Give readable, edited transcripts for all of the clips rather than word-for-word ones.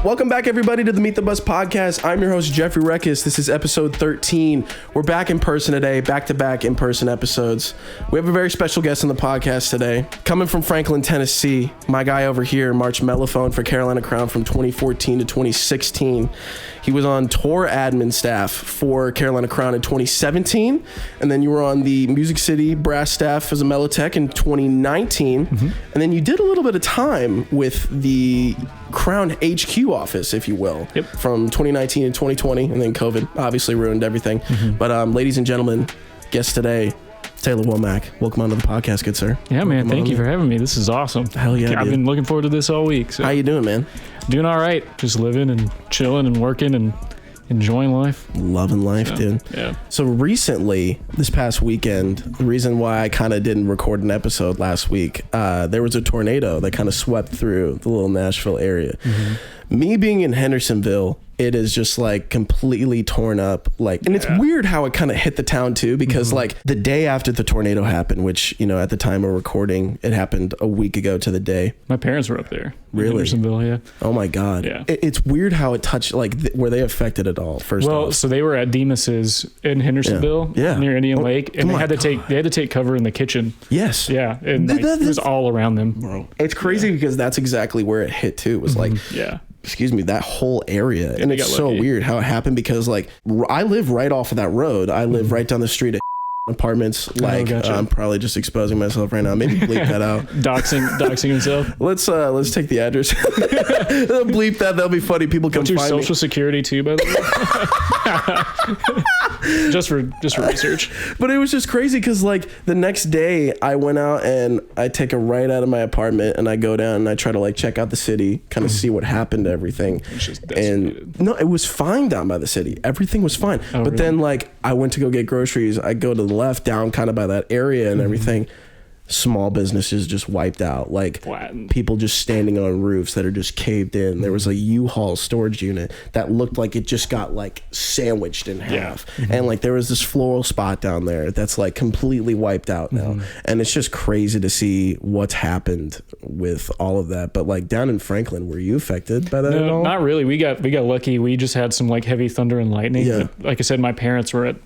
Welcome back, everybody, to the Meet the Bus podcast. I'm your host, Jeffrey Reckis. This is episode 13. We're back in person today, back-to-back in-person episodes. We have a very special guest on the podcast today. Coming from Franklin, Tennessee, my guy over here marched mellophone for Carolina Crown from 2014 to 2016. He was on tour admin staff for Carolina Crown in 2017, and then you were on the Music City brass staff as a mellotech in 2019, and then you did a little bit of time with the Crown HQ office, if you will, from 2019 to 2020, and then COVID obviously ruined everything. But ladies and gentlemen, guest today, Taylor Womack. Welcome onto the podcast, good sir. Yeah, man. Thank you for having me. This is awesome. Hell yeah, I've been looking forward to this all week. So. How you doing, man? Doing all right. Just living and chilling and working and enjoying life. Loving life, dude. Yeah. So recently, this past weekend, the reason why I kind of didn't record an episode last week, there was a tornado that kind of swept through the little Nashville area. Me being in Hendersonville, it is just like completely torn up. Like, and it's weird how it kind of hit the town too, because like the day after the tornado happened, which, you know, at the time of recording, it happened a week ago to the day. My parents were up there. Really? Hendersonville, yeah. Oh my God. Yeah. It's weird how it touched, like, were they affected at all? Well, so they were at Demas's in Hendersonville, near Indian Lake, and they had to take cover in the kitchen. Yes. Yeah. And like, it was all around them. Bro. It's crazy because that's exactly where it hit too. It was like, excuse me, that whole area. And it's so weird how it happened because like I live right off of that road. I live right down the street of apartments. Like I'm probably just exposing myself right now. Maybe bleep that out. Doxing himself. Let's take the address. Bleep that. That'll be funny. People come What's your find social security too, by the way? just for research. But it was just crazy because like the next day I went out and I take a right out of my apartment and I go down and I try to like check out the city, kind of see what happened to everything. And no, it was fine down by the city. Everything was fine. But then like I went to go get groceries. I go to the left down kind of by that area and everything. Small businesses just wiped out, like flattened. People just standing on roofs that are just caved in. There was a U-Haul storage unit that looked like it just got like sandwiched in half. And like there was this floral spot down there that's like completely wiped out now. And it's just crazy to see what's happened with all of that. But like down in Franklin, were you affected by that at all? Not really. We got lucky. We just had some like heavy thunder and lightning. But like I said, my parents were at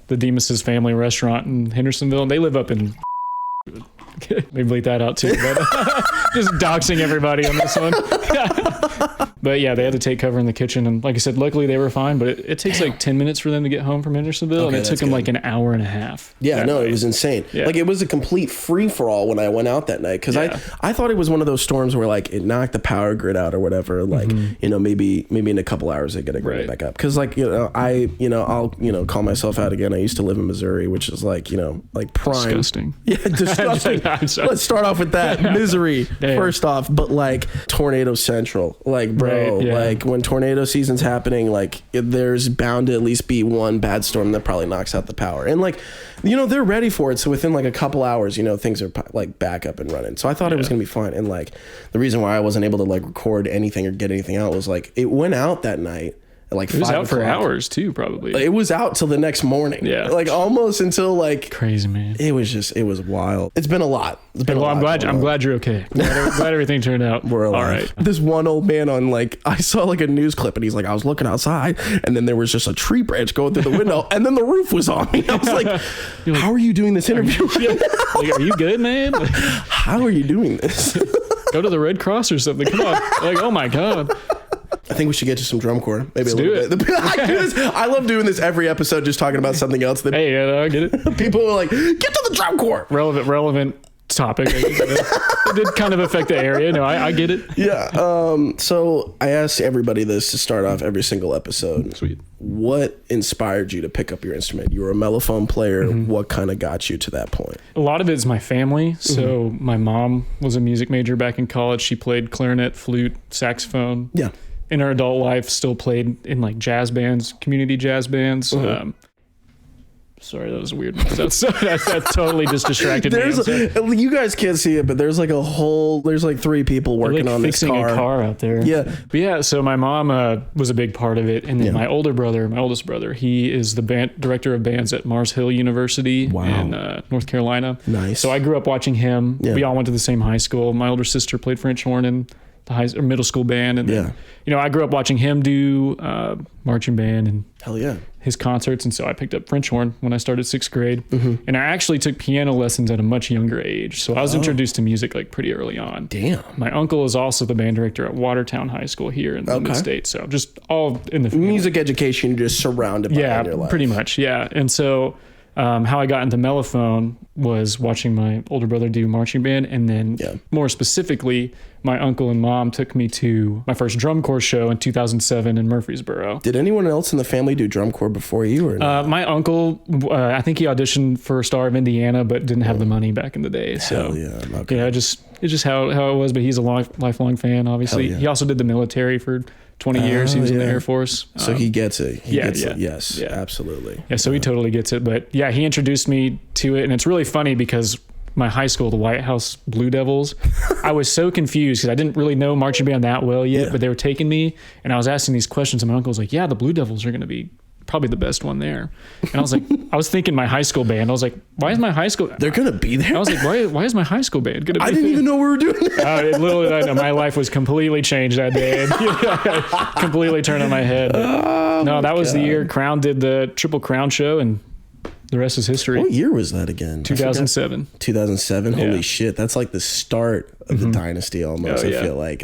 the Demas's family restaurant in Hendersonville, and they live up in maybe bleep that out too, but just doxing everybody on this one. But yeah, they had to take cover in the kitchen, and like I said, luckily they were fine, but it takes like 10 minutes for them to get home from Hendersonville, and it took them like an hour and a half. Yeah, no, it was insane. Like it was a complete free-for-all when I went out that night, because I thought it was one of those storms where like it knocked the power grid out or whatever, like you know, maybe in a couple hours they get it back up, because like I'll call myself out again. I used to live in Missouri, which is like like prime. Disgusting. Yeah, disgusting. Let's start off with that. Misery first off, but like tornado central, like bro, like when tornado season's happening, like there's bound to at least be one bad storm that probably knocks out the power, and like they're ready for it, so within like a couple hours things are like back up and running. So I thought it was gonna be fine, and like the reason why I wasn't able to like record anything or get anything out was like it went out that night. Like it was out for hours too, probably. It was out till the next morning. Yeah, like almost until like crazy, man. It was wild. It's been a lot. I'm glad you're okay. Glad everything turned out. We're alive. All right. This one old man on like I saw like a news clip, and he's like, I was looking outside, and then there was just a tree branch going through the window, and then the roof was on me. I was like, how are you doing this interview? Like, are you good, man? How are you doing this? Go to the Red Cross or something. Come on. Like, oh my God. I think we should get to some drum corps. Maybe a little bit. I love doing this every episode, just talking about something else. Hey, I get it. People are like, get to the drum corps. Relevant topic. It did kind of affect the area. No, I get it. Yeah. So I ask everybody this to start off every single episode. Sweet. What inspired you to pick up your instrument? You were a mellophone player. What kind of got you to that point? A lot of it is my family. So my mom was a music major back in college. She played clarinet, flute, saxophone. Yeah. In her adult life, still played in like jazz bands, community jazz bands. Sorry, that was weird. That totally just distracted me. You guys can't see it, but there's like there's like 3 people working on this car. Fixing a car out there. Yeah. But yeah, so my mom was a big part of it. And then my oldest brother, he is the director of bands at Mars Hill University in North Carolina. Nice. So I grew up watching him. Yeah. We all went to the same high school. My older sister played French horn in the middle school band. And then, I grew up watching him do marching band and hell yeah, his concerts. And so I picked up French horn when I started 6th grade. Mm-hmm. And I actually took piano lessons at a much younger age. So I was introduced to music like pretty early on. Damn. My uncle is also the band director at Watertown High School here in the Mid-State. So just all in the family. Music education just surrounded by in your life. Pretty much. Yeah. And so how I got into mellophone was watching my older brother do marching band. And then more specifically, my uncle and mom took me to my first drum corps show in 2007 in Murfreesboro. Did anyone else in the family do drum corps before you? Or not? My uncle, I think he auditioned for Star of Indiana, but didn't have the money back in the day. So it's just how it was. But he's a lifelong fan, obviously. He also did the military for 20 years. He was in the Air Force. So he gets it. He gets it. Yes, absolutely. Yeah, so he totally gets it. But yeah, he introduced me to it. And it's really funny because my high school, the White House Blue Devils, I was so confused because I didn't really know marching band that well yet, but they were taking me and I was asking these questions and my uncle was like, yeah, the Blue Devils are going to be probably the best one there. And I was like, I was thinking my high school band. I was like, why is my high school? They're going to be there. I was like, why is my high school band going to be I didn't even know we were doing that. My life was completely changed that day. Completely turned on my head. That was the year Crown did the Triple Crown show and the rest is history. What year was that again? 2007. 2007? Holy shit. That's like the start of the dynasty almost, I feel like.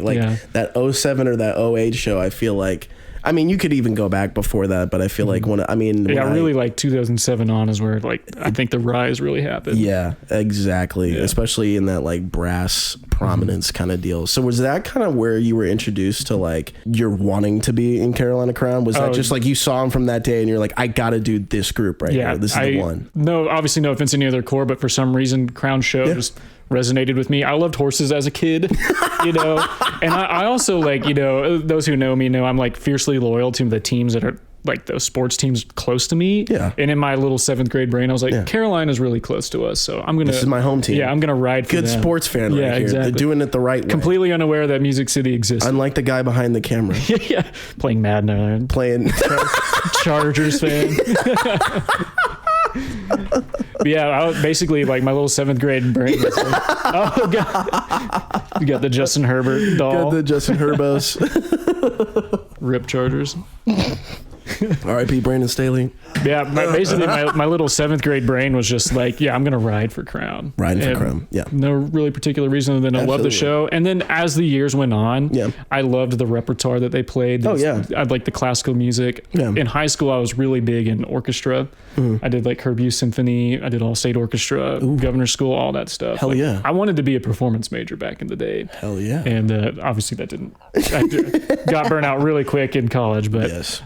That 07 or that 08 show, I feel like, I mean, you could even go back before that, but I feel like really like 2007 on is where I think the rise really happened. Yeah, exactly. Yeah. Especially in that like brass prominence kind of deal. So was that kind of where you were introduced to like you're wanting to be in Carolina Crown? Was that just like you saw him from that day and you're like, I got to do this group right here. This is the one. No, obviously no offense to any other corps, but for some reason Crown show just resonated with me. I loved horses as a kid, and I also like, those who know me know I'm like fiercely loyal to the teams that are like those sports teams close to me. Yeah. And in my little 7th grade brain, I was like, Carolina's really close to us. So this is my home team. Yeah. I'm going to ride for them. Good sports fan right here. Exactly. They're doing it the right way. Completely unaware that Music City exists. Unlike the guy behind the camera. Yeah. Playing Madden. Playing Chargers fan. But yeah, I was basically like my little 7th grade brain was like, oh god, you got the Justin Herbert doll. Got the Justin Herbos. Rip Chargers. R.I.P. Brandon Staley. Yeah, basically my little 7th grade brain was just like, I'm gonna ride for Crown. Riding for Crown. Yeah. No really particular reason other than I love the show. And then as the years went on, I loved the repertoire that they played. I like the classical music. Yeah. In high school, I was really big in orchestra. I did like Herb Hughes Symphony. I did all state orchestra, Governor's School, all that stuff. Hell yeah. I wanted to be a performance major back in the day. Hell yeah. And obviously that didn't. I got burnt out really quick in college, but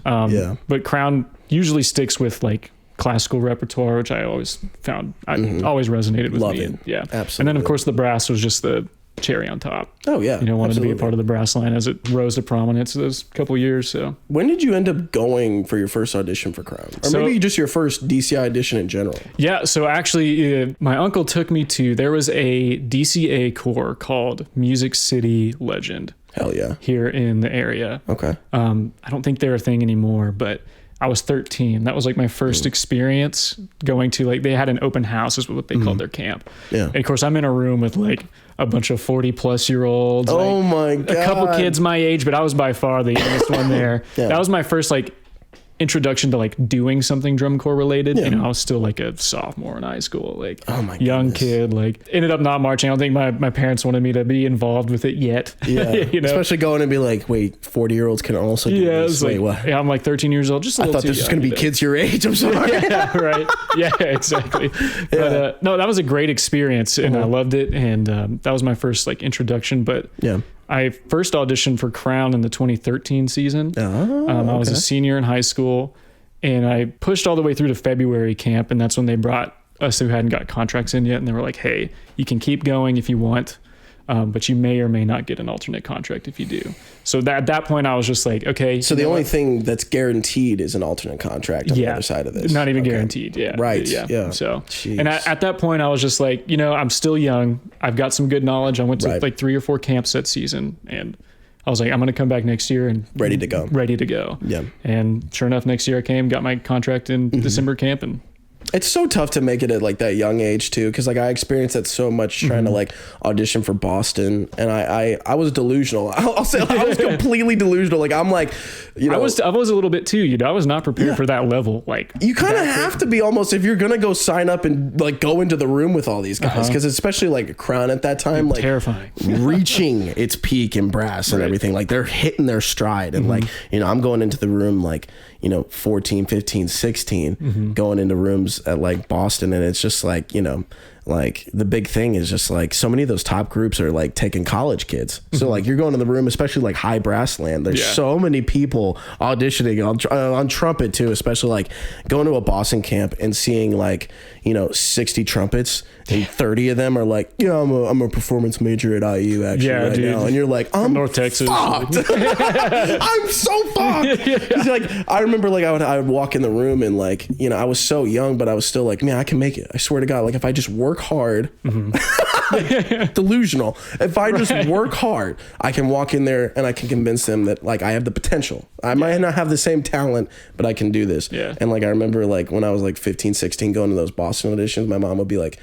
but Crown usually sticks with like classical repertoire, which I always found always resonated with me. Yeah, absolutely. And then of course the brass was just the cherry on top. Oh yeah, wanted to be a part of the brass line as it rose to prominence those couple years. So when did you end up going for your first audition for Crown, or maybe just your first DCI audition in general? Yeah, so actually, my uncle took me to. There was a DCA corps called Music City Legend. Hell yeah, here in the area. Okay. I don't think they're a thing anymore, but I was 13. That was like my first experience going to like, they had an open house is what they called their camp. Yeah. And of course I'm in a room with like a bunch of 40+ Oh my God. A couple kids my age, but I was by far the youngest one there. That was my first like introduction to like doing something drum corps related. I was still like a sophomore in high school, like young kid, like ended up not marching. I don't think my parents wanted me to be involved with it yet. Yeah. Especially going and be like, wait, 40-year-olds can also do this. Wait, what? Yeah, I'm like 13 years old. Just a little I thought this was going to be kids your age. I'm sorry. Yeah, right. Yeah, exactly. But no, that was a great experience and I loved it. And that was my first like introduction, but I first auditioned for Crown in the 2013 season. I was a senior in high school and I pushed all the way through to February camp. And that's when they brought us who hadn't got contracts in yet. And they were like, hey, you can keep going if you want. but you may or may not get an alternate contract if you do. So at that point, I was just like, okay. So the only thing that's guaranteed is an alternate contract on the other side of this. Not even guaranteed. Yeah. Right. Yeah. Yeah. So, and at that point, I was just like, I'm still young. I've got some good knowledge. I went to like 3 or 4 camps that season, and I was like, I'm going to come back next year and ready to go. Yeah. And sure enough, next year I came, got my contract in December camp, and it's so tough to make it at like that young age too, because like I experienced that so much trying to like audition for Boston, and I was delusional. I'll say I was completely delusional. Like I'm like, I was a little bit too. I was not prepared for that level. Like you kind of have to be almost if you're gonna go sign up and like go into the room with all these guys, because especially like Crown at that time, like terrifying, reaching its peak in brass and everything. Like they're hitting their stride, and like I'm going into the room like 14, 15, 16, going into rooms at like Boston, and it's just like like the big thing is just like so many of those top groups are like taking college kids. So like you're going to the room, especially like high brass land, there's so many people auditioning on trumpet too, especially like going to a Boston camp and seeing like 60 trumpets and 30 of them are like, I'm a performance major at IU actually now, and you're like, I'm North Texas fucked. I'm so fucked. Like I remember like I would walk in the room and like I was so young, but I was still like, man, I can make it. I swear to God, like if I just work hard, delusional. If I just work hard, I can walk in there and I can convince them that like I have the potential. I might not have the same talent, but I can do this. Yeah. And like I remember like when I was like 15, 16 going to those Boston auditions, my mom would be like,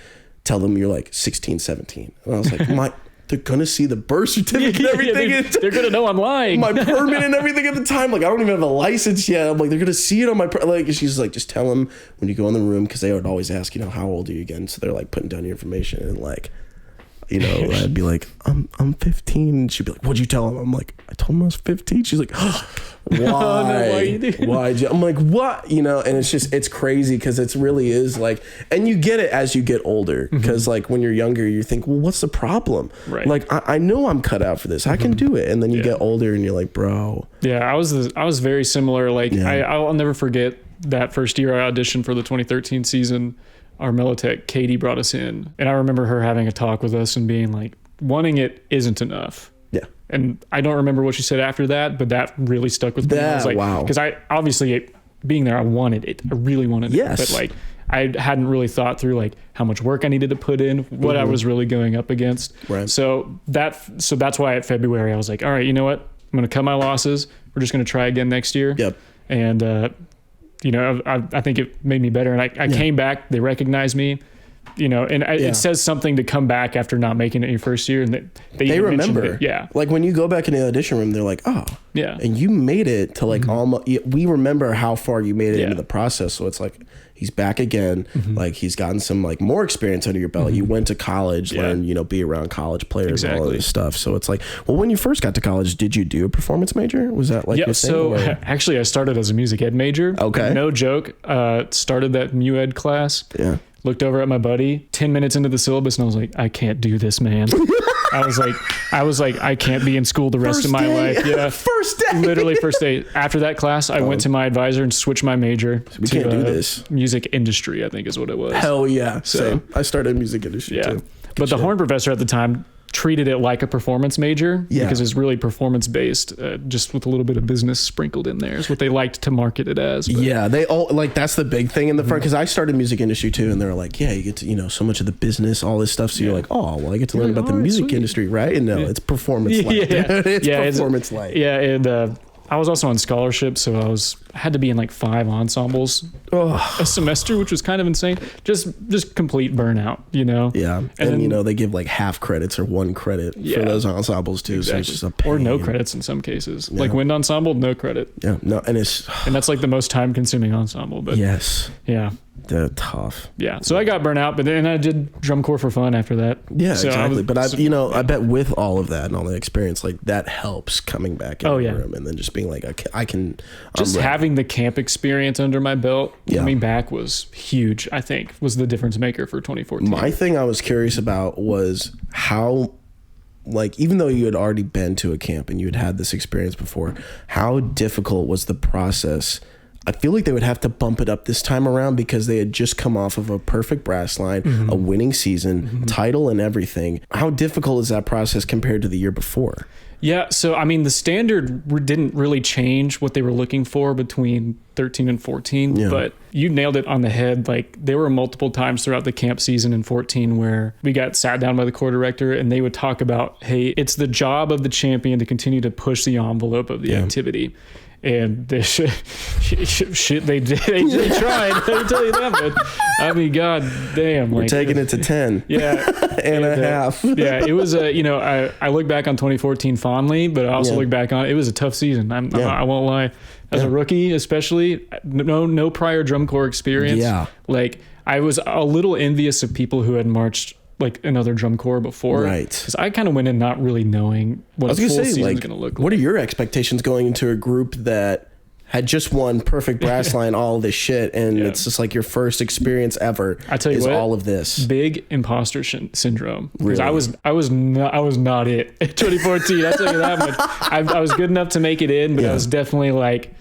tell them you're like 16, 17. And I was like, they're gonna see the birth certificate and everything. They're gonna know I'm lying. My permit and everything at the time. Like I don't even have a license yet. I'm like, they're gonna see it on my like. She's like, just tell them when you go in the room, because they would always ask, how old are you again? So they're like putting down your information, and like, I'd be like, I'm 15. And she'd be like, what'd you tell them? I'm like, I told them I was 15. She's like, why? Why? I'm like, what? And it's crazy because it really is like, and you get it as you get older, because like when you're younger, you think, well, what's the problem? Right. Like I know I'm cut out for this. I can do it. And then you get older and you're like, bro. Yeah, I was very similar. Like I'll never forget that first year I auditioned for the 2013 season. Our Mellotech, Katie, brought us in, and I remember her having a talk with us and being like, wanting it isn't enough. Yeah. And I don't remember what she said after that, but that really stuck with me. I was like, wow. Because I obviously, being there, I wanted it. I really wanted it. But like, I hadn't really thought through like how much work I needed to put in, what I was really going up against. Right. So that's why at February I was like, all right, you know what? I'm going to cut my losses. We're just going to try again next year. Yep. And I think it made me better. And I came back. They recognized me. It says something to come back after not making it your first year, and they remember. Yeah, like when you go back in the audition room, they're like, "Oh, yeah," and you made it to like almost. We remember how far you made it into the process, so it's like he's back again. Like he's gotten some like more experience under your belt. You went to college, learn be around college players and all of this stuff. So it's like, well, when you first got to college, did you do a performance major? Was that like your thing? So actually, I started as a music ed major. Okay, no joke. Started that mu ed class. Yeah. Looked over at my buddy 10 minutes into the syllabus, and I was like, I can't do this, man. I was like, I can't be in school the rest of my life. Yeah. First day. Literally first day. After that class, I went to my advisor and switched my major we to can't do this. Music industry, I think is what it was. Hell yeah. So I started music industry too. But the horn professor at the time treated it like a performance major because it's really performance based, just with a little bit of business sprinkled in there is what they liked to market it as. But. Yeah, they all like that's the big thing in the front, because I started music industry too, and they're like, yeah, you get to so much of the business, all this stuff. So you're like, oh well, I get to learn about the music industry, right? And no, it's performance light. It's performance light. Yeah, and I was also on scholarship, so I had to be in like 5 ensembles a semester, which was kind of insane. Just complete burnout, Yeah, and then, they give like half credits or 1 credit for those ensembles too. Exactly. So it's just a pain. Or no credits in some cases. Like wind ensemble, no credit. Yeah, no, and that's like the most time consuming ensemble. But yeah. They're tough. Yeah. So I got burnt out, but then I did drum corps for fun after that. Yeah, so exactly. But I bet with all of that and all the experience, like that helps coming back in the room, and then just being like, I can. Just having the camp experience under my belt, coming back was huge. I think was the difference maker for 2014. My thing I was curious about was how, like, even though you had already been to a camp and you had had this experience before, how difficult was the process I feel like they would have to bump it up this time around because they had just come off of a perfect brass line, a winning season, title and everything. How difficult is that process compared to the year before? Yeah, so I mean, the standard didn't really change what they were looking for between 13 and 14, but you nailed it on the head. Like, there were multiple times throughout the camp season in 14 where we got sat down by the core director and they would talk about, hey, it's the job of the champion to continue to push the envelope of the activity. And they shit, they did. They tried. Let me tell you that. But I mean, god damn, we're taking it to 10. Yeah, and a half. Yeah, it was a. I look back on 2014 fondly, but I also look back on it was a tough season. I won't lie. As a rookie, especially, no prior drum corps experience. Yeah, like I was a little envious of people who had marched like another drum corps before, right? Because I kind of went in not really knowing what a full season was going to look like. What are your expectations going into a group that had just won perfect brass line, all this shit, and it's just like your first experience ever? I tell you what, all of this big imposter syndrome. Because really? I was not it in 2014. I tell you that much. I was good enough to make it in, but I was definitely like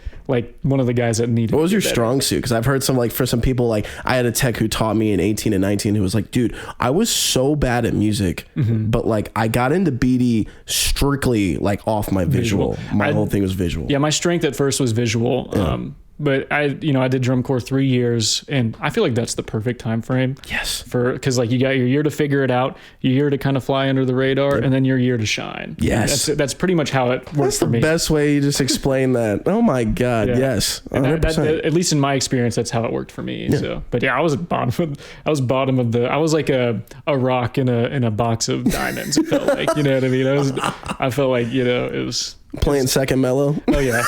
one of the guys that needed. What was your strong suit? Because I've heard for some people, like I had a tech who taught me in 18 and 19 who was like, dude, I was so bad at music, but like I got into BD strictly like off my visual. My whole thing was visual. Yeah, my strength at first was visual. But I did drum corps 3 years, and I feel like that's the perfect time frame. Yes. Because like you got your year to figure it out, your year to kind of fly under the radar, and then your year to shine. Yes. That's pretty much how it works for me. That's the best way you just explain that. Oh my God. Yeah. Yes. That, at least in my experience, that's how it worked for me. Yeah. So, but yeah, I was bottom of the. I was like a rock in a box of diamonds. It felt like, you know what I mean. I felt like, it was. Playing second mellow. Oh yeah.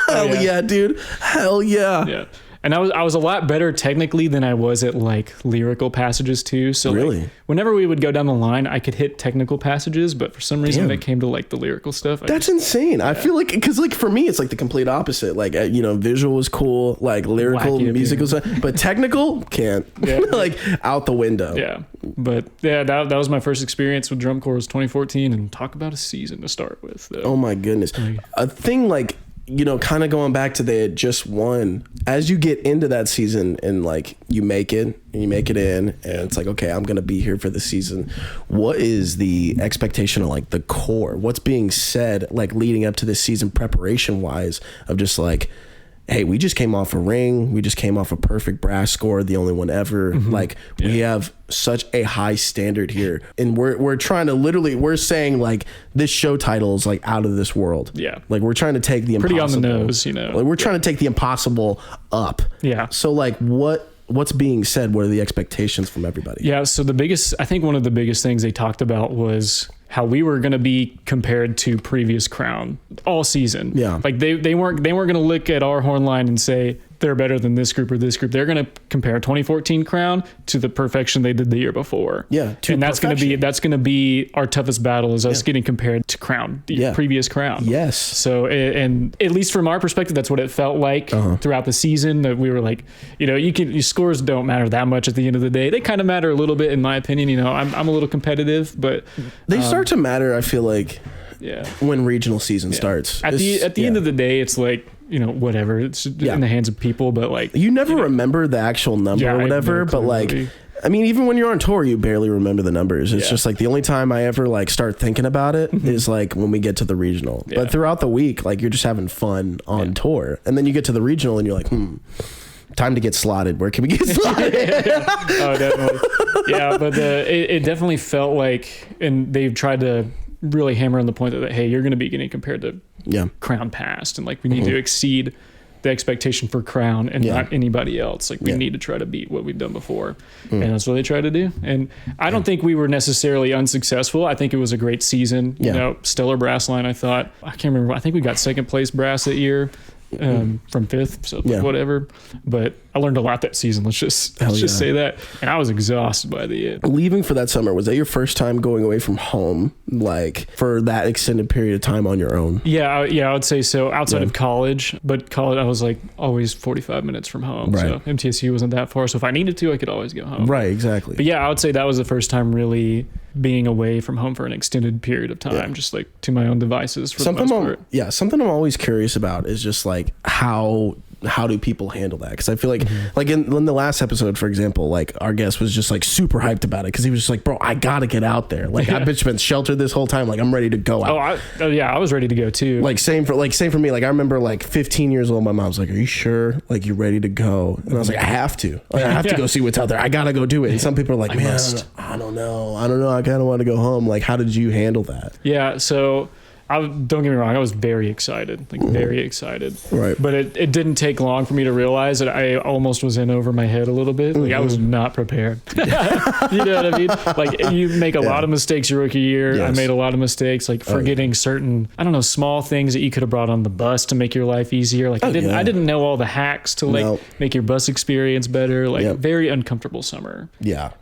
Hell yeah, dude. Hell yeah. Yeah. And I was a lot better technically than I was at like lyrical passages too. So really, like, whenever we would go down the line, I could hit technical passages, but for some reason when it came to like the lyrical stuff, that's insane. I feel like, because like for me, it's like the complete opposite. Like visual was cool, like lyrical music was, but technical can't. Like out the window. Yeah, but yeah, that was my first experience with drum corps was 2014, and talk about a season to start with. Though. Oh my goodness, a thing like. Kind of going back to they had just won. As you get into that season and like you make it in, and it's like, okay, I'm gonna be here for the season. What is the expectation of like the core? What's being said like leading up to this season preparation wise of just like, hey, we just came off a ring. We just came off a perfect brass score, the only one ever. Like we have such a high standard here, and we're trying to we're saying like this show title is like out of this world. Yeah, like we're trying to take the pretty impossible, on the nose, Like we're trying to take the impossible up. Yeah. So like what's being said? What are the expectations from everybody? Yeah. So I think one of the biggest things they talked about was how we were going to be compared to previous Crown all season. Yeah. Like they weren't going to look at our horn line and say they're better than this group or this group. They're going to compare 2014 Crown to the perfection they did the year before. Yeah. And that's going to be our toughest battle is us getting compared to Crown, the previous Crown. Yes. So, and at least from our perspective, that's what it felt like throughout the season, that we were like, your scores don't matter that much at the end of the day. They kind of matter a little bit in my opinion. I'm a little competitive, but they start to matter, I feel like, when regional season starts. At the end of the day, it's like, whatever. It's in the hands of people, but like you never remember the actual number or whatever. But like, I mean, even when you're on tour, you barely remember the numbers. It's just like the only time I ever like start thinking about it is like when we get to the regional. But throughout the week, like you're just having fun on tour, and then you get to the regional and you're like, time to get slotted. Where can we get slotted? Oh, definitely. Yeah, but it definitely felt like, and they've tried to really hammer on the point that, hey, you're going to be getting compared to Crown past, and like we need to exceed the expectation for Crown and not anybody else. Like we need to try to beat what we've done before, and that's what they try to do. And I don't think we were necessarily unsuccessful. I think it was a great season. Stellar brass line. I can't remember. I think we got second place brass that year. From fifth, so whatever. But I learned a lot that season. Let's just say that. And I was exhausted by the end. Leaving for that summer, was that your first time going away from home, like for that extended period of time on your own? Yeah, I would say so. Outside of college, but college I was like always 45 minutes from home. Right. So MTSU wasn't that far. So if I needed to, I could always go home. Right, exactly. But I would say that was the first time really being away from home for an extended period of time, just like to my own devices for the most part. Something I'm always curious about is just like how how do people handle that? Because I feel like like in the last episode, for example, like our guest was just like super hyped about it because he was just like, bro, I gotta get out there. Like I've been sheltered this whole time. Like I'm ready to go out. I was ready to go too. Like same for me. Like I remember like 15 years old, my mom's like, are you sure? Like you're ready to go? And I was like, I have to. Like, I have to go see what's out there. I gotta go do it. And some people are like, man, I don't know. I kind of want to go home. Like how did you handle that? Yeah. So don't get me wrong, I was very excited, very excited. Right. But it didn't take long for me to realize that I almost was in over my head a little bit. Like I was not prepared. You know what I mean? Like you make a lot of mistakes your rookie year. Yes. I made a lot of mistakes, like forgetting certain, I don't know, small things that you could have brought on the bus to make your life easier. Like I didn't know all the hacks to like make your bus experience better. Like very uncomfortable summer. Yeah.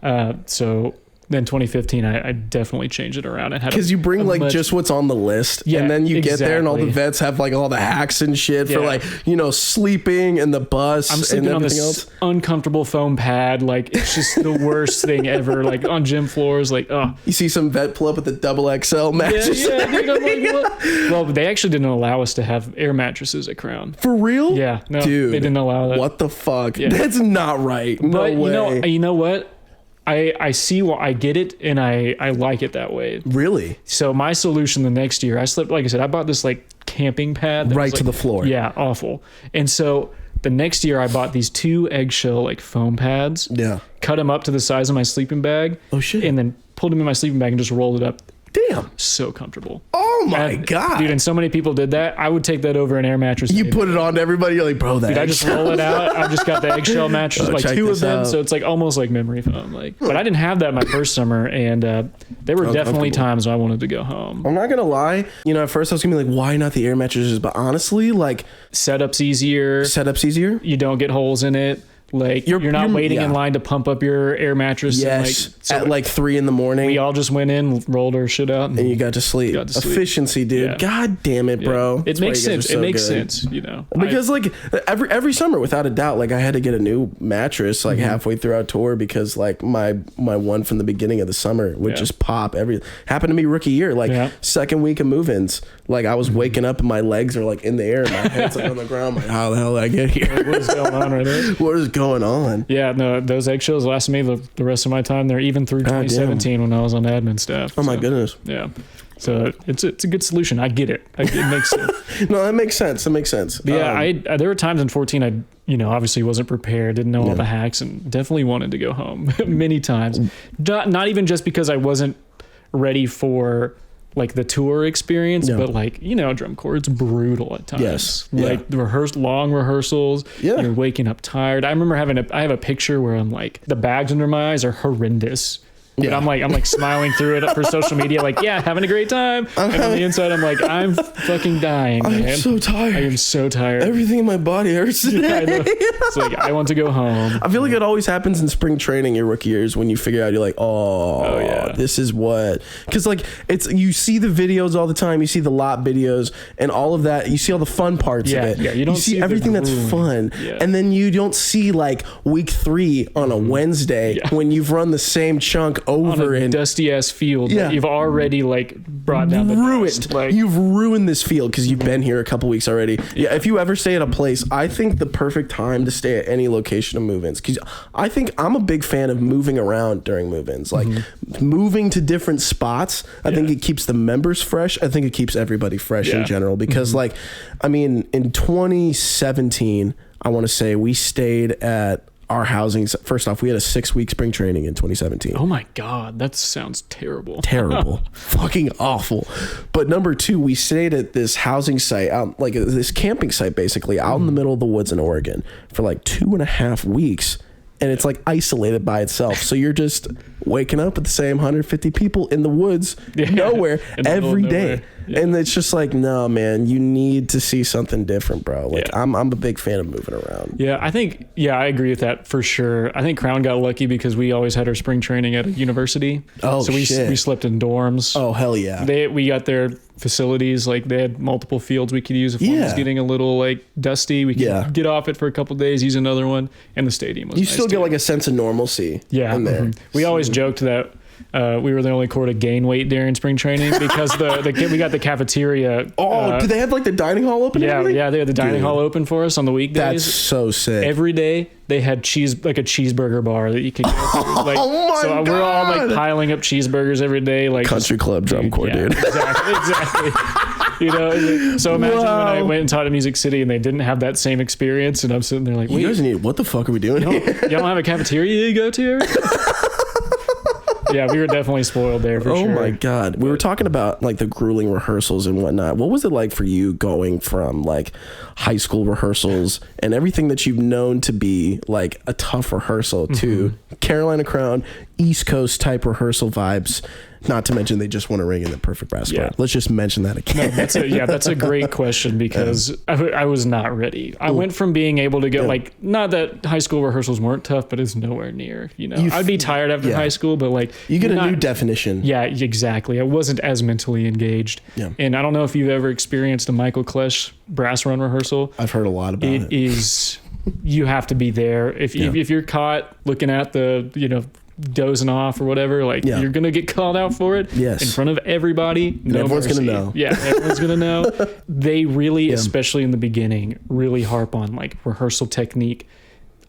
So then 2015, I definitely changed it around. Because you bring like just what's on the list, and then you get there and all the vets have like all the hacks and shit for like, you know, sleeping and the bus. I'm sleeping and on this uncomfortable foam pad. Like it's just the worst thing ever. Like on gym floors, like you see some vet pull up with the double XL mattress. Yeah, dude, I'm like, what? Well, they actually didn't allow us to have air mattresses at Crown. For real? Yeah, no, dude, they didn't allow that. What the fuck? Yeah. That's not right. No way. You know what? I see why I get it, and I like it that way. Really? So my solution the next year, I slept, like I said, I bought this like camping pad that right was, to the floor. Yeah, awful. And so the next year I bought these 2 eggshell like foam pads. Yeah. Cut them up to the size of my sleeping bag. Oh shit. And then pulled them in my sleeping bag and just rolled it up. Damn. So comfortable. Oh my God. Dude, and so many people did that. I would take that over an air mattress. You put it on to everybody. You're like, bro, that. Dude, I just roll it out. I've just got the eggshell mattress, like 2 of them. So it's like almost like memory foam. Like, but I didn't have that my first summer, and there were definitely times when I wanted to go home. I'm not gonna lie. You know, at first I was gonna be like, why not the air mattresses? But honestly, like, setup's easier. You don't get holes in it. Like you're not waiting in line to pump up your air mattress. Yes, and like, so at like 3 a.m. We all just went in, rolled our shit out, and you got to sleep. Efficiency, dude. Yeah. God damn it, bro. It makes sense. It makes sense, you know. Because like every summer, without a doubt, like I had to get a new mattress like halfway through our tour because like my one from the beginning of the summer would just pop. Happened to me rookie year, like second week of move-ins. Like I was waking up and my legs are like in the air, and my head's like on the ground. Like, how the hell did I get here? What is going on right there? What is going on? Yeah, no, those eggshells lasted me the rest of my time there, even through 2017 when I was on admin staff. Oh my goodness. Yeah. So it's a good solution. I get it. It makes sense. No, that makes sense. But yeah, there were times in 14 I obviously wasn't prepared, didn't know all the hacks, and definitely wanted to go home many times. Not even just because I wasn't ready for like the tour experience, but like, you know, drum corps, it's brutal at times. Yes. Like the long rehearsals, you're waking up tired. I remember I have a picture where I'm like, the bags under my eyes are horrendous. But I'm like smiling through it for social media, like, yeah, having a great time. And on the inside, I'm like, I'm fucking dying, man. I'm so tired. I am so tired. Everything in my body hurts today. Yeah, I know. It's like, I want to go home. I feel like it always happens in spring training your rookie years when you figure out, you're like, this is what. Because like, you see the videos all the time. You see the lot videos and all of that. You see all the fun parts of it. Yeah, you don't see everything that's fun. Yeah. And then you don't see like week 3 on a Wednesday when you've run the same chunk over in dusty ass field that you've already like brought down the dust. Like, you've ruined this field because you've been here a couple weeks already. Yeah, if you ever stay at a place, I think the perfect time to stay at any location of move-ins, because I think I'm a big fan of moving around during move-ins, like moving to different spots. I think it keeps the members fresh. I think it keeps everybody fresh in general, because like, I mean, in 2017, I want to say we stayed at our housing. First off, we had a 6-week spring training in 2017. Oh my God, that sounds terrible. Fucking awful. But number 2, we stayed at this housing site out, like this camping site, basically out in the middle of the woods in Oregon for like 2.5 weeks. And it's like isolated by itself. So you're just waking up with the same 150 people in the woods, nowhere, every day. Yeah. And it's just like, no, man, you need to see something different, bro. Like I'm a big fan of moving around. Yeah, I think, I agree with that for sure. I think Crown got lucky because we always had our spring training at a university. Oh, so we slept in dorms. Oh, hell yeah. We got their facilities, like they had multiple fields we could use if one was getting a little like dusty. We could get off it for a couple of days, use another one, and the stadium was You still get like a sense of normalcy in there. We always joked that we were the only corps to gain weight during spring training because we got the cafeteria. Do they have like the dining hall open? Yeah, they had the dining hall open for us on the weekdays. That's so sick. Every day they had a cheeseburger bar that you could go to. Like, oh my God. We're all like piling up cheeseburgers every day. Like country club drum corps, dude. Exactly. So imagine when I went and taught at Music City and they didn't have that same experience, and I'm sitting there like, wait, you guys need, what the fuck are we doing here? You don't have a cafeteria you go to? Yeah, we were definitely spoiled there for sure. Oh my God. We were talking about like the grueling rehearsals and whatnot. What was it like for you going from like high school rehearsals and everything that you've known to be like a tough rehearsal to Carolina Crown, East Coast type rehearsal vibes? Not to mention they just want to ring in the perfect brass part. Let's just mention that again. No, that's a great question because I was not ready. I went from being able to go like, not that high school rehearsals weren't tough, but it's nowhere near, I'd be tired after high school, but like you get a new definition. Yeah, exactly. I wasn't as mentally engaged. Yeah. And I don't know if you've ever experienced a Michael Klesch brass run rehearsal. I've heard a lot about it. It is, you have to be there. If you're caught looking at the, dozing off or whatever, like you're gonna get called out for it in front of everybody. Everyone's gonna know. Yeah, everyone's gonna know. They really, especially in the beginning, really harp on like rehearsal technique,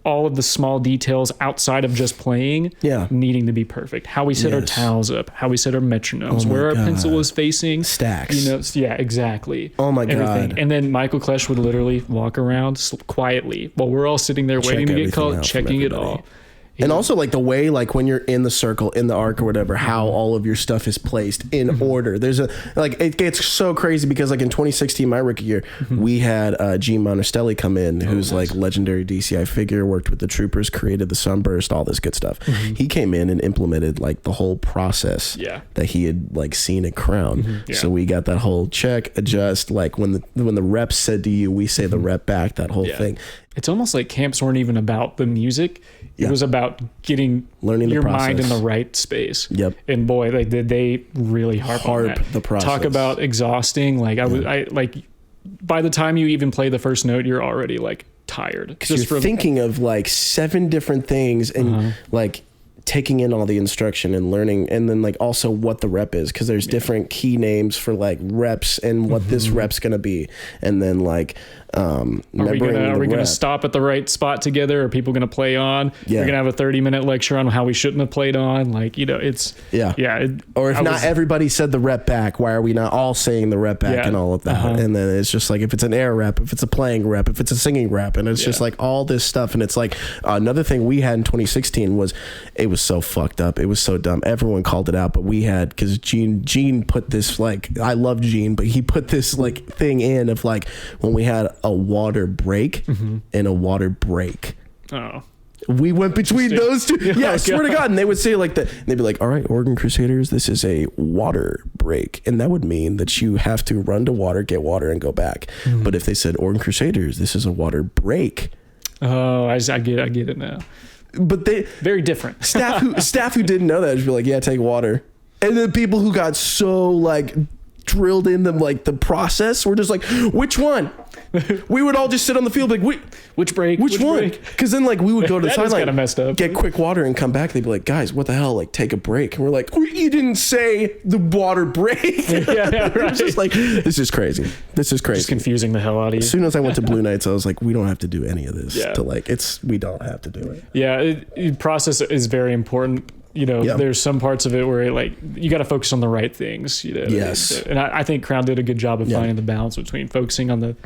all of the small details outside of just playing needing to be perfect. How we set our towels up, how we set our metronomes, where our pencil is facing, stacks. Yeah, exactly. Oh my God. And then Michael Klesch would literally walk around quietly while we're all sitting there waiting to get called, checking it all. And also like the way, like when you're in the circle, in the arc or whatever, how all of your stuff is placed in order. There's it gets so crazy because like in 2016, my rookie year, we had Gene Monastelli come in, who's like legendary DCI figure, worked with the Troopers, created the Sunburst, all this good stuff. He came in and implemented like the whole process that he had like seen at Crown. So we got that whole check, adjust, like when the rep said to you, we say the rep back, that whole thing. It's almost like camps weren't even about the music. It was about learning your mind in the right space. Yep. And boy, they really harp on that. The process. Talk about exhausting. Like I like by the time you even play the first note, you're already like tired. Because you're thinking of like 7 different things and like taking in all the instruction and learning, and then like also what the rep is, because there's different key names for like reps and what this rep's gonna be, and then like are we gonna stop at the right spot together? Are people gonna play on? We're gonna have a 30-minute lecture on how we shouldn't have played on. Like it's or if not everybody said the rep back, why are we not all saying the rep back and all of that? And then it's just like if it's an air rep, if it's a playing rep, if it's a singing rep, and it's just like all this stuff. And it's like another thing we had in 2016 was it was so fucked up, it was so dumb, everyone called it out, but we had, because Gene put this, like, I love Gene, but he put this like thing in of like when we had a water break and a water break. We went between those two. I swear to God. And they would say like that. They'd be like, all right, Oregon Crusaders, this is a water break. And that would mean that you have to run to water, get water, and go back. But if they said Oregon Crusaders, this is a water break. Oh, I get it now. But they very different. staff who didn't know that would be like, yeah, take water. And then people who got so like drilled in them like the process were just like, which one? We would all just sit on the field like, which break? Which one? Because then like we would go to the sideline, kind of messed up, get quick water, and come back. They'd be like, guys, what the hell? Like, take a break. And we're like, you didn't say the water break. It's just like, this is crazy. This is crazy. Just confusing the hell out of you. As soon as I went to Blue Knights, I was like, we don't have to do any of this. To like, we don't have to do it. Yeah, process is very important. There's some parts of it where you got to focus on the right things. Yes. And I think Crown did a good job of finding the balance between focusing on the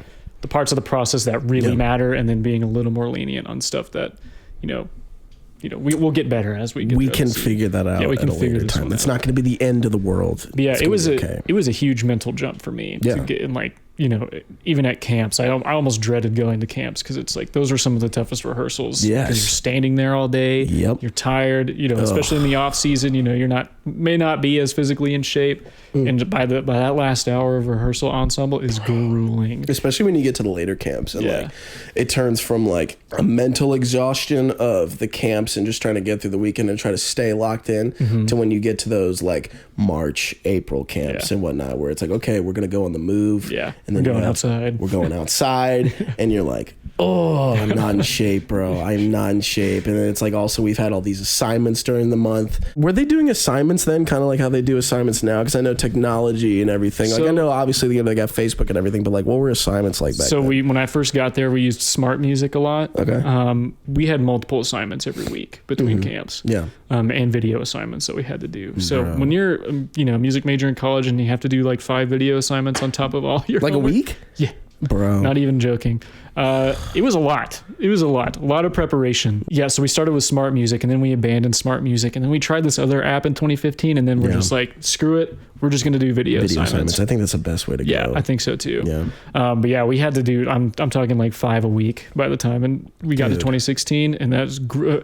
parts of the process that really matter, and then being a little more lenient on stuff that, we'll get better as we get. We can figure that out. Yeah, we can figure this time. It's not going to be the end of the world. Yeah, it was a huge mental jump for me to get in, like, even at camps, I almost dreaded going to camps, because it's like those are some of the toughest rehearsals. Yes, because you're standing there all day. You're tired. Especially in the off season. You're may not be as physically in shape, and by that last hour of rehearsal, ensemble is grueling. Especially when you get to the later camps, and like it turns from like a mental exhaustion of the camps and just trying to get through the weekend and try to stay locked in to when you get to those like March, April camps and whatnot, where it's like, okay, we're gonna go on the move. And then we're going outside, and you're like, Oh, I'm not in shape, bro. I'm not in shape. And then it's like also we've had all these assignments during the month. Were they doing assignments then, kind of like how they do assignments now? Because I know technology and everything. Like I know obviously they got Facebook and everything, but like what were assignments like back then? When I first got there, we used Smart Music a lot. Okay. We had multiple assignments every week between camps. Yeah. And video assignments that we had to do. So when you're a music major in college and you have to do like 5 video assignments on top of all your like homework, a week? Yeah. Bro. Not even joking. It was a lot. A lot of preparation. Yeah, so we started with Smart Music and then we abandoned Smart Music and then we tried this other app in 2015 and then we're just like, screw it. We're just going to do video assignments. I think that's the best way to go. Yeah, I think so too. Yeah. But yeah, we had to do, I'm talking like 5 a week by the time, and we got to 2016 and that's,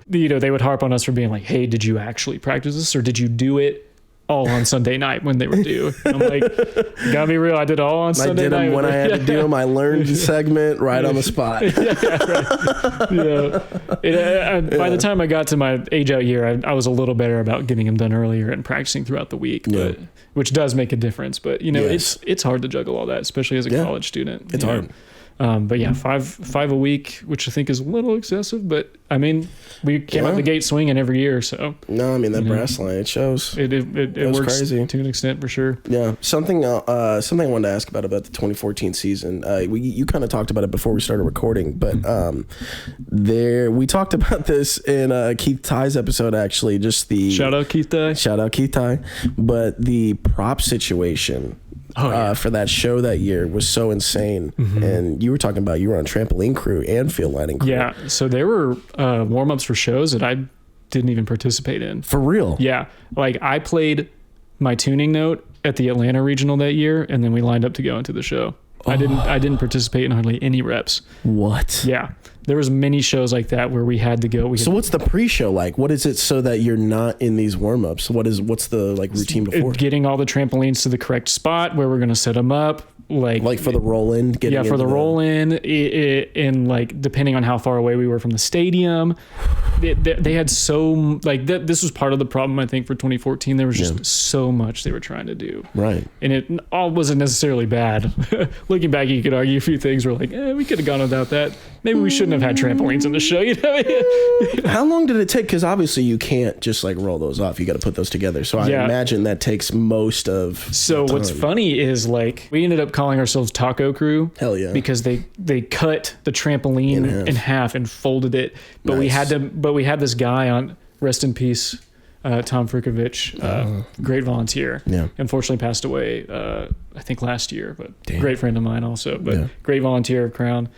they would harp on us for being like, hey, did you actually practice this or did you do it all on Sunday night when they were due? And I'm like, gotta be real, I did all on Sunday night. I did them when I had to do them. I learned the segment right on the spot. By the time I got to my age out year, I was a little better about getting them done earlier and practicing throughout the week, but which does make a difference. But it's hard to juggle all that, especially as a college student. It's hard. But yeah, five a week, which I think is a little excessive, but I mean, we came out the gate swinging every year. So no, I mean that brass line, it shows. It works crazy to an extent for sure. Yeah. Something I wanted to ask about the 2014 season. You kind of talked about it before we started recording, but we talked about this in Keith Ty's episode, actually, just the shout out Keith Ty, but the prop situation. For that show that year was so insane. And you were talking about you were on Trampoline Crew and Field Lighting Crew. Yeah, so there were warm-ups for shows that I didn't even participate in. For real? Yeah, like I played my tuning note at the Atlanta Regional that year, and then we lined up to go into the show. I didn't participate in hardly any reps. What? Yeah. There was many shows like that where we had to go. So what's the pre-show like? What is it so that you're not in these warm-ups? What's the routine before? Getting all the trampolines to the correct spot where we're going to set them up. Like for the roll-in? For the roll-in. And like depending on how far away we were from the stadium. They had so... this was part of the problem, I think, for 2014. There was just so much they were trying to do. Right. And it all wasn't necessarily bad. Looking back, you could argue a few things were like, we could have gone without that. Maybe we shouldn't have had trampolines in the show. How long did it take? Because obviously you can't just roll those off. You got to put those together. So I imagine that takes most of the time. What's funny is we ended up calling ourselves Taco Crew. Hell yeah. Because they cut the trampoline in half and folded it. But we had this guy on, rest in peace, Tom Frukovich, great volunteer. Yeah. Unfortunately passed away, I think last year, but great friend of mine also, but great volunteer of Crown.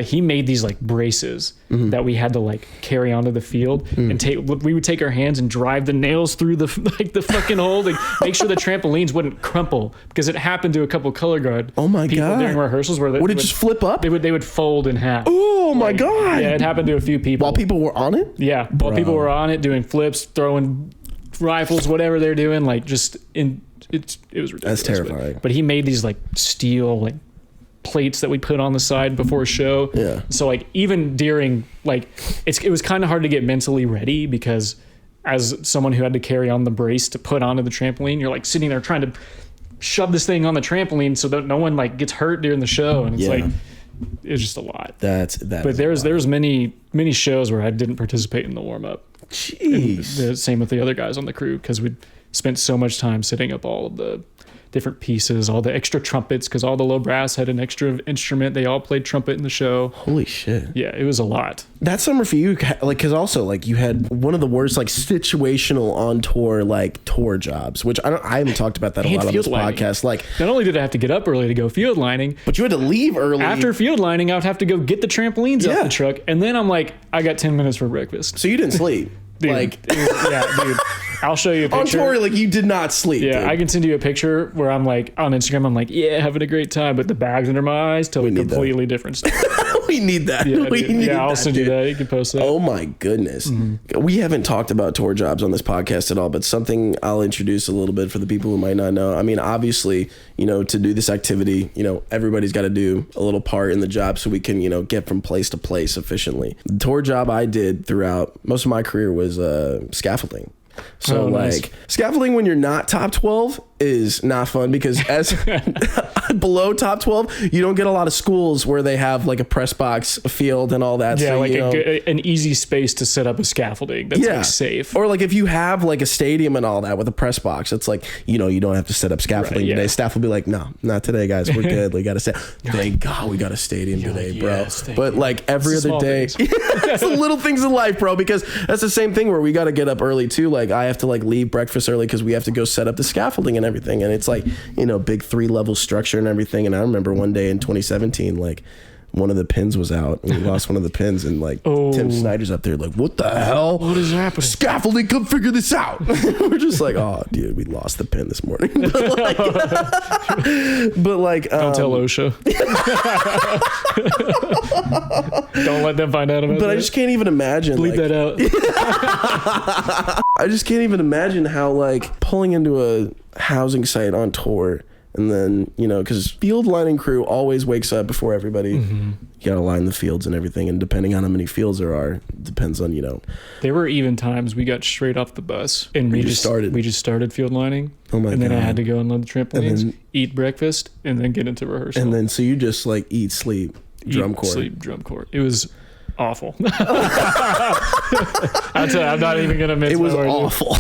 He made these braces that we had to carry onto the field and we would take our hands and drive the nails through the fucking hole to make sure the trampolines wouldn't crumple, because it happened to a couple color guard people during rehearsals where would it just flip up? They would fold in half. Oh my God. Yeah, it happened to a few people. While people were on it? Yeah. While people were on it doing flips, throwing rifles, whatever they're doing, it was ridiculous. That's terrifying. But he made these steel plates that we put on the side before a show. Yeah. So even during it was kind of hard to get mentally ready, because as someone who had to carry on the brace to put onto the trampoline, you're sitting there trying to shove this thing on the trampoline so that no one gets hurt during the show, and it's it's just a lot. But there's many shows where I didn't participate in the warm up. Jeez. Same with the other guys on the crew, because we spent so much time setting up all of the different pieces, all the extra trumpets, because all the low brass had an extra instrument. They all played trumpet in the show. Holy shit. Yeah, it was a lot. That summer for you, because also you had one of the worst situational on tour tour jobs, which I haven't talked about that a lot on this podcast. Not only did I have to get up early to go field lining, but you had to leave early. After field lining, I would have to go get the trampolines off the truck, and then I'm I got 10 minutes for breakfast. So you didn't sleep. Dude, dude. I'll show you a picture. On tour, you did not sleep. Yeah, dude. I can send you a picture where I'm on Instagram, I'm having a great time, but the bags under my eyes tell me completely different stuff. We need that. I'll send you that. You can post that. Oh my goodness. We haven't talked about tour jobs on this podcast at all, but something I'll introduce a little bit for the people who might not know. I mean, obviously, to do this activity, everybody's got to do a little part in the job so we can, get from place to place efficiently. The tour job I did throughout most of my career was scaffolding. So nice. Scaffolding when you're not top 12 is not fun because as below top 12, you don't get a lot of schools where they have like a press box, a field, and all that. Yeah, so, like you know, an easy space to set up a scaffolding that's like safe. Or like if you have like a stadium and all that with a press box, it's like, you know, you don't have to set up scaffolding today. Staff will be like, no, not today, guys. We're good. We got to say, thank God we got a stadium today, bro. But like every other day, it's the little things in life, bro, because that's the same thing where we got to get up early too. Like I have to like leave breakfast early because we have to go set up the scaffolding and everything. And it's like, you know, big 3-level structure and everything. And I remember one day in 2017, like one of the pins was out and we lost one of the pins, and like Tim Snyder's up there like, what the hell? What is happening? Scaffolding, come figure this out. We're just like, oh dude, we lost the pin this morning. but like don't tell OSHA. Don't let them find out about but that. I just can't even imagine. Bleep like, that out. I just can't even imagine how like pulling into a housing site on tour, and then, you know, because field lining crew always wakes up before everybody. You gotta line the fields and everything, and depending on how many fields there are, depends on, you know. There were even times we got straight off the bus and we just started field lining. Oh my God. And then I had to go and load the trampolines, eat breakfast, and then get into rehearsal. And then so you just like eat, sleep, drum corps. It was awful. I'm not even gonna mince it was my words. awful.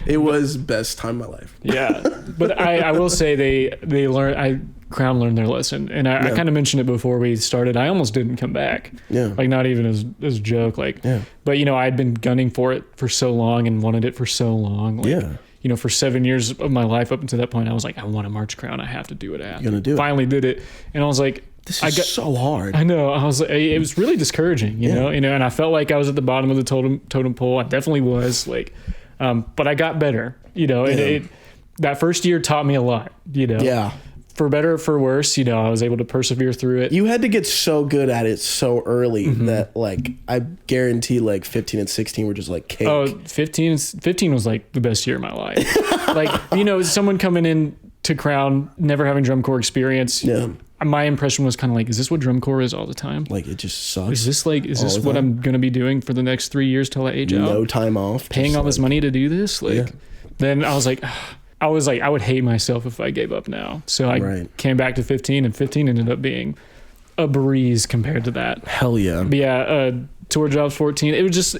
It was best time of my life. Yeah, but I will say they learned. Crown learned their lesson, and I kind of mentioned it before we started. I almost didn't come back. Yeah, like not even as a joke. Like, but you know, I'd been gunning for it for so long and wanted it for so long. Like, you know, for 7 years of my life up until that point, I was like, I want to march Crown. I have to do it. You're gonna do it. Finally did it, and I was like, this is so hard. I know. I was like, it was really discouraging. You know, and I felt like I was at the bottom of the totem pole. I definitely was. Like, but I got better. You know, and that first year taught me a lot. You know. Yeah. For better or for worse, you know, I was able to persevere through it. You had to get so good at it so early that, like, I guarantee, like, 15 and 16 were just, like, cake. Oh, 15 was, like, the best year of my life. Like, you know, someone coming in to Crown, never having drum corps experience. Yeah. My impression was kind of like, is this what drum corps is all the time? Like, it just sucks. Is this what I'm going to be doing for the next 3 years till I age out? No time off. Paying all this money to do this? Like, then I was like, I would hate myself if I gave up now. So I came back to 15, and 15 ended up being a breeze compared to that. Hell yeah. But yeah, tour jobs 14. It was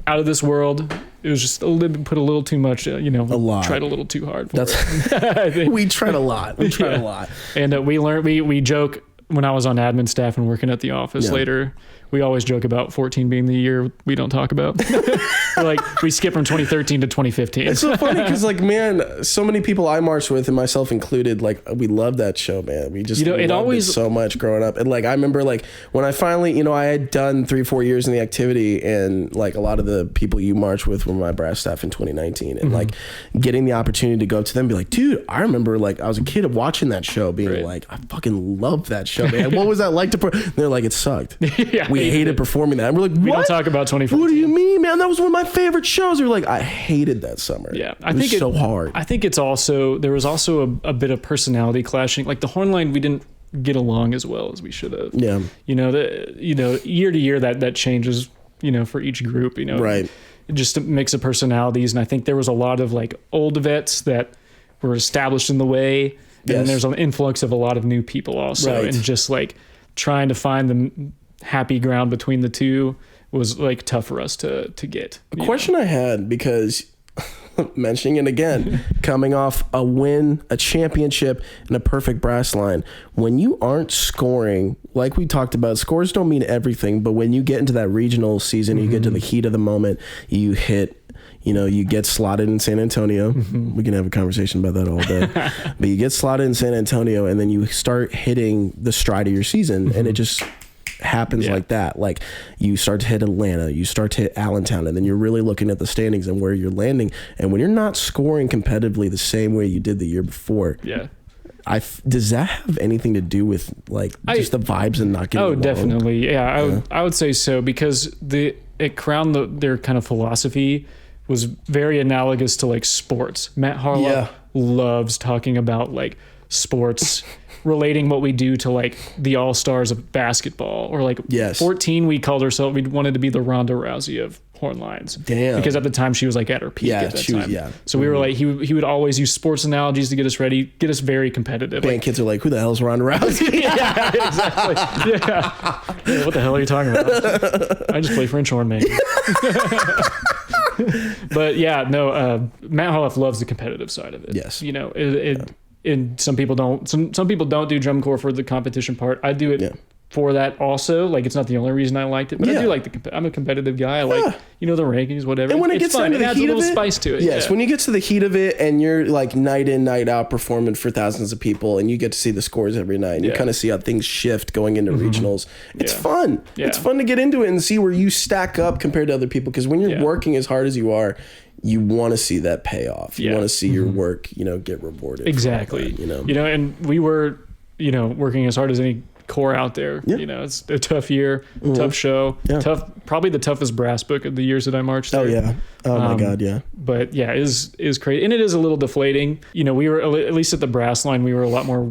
out of this world. It was just put a little too much, you know, a lot. Tried a little too hard. We tried a lot. A lot. And we joke when I was on admin staff and working at the office later. We always joke about 14 being the year we don't talk about. Like, we skip from 2013 to 2015. It's so funny because, like, man, so many people I marched with, and myself included, like, we loved that show, man. We just loved it so much growing up. And, like, I remember, like, when I finally, you know, I had done 3-4 years in the activity, and, like, a lot of the people you marched with were my brass staff in 2019. And, like, getting the opportunity to go up to them and be like, dude, I remember, like, I was a kid watching that show being like, I fucking love that show, man. What was that like to they're like, it sucked. We hated performing that. And we're like, what? We don't talk about 2014. What do you mean, man? That was one of my favorite shows. We're like, I hated that summer. Yeah, I think it was so hard. I think there was also a bit of personality clashing. Like the horn line, we didn't get along as well as we should have. Yeah. You know, year to year that changes, you know, for each group, you know. Right. Just a mix of personalities. And I think there was a lot of like old vets that were established in the way. And then there's an influx of a lot of new people also. Right. And just like trying to find the happy ground between the two was like tough for us to get. A question I had, because mentioning it again, coming off a win, a championship, and a perfect brass line, when you aren't scoring, like we talked about, scores don't mean everything, but when you get into that regional season, you get to the heat of the moment, you hit, you know, you get slotted in San Antonio. We can have a conversation about that all day. But you get slotted in San Antonio, and then you start hitting the stride of your season, and it just happens like that. Like, you start to hit Atlanta, you start to hit Allentown, and then you're really looking at the standings and where you're landing. And when you're not scoring competitively the same way you did the year before, does that have anything to do with like just the vibes and not getting along? Definitely. Yeah, I would say so, because at Crown, their kind of philosophy was very analogous to like sports. Matt Harlow loves talking about like sports relating what we do to like the all-stars of basketball, or like Yes. 14, we called ourselves, we wanted to be the Ronda Rousey of horn lines. Damn. Because at the time she was like at her peak at that time. So we were like, he would always use sports analogies to get us ready, get us very competitive. Band kids are like, who the hell's Ronda Rousey? Yeah, exactly. Yeah. What the hell are you talking about? I just play French horn, man. But yeah, no, Matt Holliff loves the competitive side of it. Yes. You know, and some people don't. Some people don't do drum corps for the competition part. I do it for that also. Like, it's not the only reason I liked it, but I do like I'm a competitive guy. I like, you know, the rankings, whatever. And when it it's gets fun. into the adds heat a little of it, spice to it. Yes, when you get to the heat of it and you're like night in, night out performing for thousands of people, and you get to see the scores every night, and you kind of see how things shift going into regionals. It's fun. Yeah. It's fun to get into it and see where you stack up compared to other people. Because when you're working as hard as you are, you want to see that payoff. You want to see your work, you know, get rewarded. Exactly. That, you know, and we were, you know, working as hard as any core out there. You know, it's a tough year, tough show, probably the toughest brass book of the years that I marched there. Oh yeah. Oh my God. Yeah. But yeah, it is crazy. And it is a little deflating. You know, we were, at least at the brass line, we were a lot more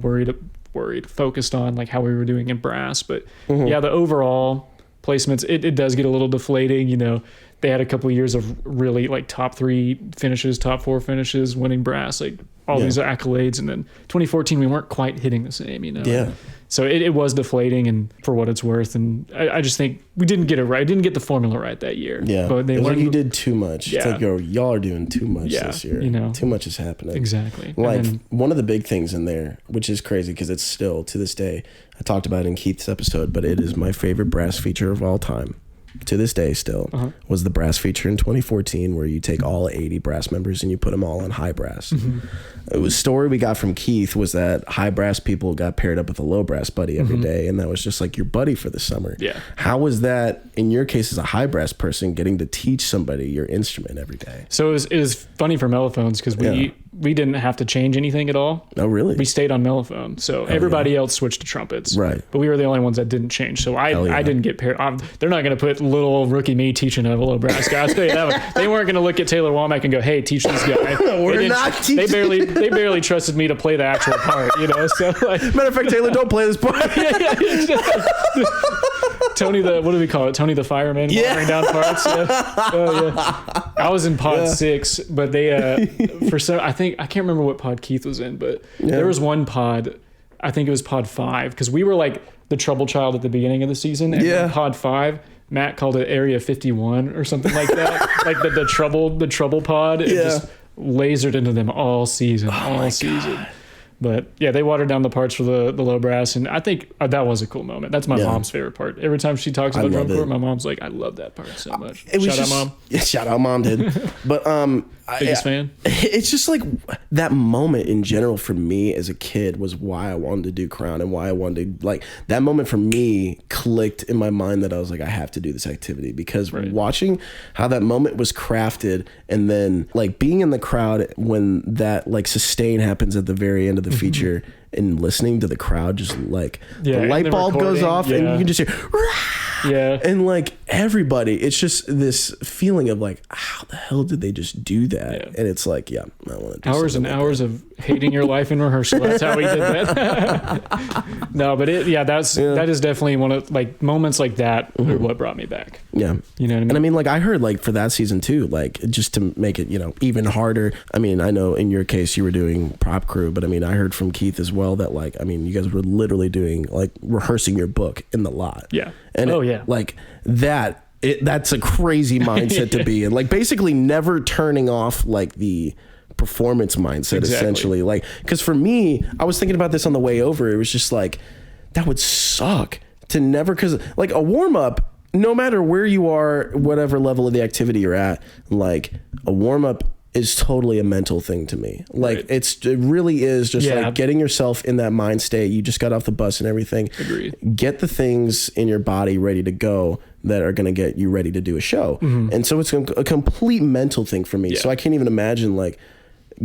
focused on like how we were doing in brass. But yeah, the overall placements, it does get a little deflating. You know, they had a couple of years of really like top 3 finishes, top 4 finishes, winning brass, like all these accolades. And then 2014, we weren't quite hitting the same, you know? Yeah. So it was deflating, and for what it's worth. And I just think we didn't get it right. Didn't get the formula right that year. Yeah. But they like you did too much. Yeah. It's like, y'all are doing too much this year. You know, too much is happening. Exactly. Like one of the big things in there, which is crazy because it's still to this day, I talked about it in Keith's episode, but it is my favorite brass feature of all time. To this day still, was the brass feature in 2014 where you take all 80 brass members and you put them all on high brass. It was a story we got from Keith was that high brass people got paired up with a low brass buddy every day, and that was just like your buddy for the summer. Yeah. How was that in your case as a high brass person getting to teach somebody your instrument every day? So it was funny for mellophones because we didn't have to change anything at all. Oh, really? We stayed on mellophone. So everybody else switched to trumpets. Right. But we were the only ones that didn't change. So I didn't get paired. They're not going to put little old rookie me teaching a low brass guy. I'll tell you that one. They weren't going to look at Taylor Womack and go, hey, teach this guy. We're not teaching. They barely trusted me to play the actual part, you know? So like, matter of fact, Taylor, don't play this part. Tony what do we call it? Tony the fireman watering down parts. Yeah. Oh yeah. I was in pod 6, but they I can't remember what pod Keith was in, but there was one pod, I think it was pod 5, because we were like the trouble child at the beginning of the season. And pod 5, Matt called it Area 51 or something like that. Like the trouble pod. It just lasered into them all season. But yeah, they watered down the parts for the low brass, and I think that was a cool moment. That's my mom's favorite part. Every time she talks about drum corps, my mom's like, "I love that part so much." Shout out, mom. Yeah, shout out, mom, dude. But biggest fan. It's just like that moment in general for me as a kid was why I wanted to do Crown and why I wanted to, like, that moment for me clicked in my mind that I was like, I have to do this activity because watching how that moment was crafted and then like being in the crowd when that like sustain happens at the very end of the feature and listening to the crowd just like the light bulb goes off and you can just hear and like everybody, it's just this feeling of like, how the hell did they just do that? And it's like, I want to do hours and hours of hating your life in rehearsal. That's how we did that. No, but that is definitely one of like moments like that are what brought me back. Yeah. You know what I mean? And I mean, like I heard like for that season too, like just to make it, you know, even harder. I mean, I know in your case you were doing prop crew, but I mean, I heard from Keith as well that like, I mean, you guys were literally doing like rehearsing your book in the lot. Yeah. And like that's a crazy mindset to be in. Like basically never turning off like the performance mindset essentially. Like, because for me, I was thinking about this on the way over. It was just like, that would suck to never, because like a warm up, no matter where you are, whatever level of the activity you're at, like a warm up is totally a mental thing to me. Like it really is just like getting yourself in that mind state. You just got off the bus and everything. Agreed. Get the things in your body ready to go that are going to get you ready to do a show. And so it's a complete mental thing for me. So I can't even imagine like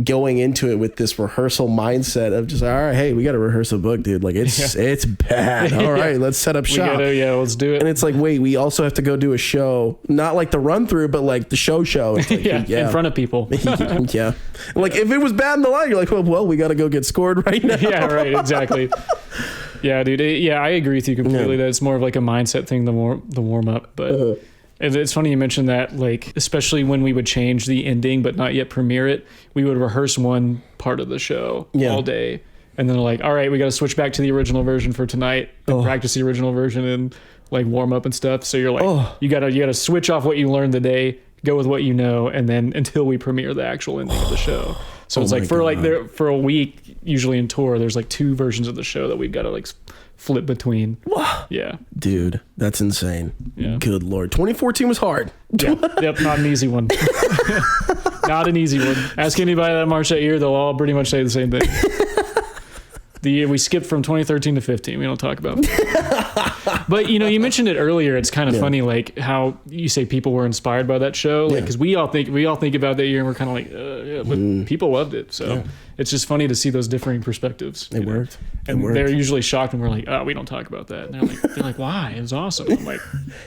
going into it with this rehearsal mindset of just, all right, hey, we got to rehearse a book, dude. Like it's bad. All right, let's set up shop. Let's do it. And it's like, wait, we also have to go do a show, not like the run through, but like the show. It's like, in front of people. Yeah. Like if it was bad in the line, you're like, well, we got to go get scored right now. Yeah, right. Exactly. Yeah, dude. I agree with you completely. That it's more of like a mindset thing, the warm up. But it's funny you mentioned that, like, especially when we would change the ending but not yet premiere it, we would rehearse one part of the show all day. And then like, all right, we got to switch back to the original version for tonight and practice the original version and like warm up and stuff. So you're like, you gotta switch off what you learned today, go with what you know, and then until we premiere the actual ending of the show. So it's like for a week, usually in tour, there's like 2 versions of the show that we've got to like flip between. Yeah. Dude, that's insane. Yeah. Good Lord. 2014 was hard. Yep, not an easy one. Not an easy one. Ask anybody that marched that year, they'll all pretty much say the same thing. The year we skipped from 2013 to 15, we don't talk about. But you mentioned it earlier. It's kind of funny, like how you say people were inspired by that show, like because we all think about that year, and we're kind of like, but people loved it. So it's just funny to see those differing perspectives. It worked. And they're usually shocked when we're like, oh, we don't talk about that. And they're like, why? It was awesome. I'm like,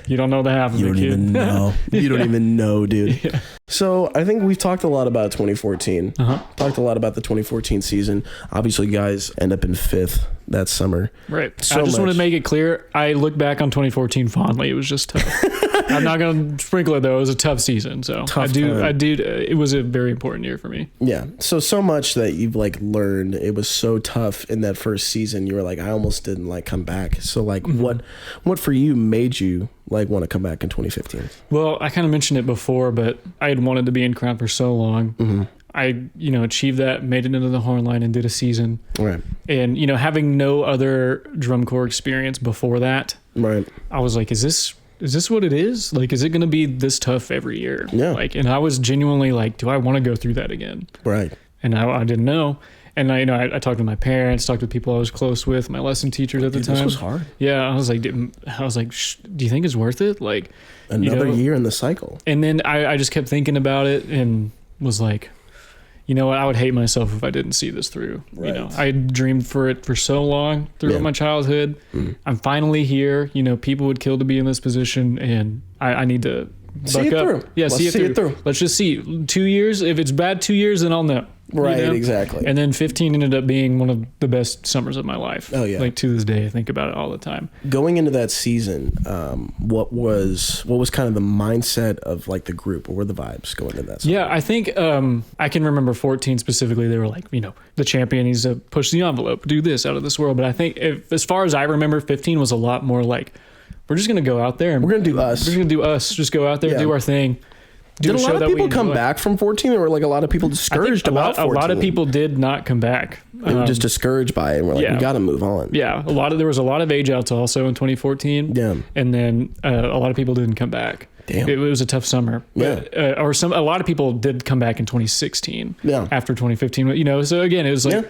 you don't know the half of it, kid. You don't even know. You don't even know, dude. Yeah. So I think we've talked a lot about 2014. Talked a lot about the 2014 season. Obviously, you guys end up in 5th that summer. Right. I just want to make it clear. I look back on 2014 fondly. It was just tough. I'm not going to sprinkle it though. It was a tough season. So I do. It was a very important year for me. Yeah. So much that you've like learned. It was so tough in that first season. You were like, I almost didn't like come back. So like what for you made you like want to come back in 2015? Well, I kind of mentioned it before, but I had wanted to be in Crown for so long. I, achieved that, made it into the horn line and did a season. Right. And, having no other drum corps experience before that. Right. I was like, is this what it is? Like, is it going to be this tough every year? Yeah. Like, and I was genuinely like, do I want to go through that again? Right. And I didn't know. And I talked to my parents, talked to people I was close with, my lesson teachers at the time. This was hard. Yeah. I was like, do you think it's worth it? Like another year in the cycle. And then I just kept thinking about it and was like, you know what? I would hate myself if I didn't see this through. Right. I dreamed for it for so long throughout my childhood. I'm finally here. People would kill to be in this position, and I need to buck up. Through. Yeah, see it through. Let's just see. 2 years. If it's bad 2 years, then I'll know. Right, exactly. And then 15 ended up being one of the best summers of my life. Oh yeah. Like to this day, I think about it all the time. Going into that season, what was kind of the mindset of like the group? What were the vibes going into that summer? Yeah, I think I can remember 14 specifically. They were like, the champion needs to push the envelope, do this out of this world. But I think as far as I remember, 15 was a lot more like, we're just going to go out there and we're going to do us. We're going to do us. Just go out there, do our thing. Did a lot of people come back from 14? There were like a lot of people discouraged about 14. A lot of people did not come back. They were just discouraged by it. And we're like, we got to move on. Yeah. There was a lot of age outs also in 2014. Yeah. And then a lot of people didn't come back. Damn. It was a tough summer. Yeah. A lot of people did come back in 2016. Yeah. After 2015, so again, it was like,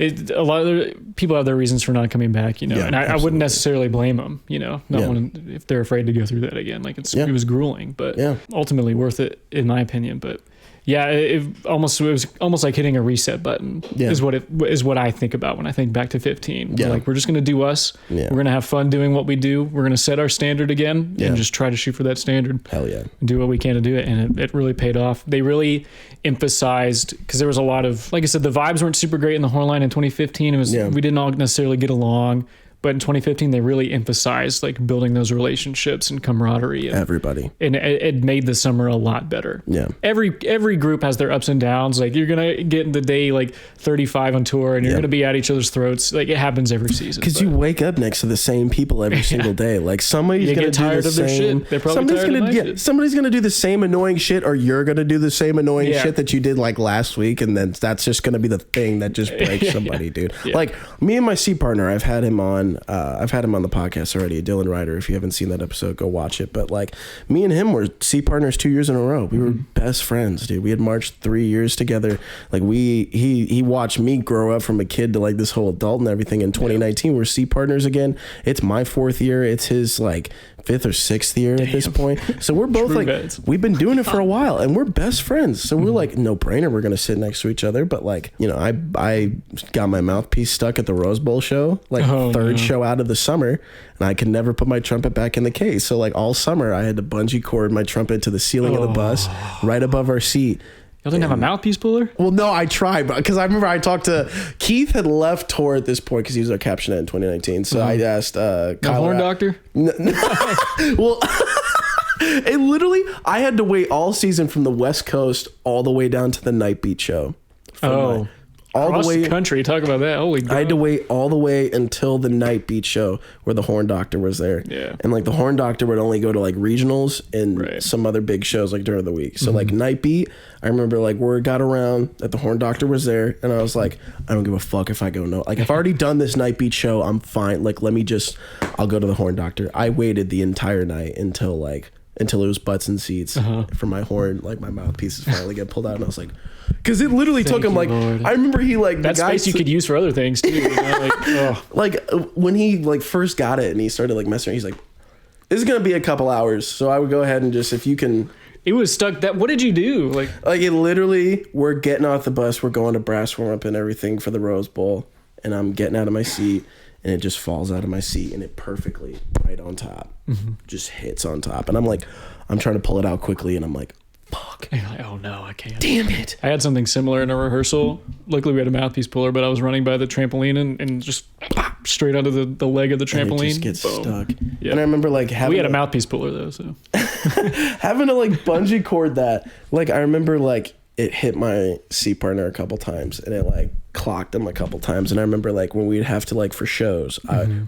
a lot of people have their reasons for not coming back, and I wouldn't necessarily blame them, if they're afraid to go through that again. Like it was grueling, but ultimately worth it in my opinion. But yeah, it was almost like hitting a reset button is what I think about when I think back to 15. Yeah. We're just going to do us. Yeah. We're going to have fun doing what we do. We're going to set our standard again and just try to shoot for that standard. Hell yeah. And do what we can to do it. And it really paid off. They really emphasized, because there was a lot of, like I said, the vibes weren't super great in the horn line in 2015. We didn't all necessarily get along. But in 2015, they really emphasized like building those relationships and camaraderie. And everybody. And it made the summer a lot better. Yeah. Every group has their ups and downs. Like you're going to get in the day like 35 on tour and you're going to be at each other's throats. Like it happens every season. Because you wake up next to the same people every single day. Like somebody's going to do the same. They're probably tired of their shit. Somebody's going to do the same annoying shit, or you're going to do the same annoying shit that you did like last week. And then that's just going to be the thing that just breaks somebody, dude. Yeah. Like me and my C partner, I've had him on fun. I've had him on the podcast already, Dylan Ryder. If you haven't seen that episode, go watch it. But like me and him were C partners 2 years in a row. We were best friends, dude. We had marched 3 years together. Like he watched me grow up from a kid to like this whole adult and everything. In 2019, we're C partners again. It's my 4th year. It's his like 5th or 6th year at this point. So we're both like, we've been doing it for a while and we're best friends. So we're like, no brainer, we're going to sit next to each other. But like, you know, I got my mouthpiece stuck at the Rose Bowl show, like third show out of the summer, and I could never put my trumpet back in the case. So like all summer I had to bungee cord my trumpet to the ceiling of the bus right above our seat. Y'all didn't have a mouthpiece puller? Well, no, I tried, because I remember I talked to Keith had left tour at this point because he was our captionette in 2019. So I asked the horn doctor. Well, it literally, I had to wait all season from the West Coast all the way down to the NightBeat show. All the way country. Talk about that. Holy God. I had to wait all the way until the NightBeat show where the horn doctor was there. Yeah. And like the horn doctor would only go to like regionals and some other big shows like during the week. So like NightBeat, I remember like word got around that the horn doctor was there, and I was like, I don't give a fuck if I go no. Like I've already done this NightBeat show, I'm fine. Like I'll go to the horn doctor. I waited the entire night until it was butts and seats for my horn, like my mouthpieces finally get pulled out, and I was like, because it literally took him like, Lord. I remember he like that space you could use for other things too. You know? Like when he like first got it and he started like messing, he's like, this is gonna be a couple hours, so I would go ahead and just, if you can. It was stuck. What did you do? Like it literally, we're getting off the bus, we're going to brass warm up and everything for the Rose Bowl, and I'm getting out of my seat, and it just falls out of my seat, and it perfectly right on top, just hits on top, and I'm like, I'm trying to pull it out quickly, and I'm like, fuck. And you're like, oh no, I can't. Damn it. I had something similar in a rehearsal. Luckily, we had a mouthpiece puller, but I was running by the trampoline and just pop, straight onto the leg of the trampoline. And it just gets stuck. Yep. And I remember like having... We had a mouthpiece puller though, so... having to like bungee cord that. Like I remember like it hit my C partner a couple times, and it like clocked him a couple times. And I remember like when we'd have to like for shows,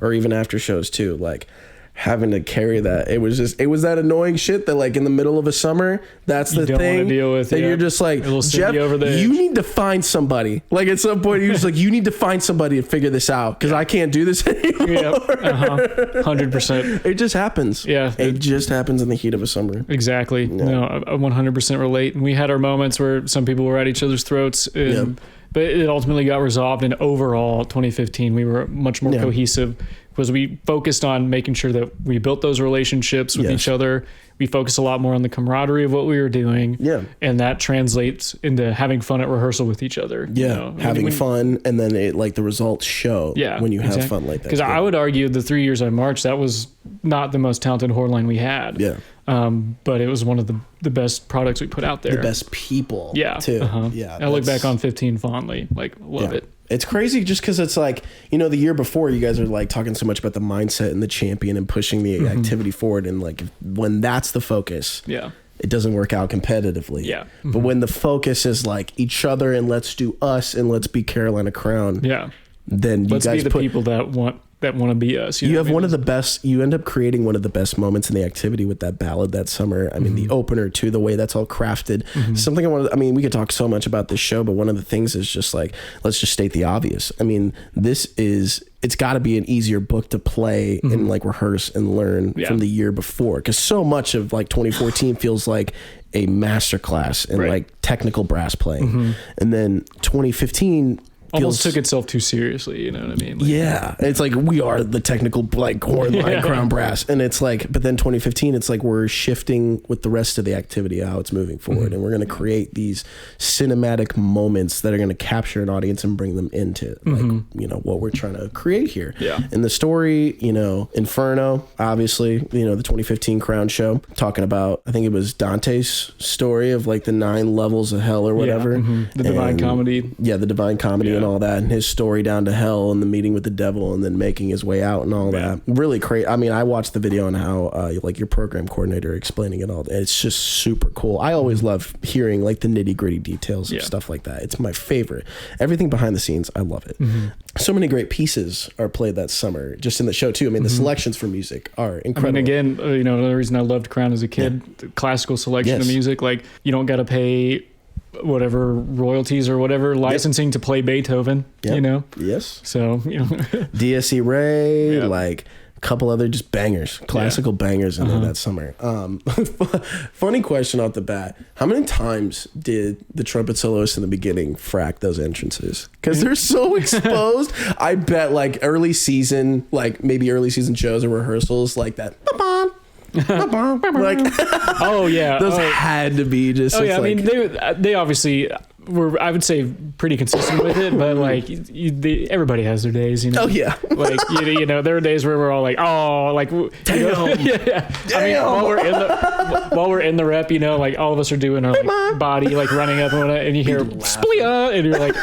or even after shows too, like having to carry that, it was that annoying shit that like in the middle of a summer, that's the thing deal with, that you're just like, Jeff, you need to find somebody. Like at some point you're just like, you need to find somebody to figure this out, because I can't do this anymore. 100%. It just happens. Yeah, it just happens in the heat of a summer. Exactly. Yeah. No, I 100% relate. And we had our moments where some people were at each other's throats, but it ultimately got resolved. And overall 2015 we were much more cohesive, because we focused on making sure that we built those relationships with each other. We focused a lot more on the camaraderie of what we were doing. Yeah. And that translates into having fun at rehearsal with each other. Yeah. You know? Having fun, and then it like the results show when you have fun like that. Because I would argue the 3 years I marched, that was not the most talented horn line we had. Yeah. But it was one of the best products we put out there. The best people. Yeah. Too. Yeah. I look back on 15 fondly. Like, love it. It's crazy just because it's like, you know, the year before you guys are like talking so much about the mindset and the champion and pushing the activity forward. And like when that's the focus, it doesn't work out competitively. Yeah. But when the focus is like each other and let's do us and let's be Carolina Crown. Yeah. Then you let's guys be the people that want to be us. You have one of the best, you end up creating one of the best moments in the activity with that ballad that summer. I mean, the opener too, the way that's all crafted. Something we could talk so much about this show, but one of the things is just like, let's just state the obvious. I mean, it's got to be an easier book to play and like rehearse and learn from the year before. Because so much of like 2014 feels like a masterclass in like technical brass playing. And then 2015 almost took itself too seriously, you know what I mean? Like, it's like we are the technical like horn line crown brass, and it's like, but then 2015 it's like we're shifting with the rest of the activity, how it's moving forward, and we're going to create these cinematic moments that are going to capture an audience and bring them into like you know what we're trying to create here. And the story, you know, Inferno, obviously, you know, the 2015 Crown show, talking about, I think it was Dante's story of like the 9 levels of hell or whatever, the Divine Comedy, the Divine Comedy. And all that, and his story down to hell and the meeting with the devil and then making his way out and all that. Really crazy. I mean, I watched the video on how like your program coordinator explaining it all. It's just super cool. I always love hearing like the nitty gritty details of stuff like that. It's my favorite. Everything behind the scenes, I love it. So many great pieces are played that summer, just in the show too. I mean, the selections for music are incredible. I mean, again, you know, another reason I loved Crown as a kid, the classical selection of music. Like, you don't got to pay whatever royalties or whatever licensing to play Beethoven, Yep. you know? Yes. So, you know, DSC Ray, Yep. like a couple other just bangers, classical bangers in there that summer. Funny question off the bat. How many times did the trumpet soloist in the beginning frack those entrances? Because they're so exposed. I bet like early season shows or rehearsals like that. Like, oh yeah, those had to be just. Oh yeah, like, I mean they obviously were, I would say, pretty consistent with it, but like everybody has their days, you know. Oh yeah, like you know, there were days where we're all like, oh, like damn, yeah. I mean, while we're in the rep, you know, like all of us are doing our like body, like running up and you hear splia, and you're like,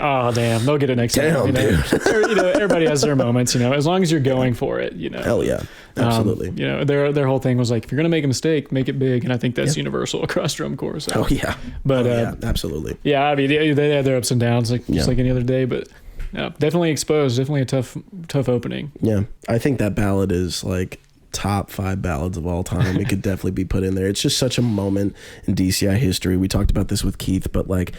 oh damn, they'll get it next time. You know? You know, everybody has their moments, you know, as long as you're going for it, you know. Hell yeah, absolutely. You know, their whole thing was like, if you're gonna make a mistake, make it big, and I think that's universal across drum corps. So. Oh yeah, but absolutely. Yeah, I mean, they had their ups and downs, like just like any other day, but definitely exposed, definitely a tough opening. Yeah, I think that ballad is like top 5 ballads of all time. It could definitely be put in there. It's just such a moment in DCI history. We talked about this with Keith, but like,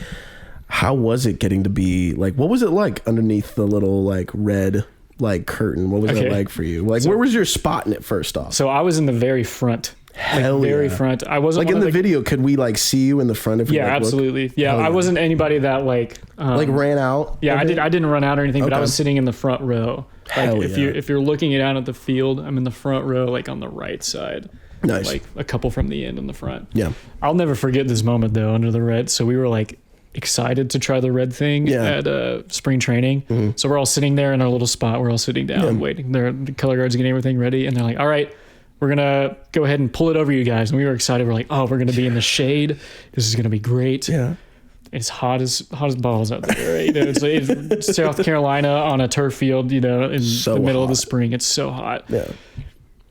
how was it getting to be like, what was it like underneath the little like red like curtain? What was it like for you? Like, where was your spot in it first off? So I was in the very front. Hell like, very yeah. front. I wasn't like in the video. Could we like see you in the front? If we, yeah, like, absolutely. Look? Yeah, I wasn't anybody that like ran out. Yeah, I didn't run out or anything, but I was sitting in the front row. Like Hell if you're looking out at the field, I'm in the front row, like on the right side. Nice. Like a couple from the end in the front. Yeah. I'll never forget this moment though under the red. So we were like excited to try the red thing at spring training. So we're all sitting there in our little spot. We're all sitting down waiting. The color guards getting everything ready, and they're like, all right, we're gonna go ahead and pull it over you guys. And we were excited. We're like, oh, we're gonna be in the shade. This is gonna be great. Yeah. It's hot as balls out there, right? You know, it's South Carolina on a turf field, you know, in the middle of the spring. It's so hot. Yeah.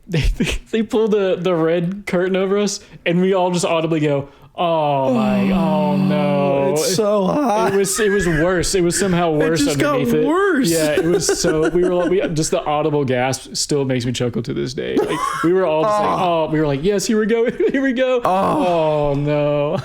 They pull the red curtain over us, and we all just audibly go, oh no, it's so hot. It was worse. It was somehow worse. It just underneath got worse. Yeah, it was so. We just the audible gasp still makes me chuckle to this day. Like we were all just like, we were like, yes, here we go, here we go. Oh no.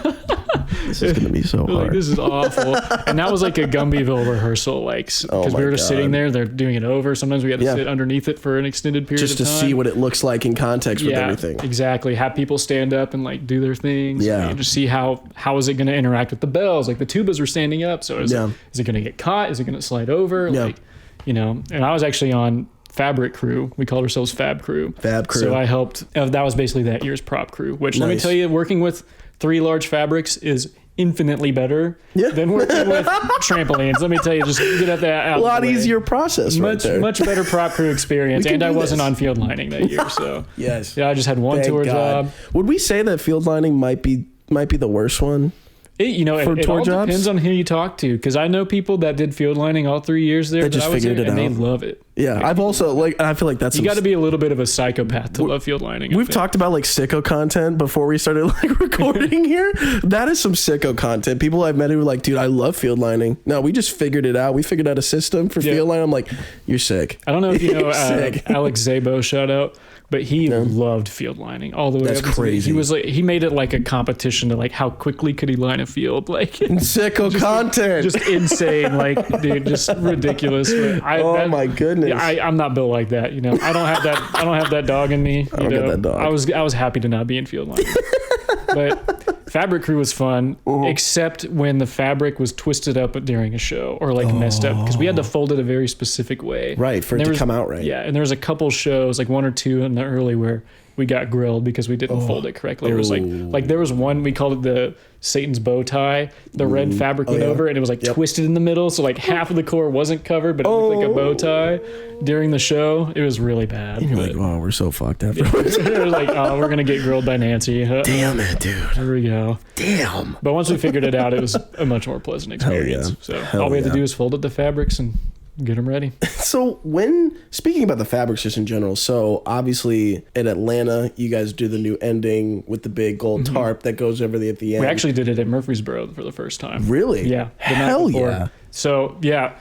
This is gonna be so hard. Like, this is awful. And that was like a Gumbyville rehersal, like because we were just sitting there. They're doing it over. Sometimes we had to sit underneath it for an extended period just of to time. see what it looks like in context with everything. Exactly. Have people stand up and like do their things. Yeah. And just see how is it going to interact with the bells. Like the tubas were standing up, so is it going to get caught? Is it going to slide over? Yeah. Like, you know. And I was actually on Fabric Crew. We called ourselves Fab Crew. Fab Crew. So I helped. That was basically that year's prop crew. Which let me tell you, working with 3 large fabrics is infinitely better than working with trampolines. Let me tell you, just get at that out. A lot easier process. Much better prop crew experience, and I wasn't on field lining that year, so yes. Yeah, I just had one tour job. Would we say that field lining might be the worst one? It all depends on who you talk to, because I know people that did field lining all 3 years there. They just figured it out. They love it. Yeah, like, I've also I feel like that's you got to be a little bit of a psychopath to love field lining. We've talked about like sicko content before we started like recording here. That is some sicko content. People I've met who are like, dude, I love field lining. No, we just figured it out. We figured out a system for field lining. I'm like, you're sick. I don't know if you know Alex Zabo, shout out. But he loved field lining all the way up. That's crazy. He was like, he made it like a competition to like how quickly could he line a field, like sicko content, just insane, like dude, just ridiculous. My goodness, I'm not built like that, you know. I don't have that dog in me. I don't get that dog. I was happy to not be in field lining, but Fabric Crew was fun, except when the fabric was twisted up during a show or like messed up, because we had to fold it a very specific way, right, for it to come out right. Yeah, and there was a couple shows, like 1 or 2 in the early, where we got grilled because we didn't fold it correctly. It was like there was one, we called it the Satan's bow tie. The red fabric went over, and it was like twisted in the middle, so like half of the core wasn't covered, but it looked like a bow tie during the show. It was really bad. And you're like, oh, we're so fucked afterwards. It was like, oh, we're gonna get grilled by Nancy. Damn it, dude. Here we go. Damn. But once we figured it out, it was a much more pleasant experience. So all we had to do is fold up the fabrics and get them ready. So speaking about the fabrics just in general, so obviously in Atlanta, you guys do the new ending with the big gold tarp that goes over at the end. We actually did it at Murfreesboro for the first time. Really? Yeah. Hell yeah. So yeah,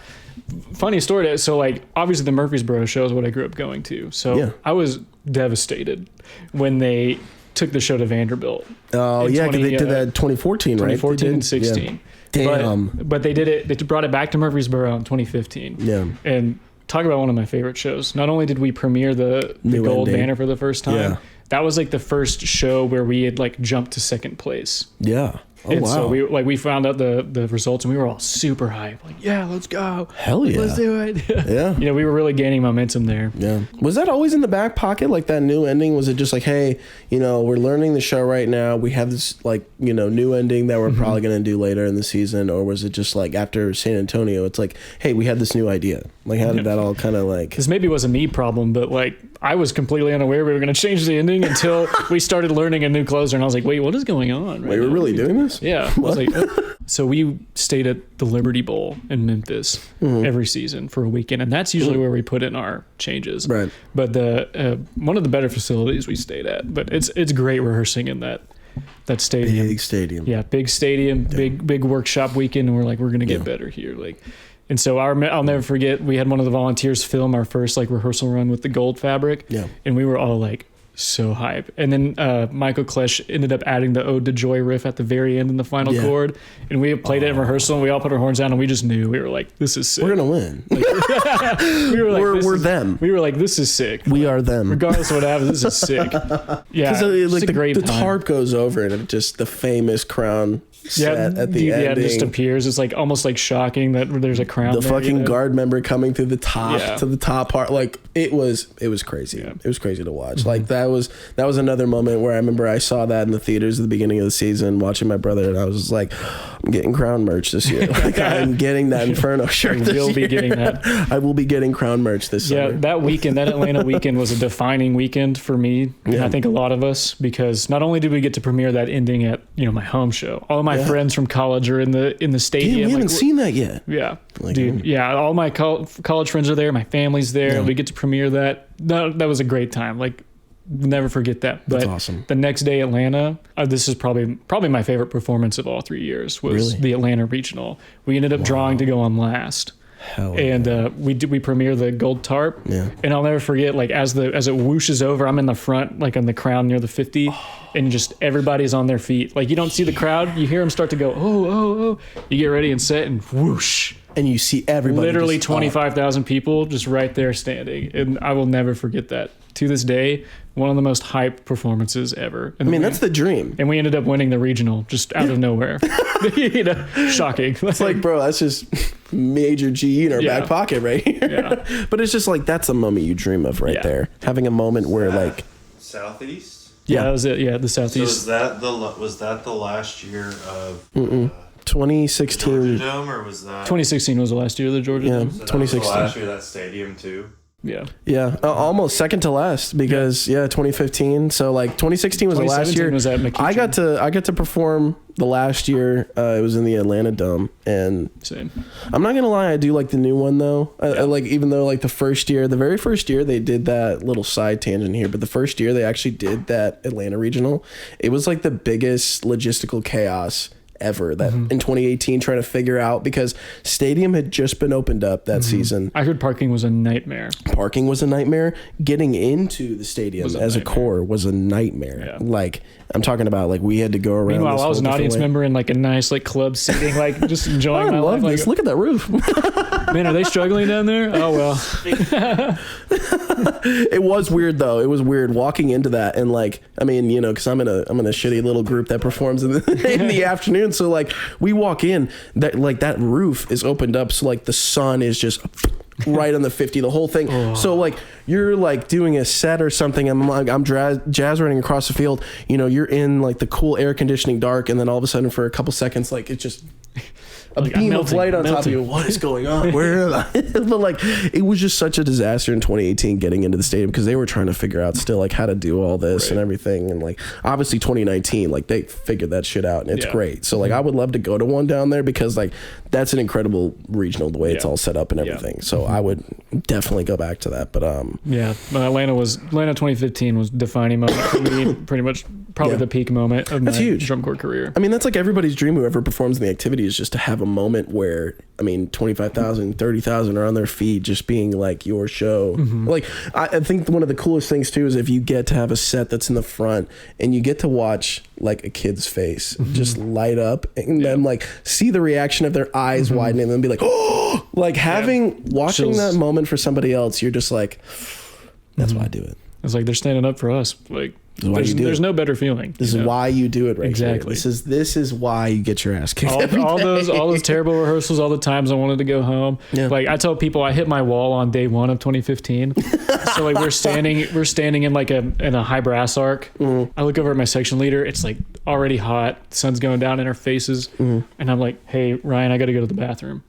funny story. So like obviously the Murfreesboro show is what I grew up going to. So I was devastated when they took the show to Vanderbilt. Oh, yeah, because they did that 2014, right? 2014 and 16. Yeah. Damn. But they did it. They brought it back to Murfreesboro in 2015. Yeah. And talk about one of my favorite shows. Not only did we premiere the gold banner for the first time, that was like the first show where we had like jumped to second place. Yeah. Oh, and wow. so we found out the results and we were all super hyped. Like, yeah, let's go. Hell yeah. Let's do it. Yeah. You know, we were really gaining momentum there. Yeah. Was that always in the back pocket, like that new ending? Was it just like, hey, you know, we're learning the show right now. We have this like, you know, new ending that we're probably going to do later in the season? Or was it just like after San Antonio, it's like, hey, we had this new idea. Like, how did that all kind of like... This maybe was a me problem, but like I was completely unaware we were going to change the ending until we started learning a new closer. And I was like, wait, what is going on? Wait, we're really doing this? Yeah. I was like, oh. So we stayed at the Liberty Bowl in Memphis every season for a weekend. And that's usually where we put in our changes. Right. But the one of the better facilities we stayed at. But it's great rehearsing in that stadium. Big stadium. Yeah, big stadium, big workshop weekend. And we're like, we're going to get better here. Like, and so I'll never forget, we had one of the volunteers film our first like rehearsal run with the gold fabric. Yeah. And we were all like so hype. And then Michael Klesch ended up adding the Ode to Joy riff at the very end in the final chord. And we played it in rehearsal and we all put our horns down and we just knew. We were like, this is sick. We're going to win. Like, we were like, we're them. We were like, this is sick. We are them. Regardless of what happens, this is sick. Yeah. Because like the tarp goes over and it just the famous crown set at the ending. It just appears. It's like almost like shocking that there's a crown. The there, fucking guard member coming through the top to the top part. Like it was crazy. Yeah. It was crazy to watch. Like that was another moment where I remember I saw that in the theaters at the beginning of the season, watching my brother, and I was just like, I'm getting Crown merch this year. Like I'm getting that Inferno shirt this year. You'll be getting that. I will be getting Crown merch this summer. Yeah, that weekend, that Atlanta weekend was a defining weekend for me. And I think a lot of us, because not only did we get to premiere that ending at, my home show, all of my friends from college are in the stadium. Damn, we haven't seen that yet. Yeah. Dude, all my college friends are there. My family's there. Yeah. We get to premiere that. That was a great time. Like, never forget that. But that's awesome. The next day, Atlanta, this is probably my favorite performance of all 3 years was the Atlanta Regional. We ended up drawing to go on last. Hell and we premiere the gold tarp. Yeah. And I'll never forget, like as it whooshes over, I'm in the front, like on the crown near the 50, and just everybody's on their feet. Like you don't see the crowd, you hear them start to go, oh. You get ready and set, and whoosh. And you see everybody. Literally 25,000 people just right there standing. And I will never forget that. To this day, one of the most hyped performances ever. And that's the dream. And we ended up winning the regional just out of nowhere. Shocking. It's like, bro, that's just major G in our back pocket right here. Yeah. But it's just like, that's a moment you dream of right there. Having a moment where like... Southeast? Yeah, that was it. Yeah, the Southeast. So was that the last year of... 2016. Georgia Dome, or was that... 2016 was the last year of the Georgia Dome. So 2016. Was the last year of that stadium too? Yeah. Almost second to last because 2015. So like 2016 was the last year. Was at I got to perform the last year. It was in the Atlanta Dome, and same. I'm not gonna lie, I do like the new one though. I like, even though like the very first year they did that little side tangent here, but the first year they actually did that Atlanta Regional, it was like the biggest logistical chaos ever that in 2018 trying to figure out, because stadium had just been opened up that season. I heard parking was a nightmare. Getting into the stadium as a core was a nightmare. Like I'm talking about, like we had to go around. Meanwhile, I was an audience member in like a nice like club seating, like just enjoying my life. This. Like, look at that roof. Man, are they struggling down there? Oh well. It was weird though. It was weird walking into that, and like, I mean, because I'm in a shitty little group that performs in the afternoon. So like we walk in, that roof is opened up, so like the sun is just right on the 50, the whole thing. So like you're like doing a set or something, I'm jazz running across the field, you're in like the cool air conditioning dark, and then all of a sudden for a couple seconds, like it's just a beam of light on top of you. What is going on? Where am I? But like, it was just such a disaster in 2018 getting into the stadium, because they were trying to figure out still like how to do all this and everything. And like, obviously 2019, like they figured that shit out, and it's great. So like, I would love to go to one down there, because like that's an incredible regional, the way it's all set up and everything. So I would definitely go back to that. But Atlanta 2015 was defining moment for me. Pretty much probably the peak moment of my drum corps career. I mean, that's like everybody's dream, whoever performs in the activity, is just to have a a moment where, I mean, 25,000, 30,000 are on their feet just being like your show. Like, I think one of the coolest things too is if you get to have a set that's in the front and you get to watch like a kid's face just light up and then like see the reaction of their eyes widen and then be like, oh, like watching Chills. that moment for somebody else, you're just like, that's why I do it. It's like they're standing up for us. Like, This is why you do there's it. no better feeling. This is why you do it right Exactly. here. This is why you get your ass kicked every all day. those terrible rehearsals, all the times I wanted to go home. Yeah. Like I tell people, I hit my wall on day 1 of 2015. So like we're standing in like in a high brass arc. I look over at my section leader. It's like already hot. The sun's going down in our faces, and I'm like, "Hey Ryan, I got to go to the bathroom."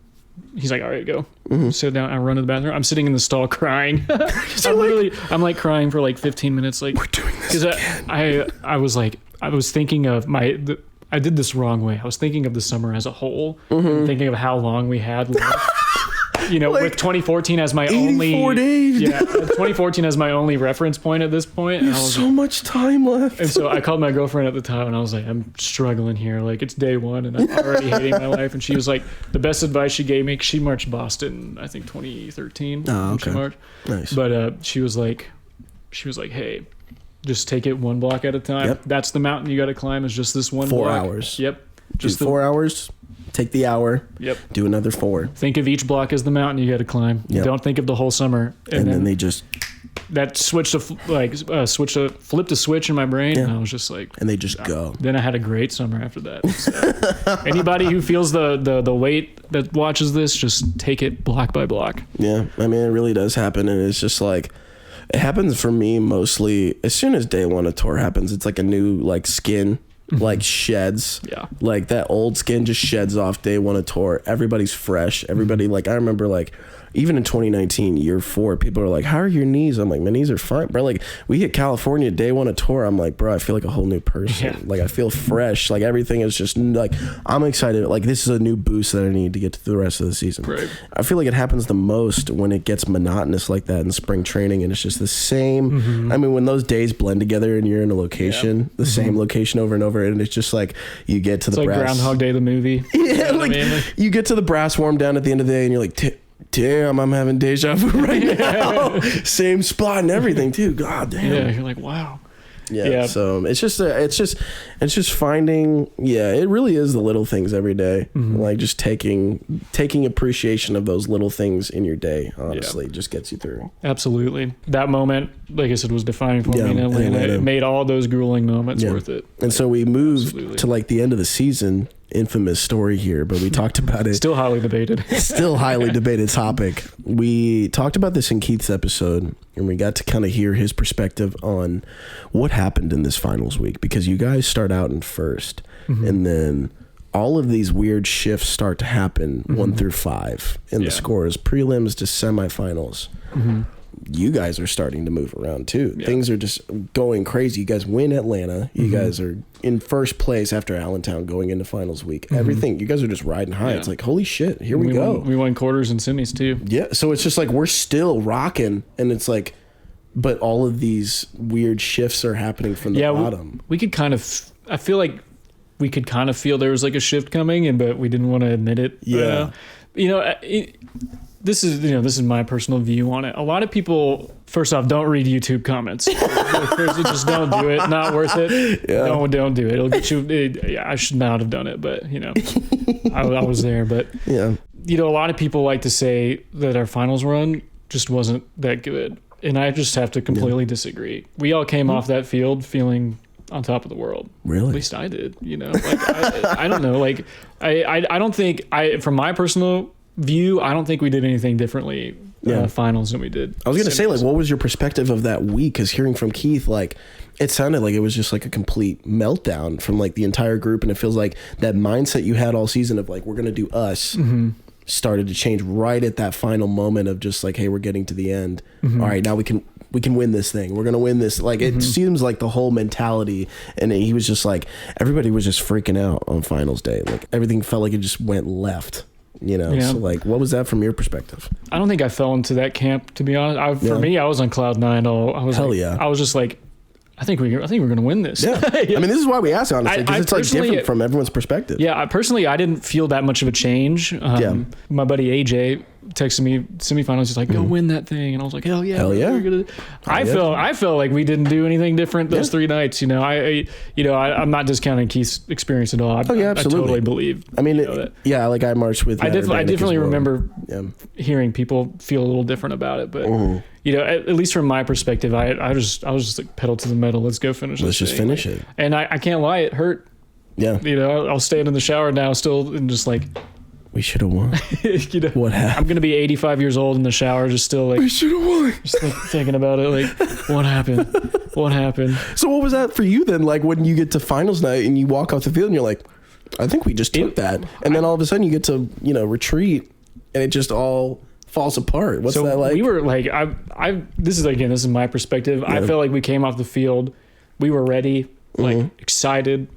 He's like, "All right, go." Sit down. I run to the bathroom. I'm sitting in the stall crying. I'm like crying for like 15 minutes. Like, We're doing this again. I was thinking of I did this wrong way. I was thinking of the summer as a whole, thinking of how long we had left. You know, Like, with 2014 as my 84 days. yeah, 2014 as my only reference point at this point. And I was So much time left. and so I called my girlfriend at the time and I was like, I'm struggling here. Like, it's day 1 and I'm already hating my life. And she was like, the best advice she gave me, 'cause she marched Boston, I think 2013. Oh, when she okay. marched. Nice. But she was like, hey, just take it 1 block at a time. Yep. That's the mountain you got to climb is just this 1 4 block. hours. Yep. Just 4 hours. Take the hour. Yep. Do another 4. Think of each block as the mountain you got to climb. Yep. Don't think of the whole summer. And then they just that flipped a switch in my brain, and I was just like, and they just go. Then I had a great summer after that. So, anybody who feels the weight that watches this, just take it block by block. Yeah, I mean, it really does happen, and it's just like it happens for me mostly as soon as day 1 of tour happens. It's like a new like skin. Like sheds. Yeah. Like that old skin just sheds off day 1 of tour. Everybody's fresh. Everybody like I remember like even in 2019 year 4 people are like, how are your knees? I'm like, my knees are fine, bro. Like we hit California day 1 of tour. I'm like, bro, I feel like a whole new person. Yeah. Like I feel fresh. Like everything is just like I'm excited. Like this is a new boost that I need to get to the rest of the season. Right. I feel like it happens the most when it gets monotonous like that in spring training and it's just the same. I mean, when those days blend together and you're in a location, the same location over and over, and it's just like you get to It's the like brass. Groundhog Day, the movie. Yeah, You know what like I mean? you get to the brass warm down at the end of the day and you're like, damn, I'm having deja vu right now. Same spot and everything too. God damn. Yeah, you're like, wow. Yeah. Yeah. So it's just finding. Yeah, it really is the little things every day. Like just taking appreciation of those little things in your day. Honestly, just gets you through. Absolutely. That moment, like I said, was defining for Yeah, me in in Atlanta. Atlanta. It made all those grueling moments Yeah. worth it. And so we moved Absolutely. to like the end of the season. Infamous story here, but we talked about it. Still highly debated. Still highly debated topic. We talked about this in Keith's episode, and we got to kind of hear his perspective on what happened in this finals week, because you guys start out in first, and then all of these weird shifts start to happen 1 through 5 in the scores, prelims to semifinals. You guys are starting to move around too. Yeah. Things are just going crazy. You guys win Atlanta. You guys are in first place after Allentown going into finals week. Everything, you guys are just riding high. Yeah. It's like, holy shit, here we go. We won quarters and semis too. Yeah, so it's just like we're still rocking, and it's like, but all of these weird shifts are happening from the bottom. We could kind of, I feel like we could kind of feel there was like a shift coming, but we didn't want to admit it. Yeah. This is my personal view on it. A lot of people, first off, don't read YouTube comments. Just don't do it. Not worth it. Yeah. Don't do it. It'll get you. I should not have done it, but I was there. But Yeah, a lot of people like to say that our finals run just wasn't that good, and I just have to completely disagree. We all came off that field feeling on top of the world. Really? At least I did. Like I don't know. Like I don't think from my personal view, I don't think we did anything differently finals than we did. I was gonna say, like, semis. what was your perspective of that week? Because hearing from Keith, like, it sounded like it was just like a complete meltdown from like the entire group, and it feels like that mindset you had all season of like we're gonna do us started to change right at that final moment of just like, hey, we're getting to the end. All right, now we can win this thing. We're gonna win this. Like it seems like the whole mentality, and he was just like everybody was just freaking out on finals day. Like everything felt like it just went left. Yeah. So like, what was that from your perspective? I don't think I fell into that camp, to be honest. For me, I was on cloud 9. I was Hell like, yeah. I was just like, I think we're going to win this. Yeah. I mean, this is why we ask, honestly, because it's like different from everyone's perspective. Yeah, personally, I didn't feel that much of a change. My buddy AJ texted me semifinals. He's like, "Go win that thing," and I was like, "Hell yeah, yeah!" I felt like we didn't do anything different those 3 nights. You know, I'm not discounting Keith's experience at all. Absolutely. I totally believe. I mean, like I marched with. I definitely remember hearing people feel a little different about it, but you know, at least from my perspective, I was just like pedal to the metal. Let's go finish. Let's just finish it. And I can't lie, it hurt. Yeah. You know, I'll stand in the shower now still and just like, we should have won. You know, what happened? I'm going to be 85 years old in the shower, just still like, we should have won. Just like thinking about it. Like, what happened? What happened? So what was that for you then? Like when you get to finals night and you walk off the field and you're like, I think we just took that. And then all of a sudden you get to, you know, retreat and it just all falls apart. What's that like? We were like, this is my perspective. Yeah. I felt like we came off the field. We were ready, like excited.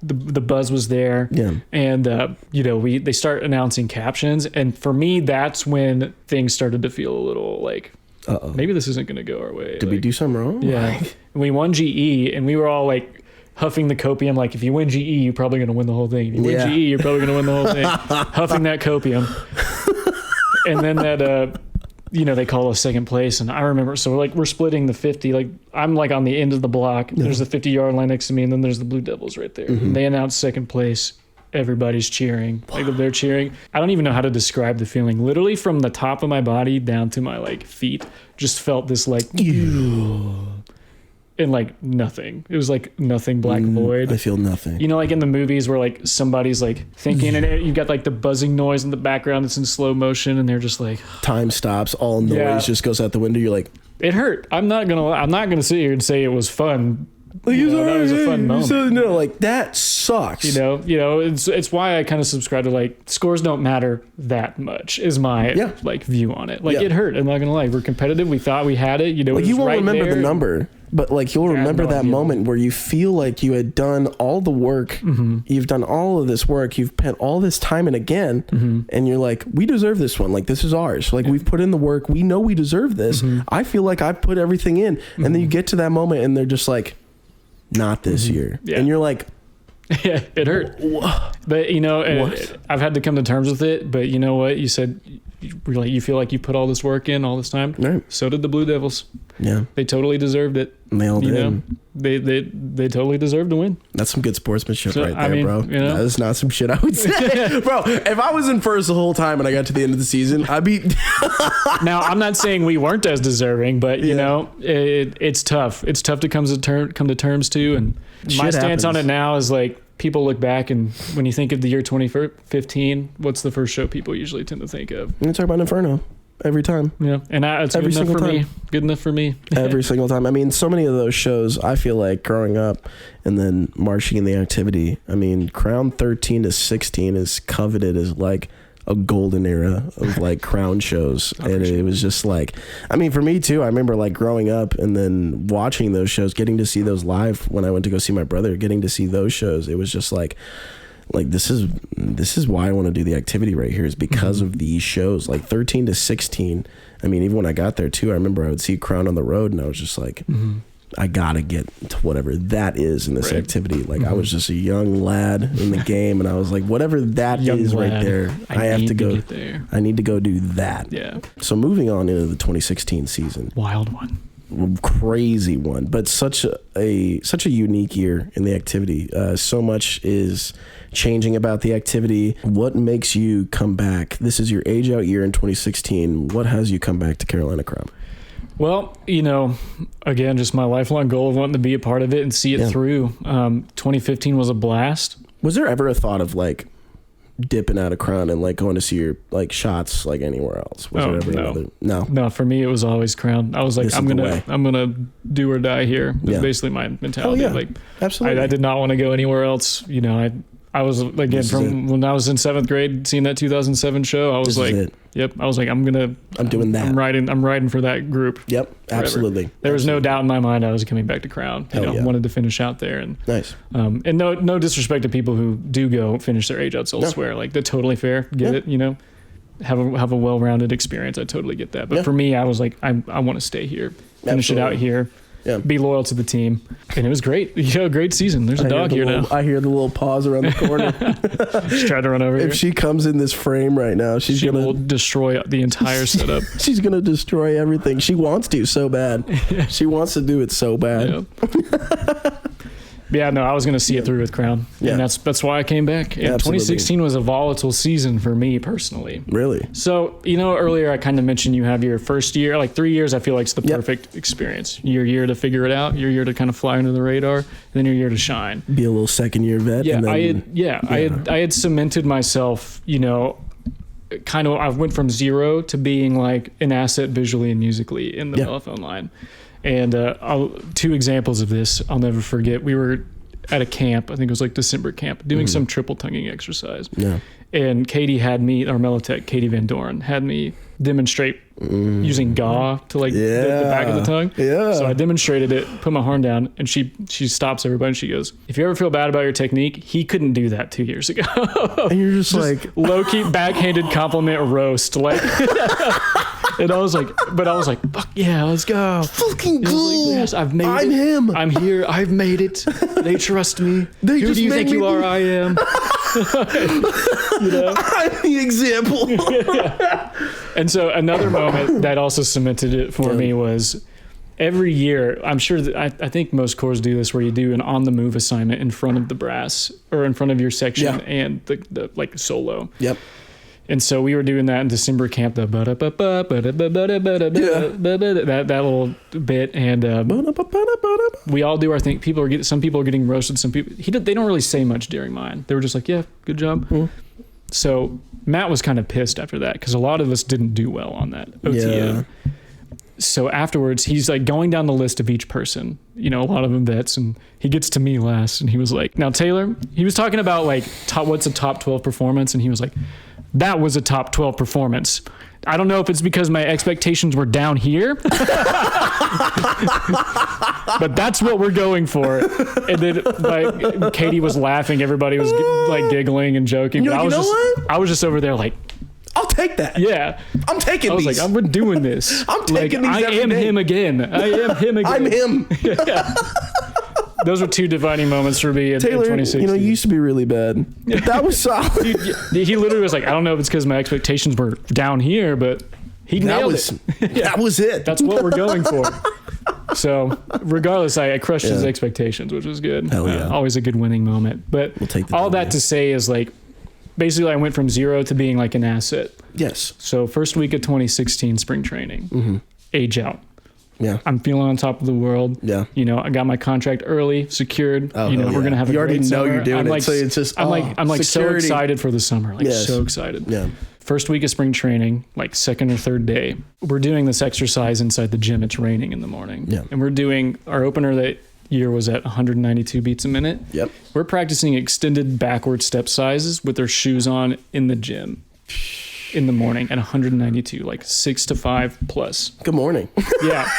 The buzz was there. Yeah. And, you know, they start announcing captions. And for me, that's when things started to feel a little like, maybe this isn't going to go our way. Did we do something wrong? Yeah. Like, we won GE and we were all like huffing the copium. Like, if you win GE, you're probably going to win the whole thing. If you win GE, you're probably going to win the whole thing. Huffing that copium. And then that, you know, they call us second place. And I remember, so we're splitting the 50. Like, I'm like on the end of the block. There's the 50-yard line next to me, and then there's the Blue Devils right there. They announced second place. Everybody's cheering. Like, they're cheering. I don't even know how to describe the feeling. Literally from the top of my body down to my like feet, just felt this like, and like nothing. It was like nothing, black void. I feel nothing. You know, like in the movies where like somebody's like thinking and you got like the buzzing noise in the background that's in slow motion and they're just like, time stops, all noise just goes out the window. You're like, it hurt. I'm not gonna sit here and say it was fun. Like, that was a fun moment. So, no, like that sucks. You know, it's why I kind of subscribe to like scores don't matter that much is my like view on it. Like it hurt. I'm not gonna lie. We're competitive. We thought we had it. You know, like you won't remember the number, but like you'll remember that moment where you feel like you had done all the work. You've done all of this work. You've spent all this time and again, and you're like, we deserve this one. Like this is ours. Like we've put in the work. We know we deserve this. I feel like I've put everything in, and then you get to that moment, and they're just like, not this year. Yeah. And you're like, yeah, it hurt. But you know, I've had to come to terms with it. But you know what? You said you feel like you put all this work in all this time. Right. So did the Blue Devils. Yeah. They totally deserved it. And they all did. Know, they totally deserved to win. That's some good sportsmanship right there, bro. You know? That is not some shit I would say. Bro, if I was in first the whole time and I got to the end of the season, I'd be... Now, I'm not saying we weren't as deserving, but, you know, it's tough. It's tough to come to terms to. And my stance on it now is like, people look back and when you think of the year 2015, what's the first show people usually tend to think of? You talk about Inferno. Every time. Yeah. And it's good enough for me. Good enough for me. Every single time. I mean, so many of those shows, I feel like growing up and then marching in the activity, I mean, Crown 13 to 16 is coveted as like a golden era of like Crown shows. And it was just like, I mean, for me too, I remember like growing up and then watching those shows, getting to see those live when I went to go see my brother, getting to see those shows. It was just like this is why I want to do the activity right here is because of these shows like 13 to 16. I mean, even when I got there too, I remember I would see Crown on the road and I was just like, I gotta get to whatever that is in this activity. Like I was just a young lad in the game and I was like, whatever that is right there, I have to go there. I need to go do that. Yeah. So moving on into the 2016 season. Wild one. Crazy one, but such a unique year in the activity. So much is changing about the activity. What makes you come back? This is your age out year in 2016. What has you come back to Carolina Crown? Well, you know, again, just my lifelong goal of wanting to be a part of it and see it through. 2015 was a blast. Was there ever a thought of like dipping out of Crown and like going to see your like shots like anywhere else? Was there ever another? No, for me it was always Crown. I was like, I'm gonna do or die here. That's basically my mentality. Like, absolutely, I did not want to go anywhere else. You know, I was again from when I was in 7th grade seeing that 2007 show. I was like, yep. I was like, I'm doing that. I'm riding for that group. Yep, absolutely. There was no doubt in my mind I was coming back to Crown. Wanted to finish out there and nice. And no disrespect to people who do go finish their age outs elsewhere. Like they're totally fair. Get it, you know. Have a well-rounded experience. I totally get that. But for me, I was like, I want to stay here, finish it out here. be loyal to the team. And it was great. Great season. There's a dog here now. I hear the little paws around the corner. She's trying to run over here. If she comes in this frame right now, she will destroy the entire setup. She's going to destroy everything. She wants to so bad. She wants to do it so bad. Yeah, no, I was going to see it through with Crown. Yeah. And that's why I came back. And 2016 was a volatile season for me personally. Really? So, earlier I kind of mentioned you have your first year, like 3 years, I feel like it's the perfect experience. Your year to figure it out, your year to kind of fly under the radar, and then your year to shine. Be a little second year vet. Yeah, I had cemented myself, kind of, I went from zero to being like an asset visually and musically in the mellophone line. And 2 examples of this I'll never forget. We were at a camp, I think it was like December camp, doing some triple tonguing exercise. Yeah. And Katie had me, our Mellotech, Katie Van Doren, had me demonstrate using GAW to like the back of the tongue. Yeah. So I demonstrated it, put my horn down, and she stops everybody and she goes, "If you ever feel bad about your technique, he couldn't do that 2 years ago." And you're just like low-key backhanded compliment roast. Like and I was like, fuck yeah, let's go. Fucking cool. Like, yes, I've made it. I'm him. I'm here. I've made it. They trust me. Who do you think you are? I am. I'm the example. And so another moment that also cemented it for me was every year, I'm sure that I think most corps do this, where you do an on the move assignment in front of the brass or in front of your section and the like solo. Yep. And so we were doing that in December camp, that little bit, and we all do our thing. Some people are getting roasted. Some people they don't really say much during mine. They were just like, "Yeah, good job." Mm-hmm. So Matt was kind of pissed after that because a lot of us didn't do well on that OTM. Yeah. So afterwards, he's like going down the list of each person, a lot of them vets, and he gets to me last, and he was like, "Now Taylor," he was talking about like what's a top 12 performance, and he was like, "That was a top 12 performance. I don't know if it's because my expectations were down here, but that's what we're going for." And then like Katie was laughing, everybody was like giggling and joking. But I was just over there like, I'll take that. Yeah. I'm taking these. I was like, I'm doing this. I'm taking these every day. Him again. I am him again. I'm him. Yeah. Those were 2 defining moments for me in Taylor, 2016. you used to be really bad. But that was solid. Dude, he literally was like, I don't know if it's because my expectations were down here, but he nailed it. That was it. That's what we're going for. So regardless, I crushed his expectations, which was good. Hell yeah. Always a good winning moment. But all that to say is like, basically I went from zero to being like an asset. Yes. So first week of 2016 spring training, age out. Yeah. I'm feeling on top of the world. Yeah. I got my contract early, secured. We're going to have a great summer. You already know you're doing it. So it's just, I'm like so excited for the summer. So excited. Yeah. First week of spring training, like second or third day, we're doing this exercise inside the gym. It's raining in the morning. Yeah. And we're doing our opener that year was at 192 beats a minute. Yep. We're practicing extended backward step sizes with our shoes on in the gym in the morning at 192, like 6 to 5 plus. Good morning. Yeah.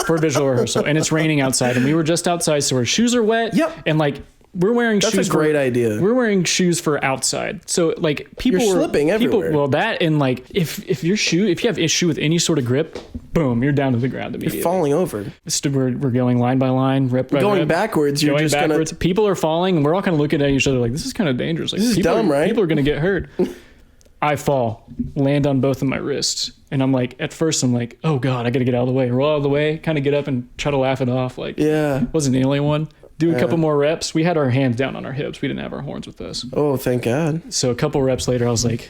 For visual rehearsal. And it's raining outside, and we were just outside, so our shoes are wet. Yep. And like we're wearing shoes. That's a great idea. We're wearing shoes for outside. So like people You're slipping everywhere. Well, that and like if you have issue with any sort of grip, boom, you're down to the ground immediately. You're falling over. We're going line by line, rep by rep. Going backwards, you're just backwards. People are falling, and we're all kind of looking at each other like, this is kind of dangerous. Like, this is dumb, right? People are going to get hurt. I fall, land on both of my wrists. And I'm like, at first I'm like, oh God, I got to get out of the way. Roll out of the way, kind of get up and try to laugh it off. Like, wasn't the only one. Do a couple more reps. We had our hands down on our hips. We didn't have our horns with us. Oh, thank God. So a couple reps later, I was like,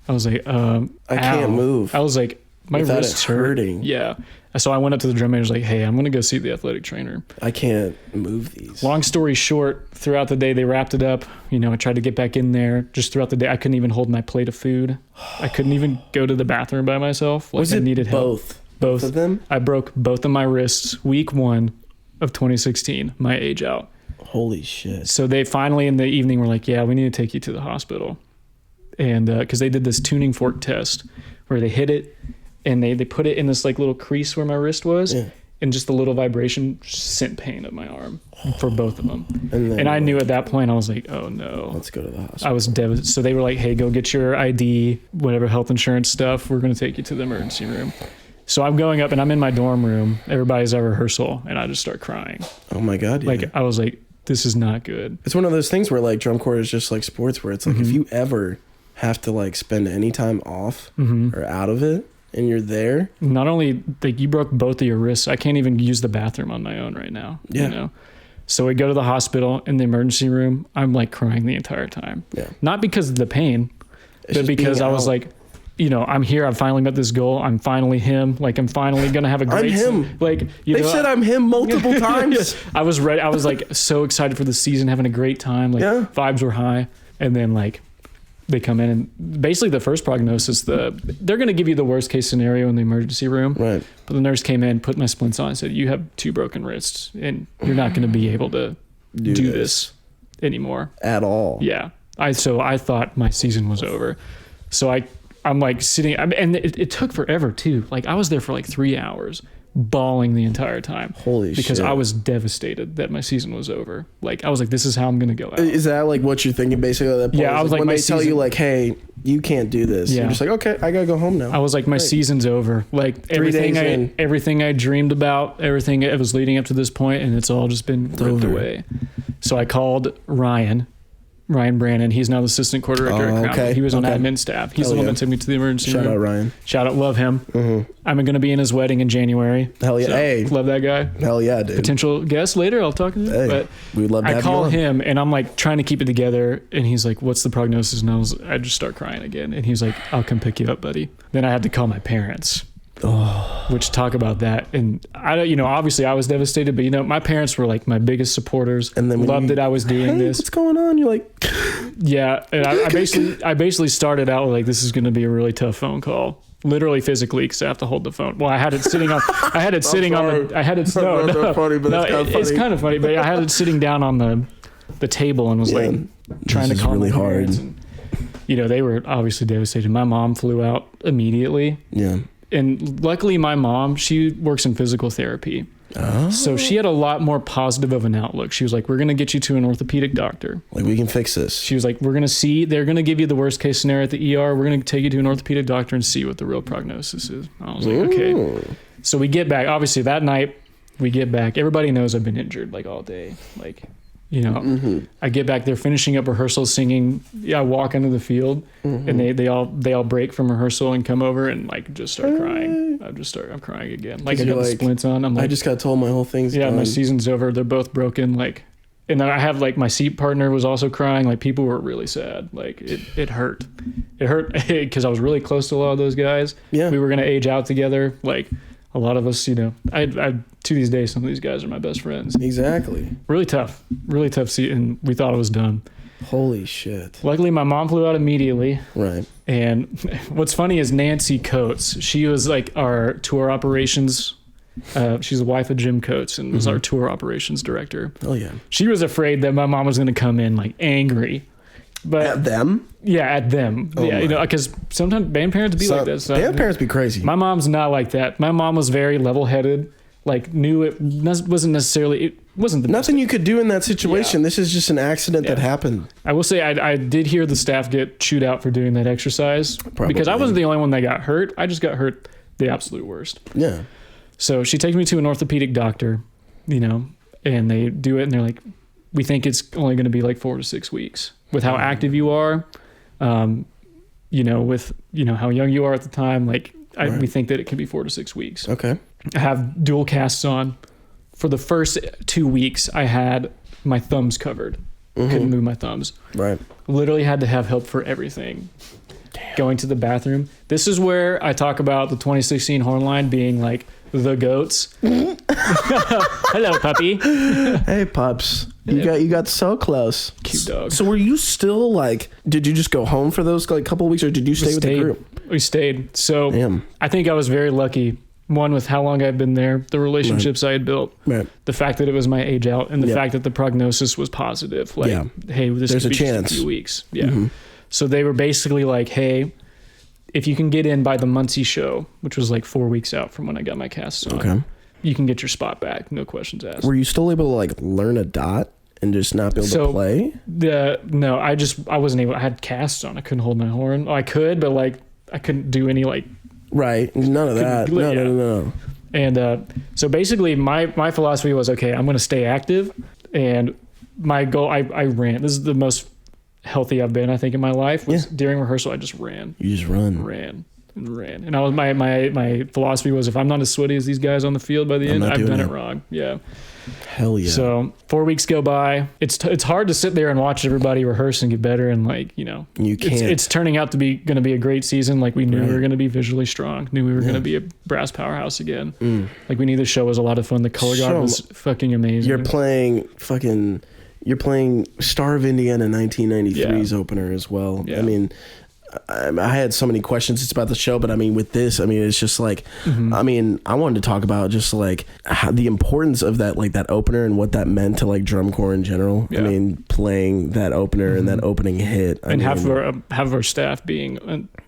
I can't move. I was like, my wrists hurting. Yeah. So I went up to the drum manager, like, hey, I'm going to go see the athletic trainer. I can't move these. Long story short, throughout the day, they wrapped it up. I tried to get back in there. Just throughout the day, I couldn't even hold my plate of food. I couldn't even go to the bathroom by myself. Like, I needed help. Both of them? I broke both of my wrists week 1 of 2016, my age out. Holy shit. So they finally in the evening were like, yeah, we need to take you to the hospital. And because they did this tuning fork test where they hit it and they put it in this like little crease where my wrist was. Yeah. And just a little vibration sent pain up my arm for both of them. And I knew at that point, I was like, oh no. Let's go to the hospital. I was devastated. So they were like, hey, go get your ID, whatever health insurance stuff. We're going to take you to the emergency room. So I'm going up and I'm in my dorm room. Everybody's at rehearsal and I just start crying. Oh my God. Yeah. Like, I was like, this is not good. It's one of those things where like drum corps is just like sports where it's like if you ever have to like spend any time off or out of it and you're there. Not only like you broke both of your wrists, I can't even use the bathroom on my own right now. Yeah. You know? So we go to the hospital in the emergency room. I'm like crying the entire time. Yeah. Not because of the pain, It's but just because being I was out. like, you know, I'm here. I've finally met this goal. I'm finally him. Like, I'm finally going to have a great... I'm him. Like, you They know, said I'm him multiple times. I was ready. I was like so excited for the season, having a great time. Like Yeah. vibes were high. And then like they come in and basically the first prognosis, they're going to give you the worst case scenario in the emergency room. Right. But the nurse came in, put my splints on and said, you have 2 broken wrists and you're not going to be able to do this anymore. At all. Yeah. I thought my season was over. So I'm like sitting, and it took forever too. Like I was there for like 3 hours bawling the entire time. Holy because shit. I was devastated that my season was over. Like I was like, this is how I'm going to go out. Is that like what you're thinking basically at that point? Yeah, I was like, when my they tell you season- like, hey, you can't do this. Yeah. You're just like, okay, I gotta go home now. I was like, my season's over. Like everything days in. everything I dreamed about, everything that was leading up to this point, and it's all just been ripped over. away. So I called Ryan Brannon. He's now the assistant choir director at Crown. okay, He was on okay. admin staff. He's Hell the one yeah. that took me to the emergency Shout room. out Ryan. Shout out, love him. I'm going to be in his wedding in January. Hell yeah. So, Hey. love that guy. Hell yeah, dude. Potential guest later. I'll talk to him. Hey, But we'd love to I have call you on. him and I'm like trying to keep it together. And he's like, what's the prognosis? And I just start crying again. And he's like, I'll come pick you up, buddy. Then I had to call my parents. Which talk about that. And I don't, obviously I was devastated, but my parents were like my biggest supporters And then when loved you- that I was doing Hey, this. what's going on? You're like, Yeah. And I basically started out with like, this is going to be a really tough phone call. Literally physically, because I have to hold the phone. Well, I had it sitting on. I had it sitting on the. I had it. No, Not that funny, but no, it's kinda it's funny. kind of funny. But I had it sitting down on the table and was Yeah, like trying to this is calm really my hard. parents. And, they were obviously devastated. My mom flew out immediately, yeah. and luckily, my mom, she works in physical therapy. So she had a lot more positive of an outlook. She was like, we're going to get you to an orthopedic doctor. Like, we can fix this. She was like, we're going to see, they're going to give you the worst case scenario at the ER. We're going to take you to an orthopedic doctor and see what the real prognosis is. I was like, okay. So we get back, obviously that night we get back. Everybody knows I've been injured like all day. Like, I get back there finishing up rehearsal, singing. Yeah, I walk into the field and they all break from rehearsal and come over and like just start crying. I'm crying again. Like I got you're the like, splints on. I'm like, I just got told my whole thing's yeah, done. my season's over. They're both broken. Like, and then I have like my seat partner was also crying. Like people were really sad. Like it hurt. It hurt because I was really close to a lot of those guys. Yeah. We were going to age out together. Like a lot of us, I to these days, some of these guys are my best friends. Exactly. Really tough seat. And we thought it was done. Holy shit. Luckily my mom flew out immediately. Right. And what's funny is Nancy Coates, she was like our tour operations. She's the wife of Jim Coates and was our tour operations director. Oh yeah. She was afraid that my mom was going to come in like angry, but At them? yeah, at them. Oh Yeah, my. because sometimes band parents be like this. Band parents be crazy. My mom's not like that. My mom was very level-headed. Like knew it wasn't necessarily. It wasn't the best. Nothing you could do in that situation. Yeah. This is just an accident that Yeah. happened. I will say I did hear the staff get chewed out for doing that exercise because I Probably. wasn't the only one that got hurt. I just got hurt the absolute worst. Yeah. So she takes me to an orthopedic doctor, and they do it and they're like, we think it's only going to be like 4 to 6 weeks with how active you are, with, how young you are at the time. Like we think that it can be 4 to 6 weeks. Okay. I have dual casts on. For the first 2 weeks, I had my thumbs covered. Couldn't move my thumbs. Right. Literally had to have help for everything. Damn. Going to the bathroom. This is where I talk about the 2016 horn line being like the goats. Hello, puppy. Hey, pups. You got so close. Cute dog. So were you still like? Did you just go home for those like couple of weeks, or did you stay with the group? We stayed. So Damn. I think I was very lucky. One, with how long I've been there, the relationships I had built, Right. the fact that it was my age out, and the Yeah. fact that the prognosis was positive. Like, Yeah. hey, this There's could a be just chance. a few weeks. Yeah. So they were basically like, hey, if you can get in by the Muncie show, which was like 4 weeks out from when I got my casts on, Okay. you can get your spot back. No questions asked. Were you still able to like learn a dot and just not be able to play? No, I wasn't able. I had casts on. I couldn't hold my horn. I could, but like I couldn't do any like Right. None of that. No. And so basically my philosophy was, okay, I'm going to stay active. And my goal, I ran. This is the most healthy I've been, I think, in my life. Was during rehearsal, I just ran. You just run. Ran. And I was my philosophy was, if I'm not as sweaty as these guys on the field by the end, I've done it wrong. Yeah. Hell yeah. So 4 weeks go by. It's hard to sit there and watch everybody rehearse and get better, and like, you know, you can't. It's turning out to be going to be a great season. Like we knew we were going to be visually strong. Knew we were going to be a brass powerhouse again. Like we knew the show was a lot of fun. The color guard was fucking amazing. You're playing Star of Indiana 1993's opener as well. Yeah. I mean, I had so many questions about the show, but I mean, with this, I mean, it's just like, I mean, I wanted to talk about just like the importance of that, like that opener and what that meant to like drum corps in general. I mean, playing that opener and that opening hit, half of our staff being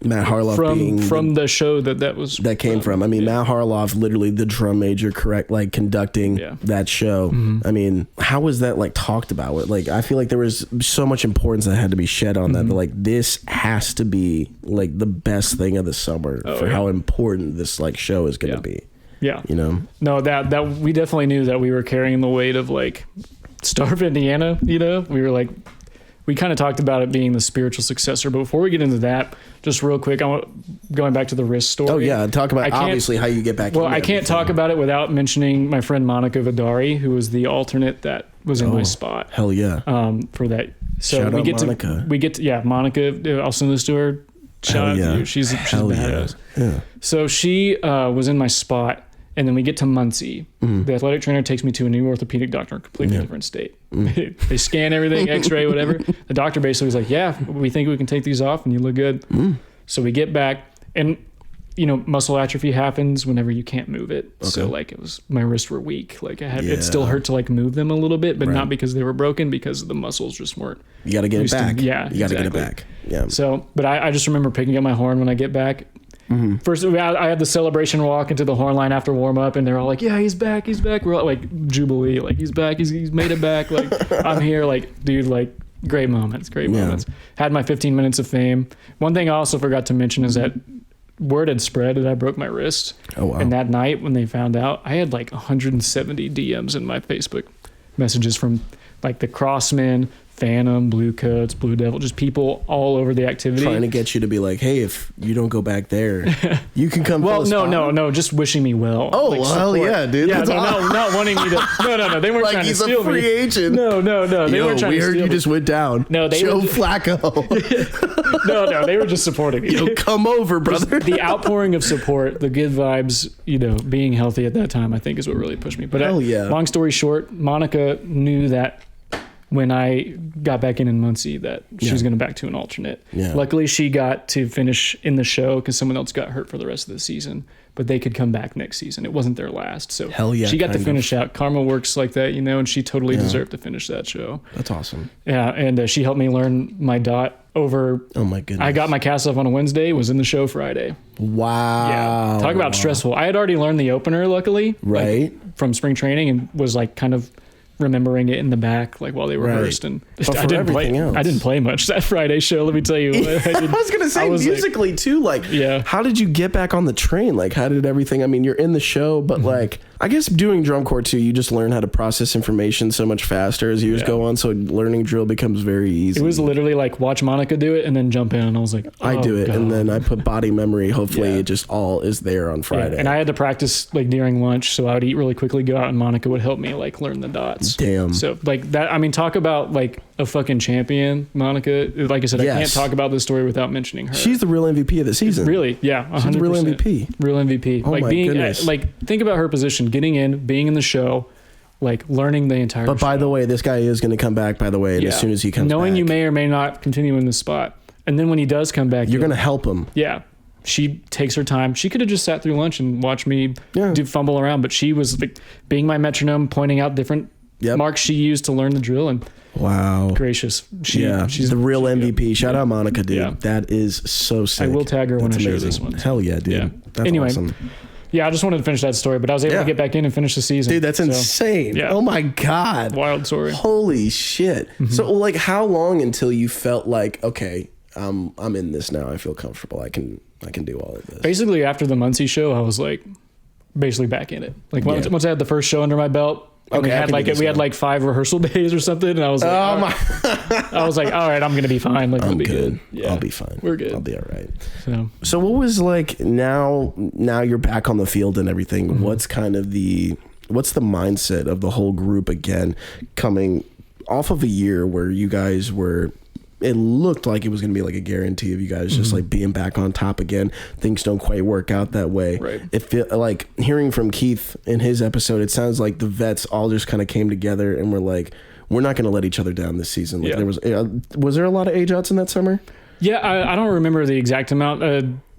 Matt Harloff from the show that came from. I mean, Matt Harloff, literally the drum major, like conducting that show. I mean, how was that like talked about? Like, I feel like there was so much importance that had to be shed on that. But like, this has to be like the best thing of the summer for how important this like show is going to be. Yeah. You know? No, that we definitely knew that we were carrying the weight of like Star of Indiana, you know? We were like, we kind of talked about it being the spiritual successor, but before we get into that, just real quick, going back to the wrist story. Oh yeah, talk about obviously how you get back. Well, I can't talk about it without mentioning my friend Monica Vidari, who was the alternate that was in my spot. Hell yeah. For that. So Shout out Monica. We get to Monica. I'll send this to her. Shout out to you. She's badass. Yeah. So she was in my spot, and then we get to Muncie. The athletic trainer takes me to a new orthopedic doctor, completely different state. They scan everything, X-ray, whatever. The doctor basically was like, "Yeah, we think we can take these off, and you look good." So we get back, and you know, muscle atrophy happens whenever you can't move it. Okay. So like my wrists were weak. Like it still hurt to like move them a little bit, but not because they were broken, because the muscles just weren't. You got to get it back. You got to get it back. Yeah. So, but I just remember picking up my horn when I get back. First, I had the celebration walk into the horn line after warm up, and they're all like, "Yeah, he's back, he's back." We're all like jubilee, like he's back, he's made it back. Like I'm here, like dude, like great moments. Had my 15 minutes of fame. One thing I also forgot to mention is that word had spread that I broke my wrist. Oh wow! And that night when they found out, I had like 170 DMs in my Facebook messages from like the Crossmen, Phantom, Blue Coats, Blue Devil, just people all over the activity. Trying to get you to be like, hey, if you don't go back there, you can come. Well, no, just wishing me well. Oh, like, well, hell yeah, dude. Yeah, not wanting me to. No, they weren't like trying to steal me. He's a free agent. No, they weren't trying to steal me. We heard you just went down. No, Joe Flacco. No, they were just supporting me. Yo, come over, brother. The outpouring of support, the good vibes, you know, being healthy at that time, I think is what really pushed me. But hell yeah. Long story short, Monica knew that when I got back in Muncie that she was going to back to an alternate. Yeah. Luckily, she got to finish in the show because someone else got hurt for the rest of the season, but they could come back next season. It wasn't their last. So hell yeah, she got to finish out. Karma works like that, you know, and she totally deserved to finish that show. That's awesome. Yeah, and she helped me learn my dot over. Oh my goodness. I got my cast off on a Wednesday, was in the show Friday. Wow. Yeah. Talk about stressful. I had already learned the opener, luckily. Right. Like, from spring training, and was like kind of remembering it in the back, like while they rehearsed. And I didn't play much that Friday show, let me tell you. I was gonna say musically like, too, like how did you get back on the train? Like how did everything, I mean, you're in the show, but like I guess doing drum corps too, you just learn how to process information so much faster as years go on, so learning drill becomes very easy. It was literally like watch Monica do it and then jump in, and I was like, I do it, and then I put body memory, hopefully it just all is there on Friday. And I had to practice like during lunch, so I would eat really quickly, go out, and Monica would help me like learn the dots. Damn. So like that, I mean, talk about like a fucking champion, Monica. Like I said, I can't talk about this story without mentioning her. She's the real MVP of the season. Really, yeah, 100%. She's the real MVP. Real MVP. Oh like my goodness. Like think about her position, getting in, being in the show, like learning the entire But by the way, this guy is going to come back, by the way, and as soon as he comes knowing back. You may or may not continue in this spot. And then when he does come back, you're going to help him. Yeah. She takes her time. She could have just sat through lunch and watched me do fumble around, but she was like being my metronome, pointing out different marks she used to learn the drill, and wow, gracious. She's the real MVP. Shout out Monica, dude. Yeah. That is so sick. I will tag her when I share this one. Hell yeah, dude. Yeah. That's awesome. Yeah, I just wanted to finish that story, but I was able to get back in and finish the season. Dude, that's insane. Yeah. Oh my God. Wild story. Holy shit. Mm-hmm. So like how long until you felt like, okay, I'm in this now. I feel comfortable. I can I can do all of this. Basically, after the Muncie show, I was like, basically back in it. Like once I had the first show under my belt, we had like 5 rehearsal days or something, and I was like, I was like, all right, I'm gonna be fine. Like, I'm be good. Yeah, I'll be fine. We're good. I'll be all right. So what was like now you're back on the field and everything. Mm-hmm. What's the mindset of the whole group again, coming off of a year where you guys were, it looked like it was going to be like a guarantee of you guys just like being back on top again. Things don't quite work out that way. Right. It feel like hearing from Keith in his episode, it sounds like the vets all just kind of came together and were like, we're not going to let each other down this season. Like was there a lot of age outs in that summer? Yeah, I don't remember the exact amount.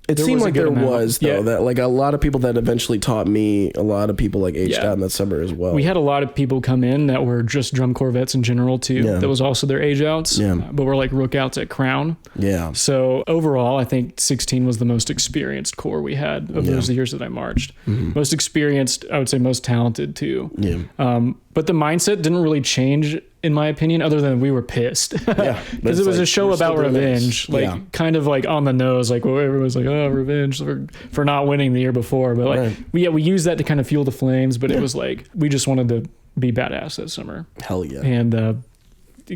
It seemed like there was, though, that like a lot of people that eventually taught me, a lot of people like aged out in that summer as well. We had a lot of people come in that were just drum corps vets in general too. Yeah. That was also their age outs. Yeah. But we're like rookouts at Crown. Yeah. So overall, I think 16 was the most experienced corps we had of those years that I marched. Mm-hmm. Most experienced, I would say most talented too. Yeah. But the mindset didn't really change, in my opinion, other than we were pissed. Because it was a show about revenge, kind of like on the nose, like everyone's like, oh, revenge for not winning the year before. But like, we used that to kind of fuel the flames, but it was like, we just wanted to be badass that summer. Hell yeah. And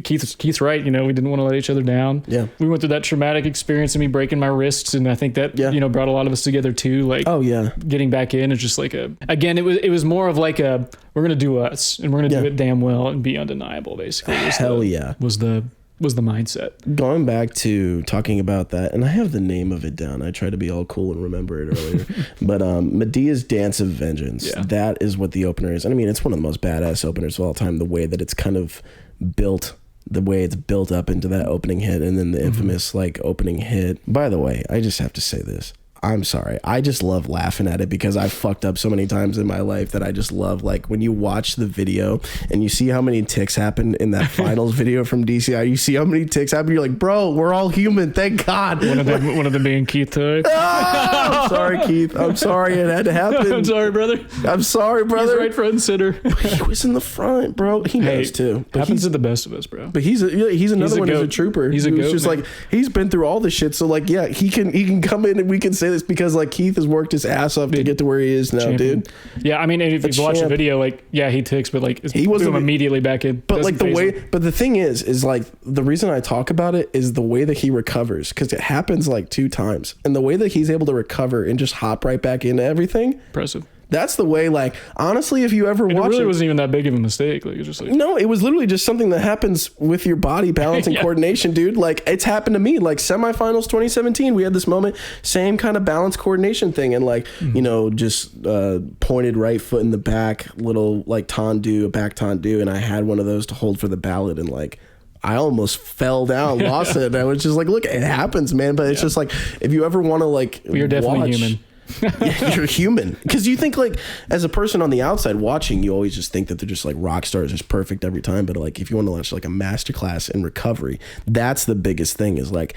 Keith's right. We didn't want to let each other down. Yeah. We went through that traumatic experience of me breaking my wrists, and I think that brought a lot of us together too. Like, getting back in is just like it was more of like we're gonna do us, and we're gonna do it damn well and be undeniable. Basically, was the mindset. Going back to talking about that, and I have the name of it down. I tried to be all cool and remember it earlier. But Medea's Dance of Vengeance, that is what the opener is. And I mean, it's one of the most badass openers of all time, the way that it's kind of built, the way it's built up into that opening hit, and then the infamous like opening hit. By the way, I just have to say this. I'm sorry. I just love laughing at it because I've fucked up so many times in my life that I just love, like, when you watch the video and you see how many ticks happened in that finals video from DCI, you see how many ticks happened, you're like, bro, we're all human. Thank God. One of them being Keith Toy. Oh, I'm sorry, Keith. I'm sorry it had to happen. I'm sorry, brother. I'm sorry, brother. He's right front and center. He was in the front, bro. He knows too. But happens to the best of us, bro. But he's another one who's a trooper. He's a goat, just like, he's been through all the shit. So like, yeah, he can come in and we can say this because like Keith has worked his ass off to get to where he is now, dude. Yeah, I mean, if you watch the video, like, yeah, he ticks, but like, he wasn't immediately back in. But like but the thing is like, the reason I talk about it is the way that he recovers, because it happens like 2 times, and the way that he's able to recover and just hop right back into everything. Impressive. That's the way, like, honestly, if you ever watch it. It really wasn't even that big of a mistake. Like, it's just like. No, it was literally just something that happens with your body balance and coordination, dude. Like, it's happened to me. Like, semifinals 2017, we had this moment, same kind of balance coordination thing. And, like, just pointed right foot in the back, little, like, tendu, back tendu. And I had one of those to hold for the ballot. And, like, I almost fell down, lost it. And I was just like, look, it happens, man. But it's just like, if you ever want to, like, you're definitely human. Yeah, you're human, because you think, like, as a person on the outside watching, you always just think that they're just like rock stars, just perfect every time. But like, if you want to watch like a masterclass in recovery, that's the biggest thing, is like,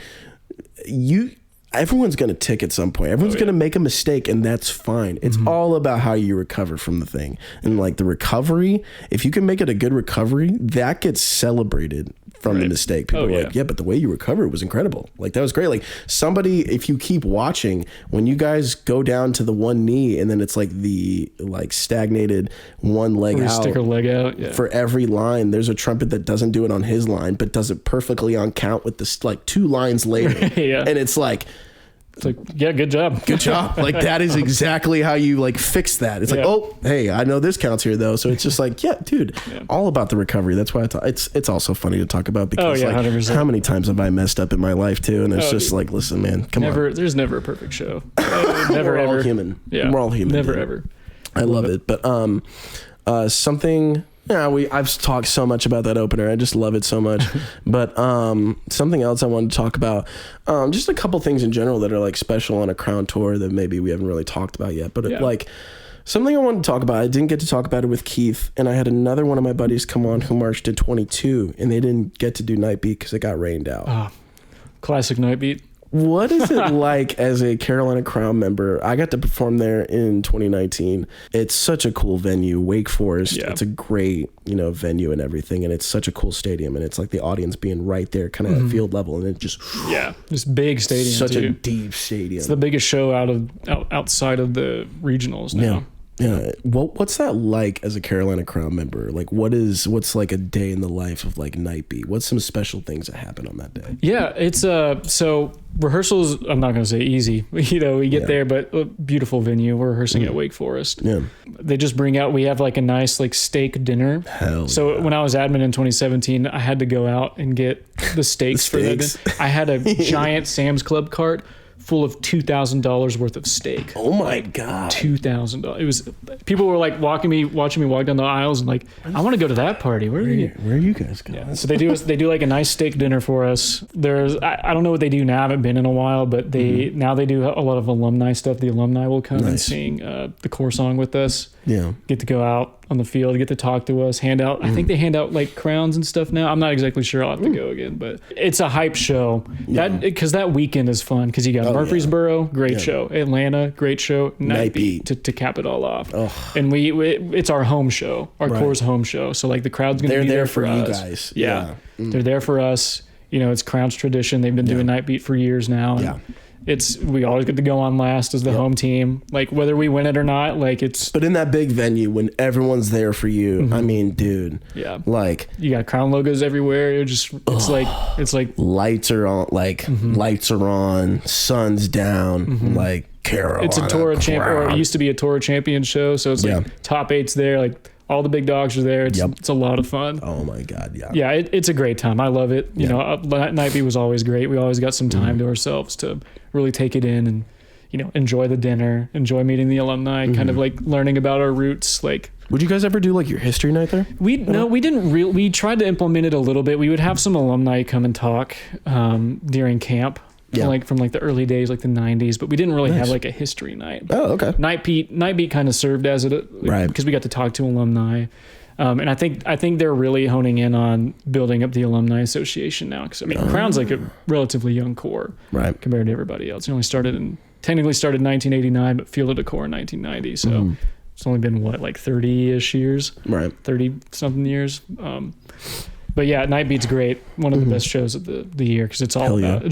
everyone's gonna tick at some point, everyone's gonna make a mistake, and that's fine. It's all about how you recover from the thing. And like, the recovery, if you can make it a good recovery, that gets celebrated from the mistake. People are like, yeah, but the way you recovered was incredible. Like, that was great. Like, somebody, if you keep watching, when you guys go down to the one knee and then it's like the like stagnated one leg out, stick her leg out for every line, there's a trumpet that doesn't do it on his line but does it perfectly on count with this like 2 lines later. And it's like, yeah, good job. Good job. Like, that is exactly how you like fix that. It's like, oh, hey, I know this counts here though. So it's just like, yeah, dude, all about the recovery. That's why it's also funny to talk about, because like, 100%. How many times have I messed up in my life too? And it's just like, listen, man, come on. There's never a perfect show. Never, We're ever. all human. Yeah. We're all human. Never, dude. ever. I love it. But something. Yeah, I've talked so much about that opener. I just love it so much. But something else I wanted to talk about, just a couple things in general that are like special on a Crown tour that maybe we haven't really talked about yet. But like, something I wanted to talk about, I didn't get to talk about it with Keith, and I had another one of my buddies come on who marched in 22, and they didn't get to do NightBeat because it got rained out. Classic NightBeat. What is it like as a Carolina Crown member? I got to perform there in 2019. It's such a cool venue, Wake Forest. Yeah. It's a great, venue and everything, and it's such a cool stadium, and it's like the audience being right there, kind of at field level, and it just just big stadium. Such too. a deep stadium. It's the biggest show outside of the regionals now. Yeah. Yeah. What's that like as a Carolina Crown member? Like, what's like a day in the life of like NightBeat? What's some special things that happen on that day? Yeah, it's so rehearsals, I'm not going to say easy. We get there, but a beautiful venue. We're rehearsing at Wake Forest. Yeah. They just bring out, we have like a nice like steak dinner. So when I was admin in 2017, I had to go out and get the steaks for that. I had a giant Sam's Club cart full of $2,000 worth of steak. Oh my God. $2,000. It was, people were like watching me walk down the aisles and like, I want to go to that party. Where are you guys going? Yeah. So they do like a nice steak dinner for us. I don't know what they do now. I haven't been in a while, but now they do a lot of alumni stuff. The alumni will come and sing the core song with us. Yeah. Get to go out on the field, get to talk to us, hand out. I think they hand out like crowns and stuff now. I'm not exactly sure. I'll have to go again, but it's a hype show. Because that weekend is fun because you got Murfreesboro, great show. Atlanta, great show. NightBeat to cap it all off. And it's our home show, our core's home show. So like the crowd's gonna be there for us. You guys. Yeah. They're there for us. It's Crown's tradition. They've been doing NightBeat for years now. We always get to go on last as the home team, like whether we win it or not. Like but in that big venue when everyone's there for you, I mean, dude, like you got Crown logos everywhere. It's like lights are on, lights are on, sun's down, like Carolina. It's a Tour of Champions, or it used to be a Tour of Champions show. So it's like top 8's there, like. All the big dogs are there. It's a lot of fun. Oh my God, yeah. Yeah, it's a great time. I love it. NightBeat was always great. We always got some time to ourselves to really take it in and, enjoy the dinner, enjoy meeting the alumni, kind of like learning about our roots. Like, would you guys ever do like your history night there? We didn't really. We tried to implement it a little bit. We would have some alumni come and talk during camp. From the early days, like the 90s, but we didn't really have like a history night. Oh, okay. NightBeat kind of served as it, right? Because we got to talk to alumni, and I think they're really honing in on building up the alumni association now. Because Crown's like a relatively young core, right, compared to everybody else. It only technically started in 1989, but fielded a core in 1990. So it's only been 30-ish years, right? 30 something years. But yeah, NightBeat's great. One of the best shows of the year because it's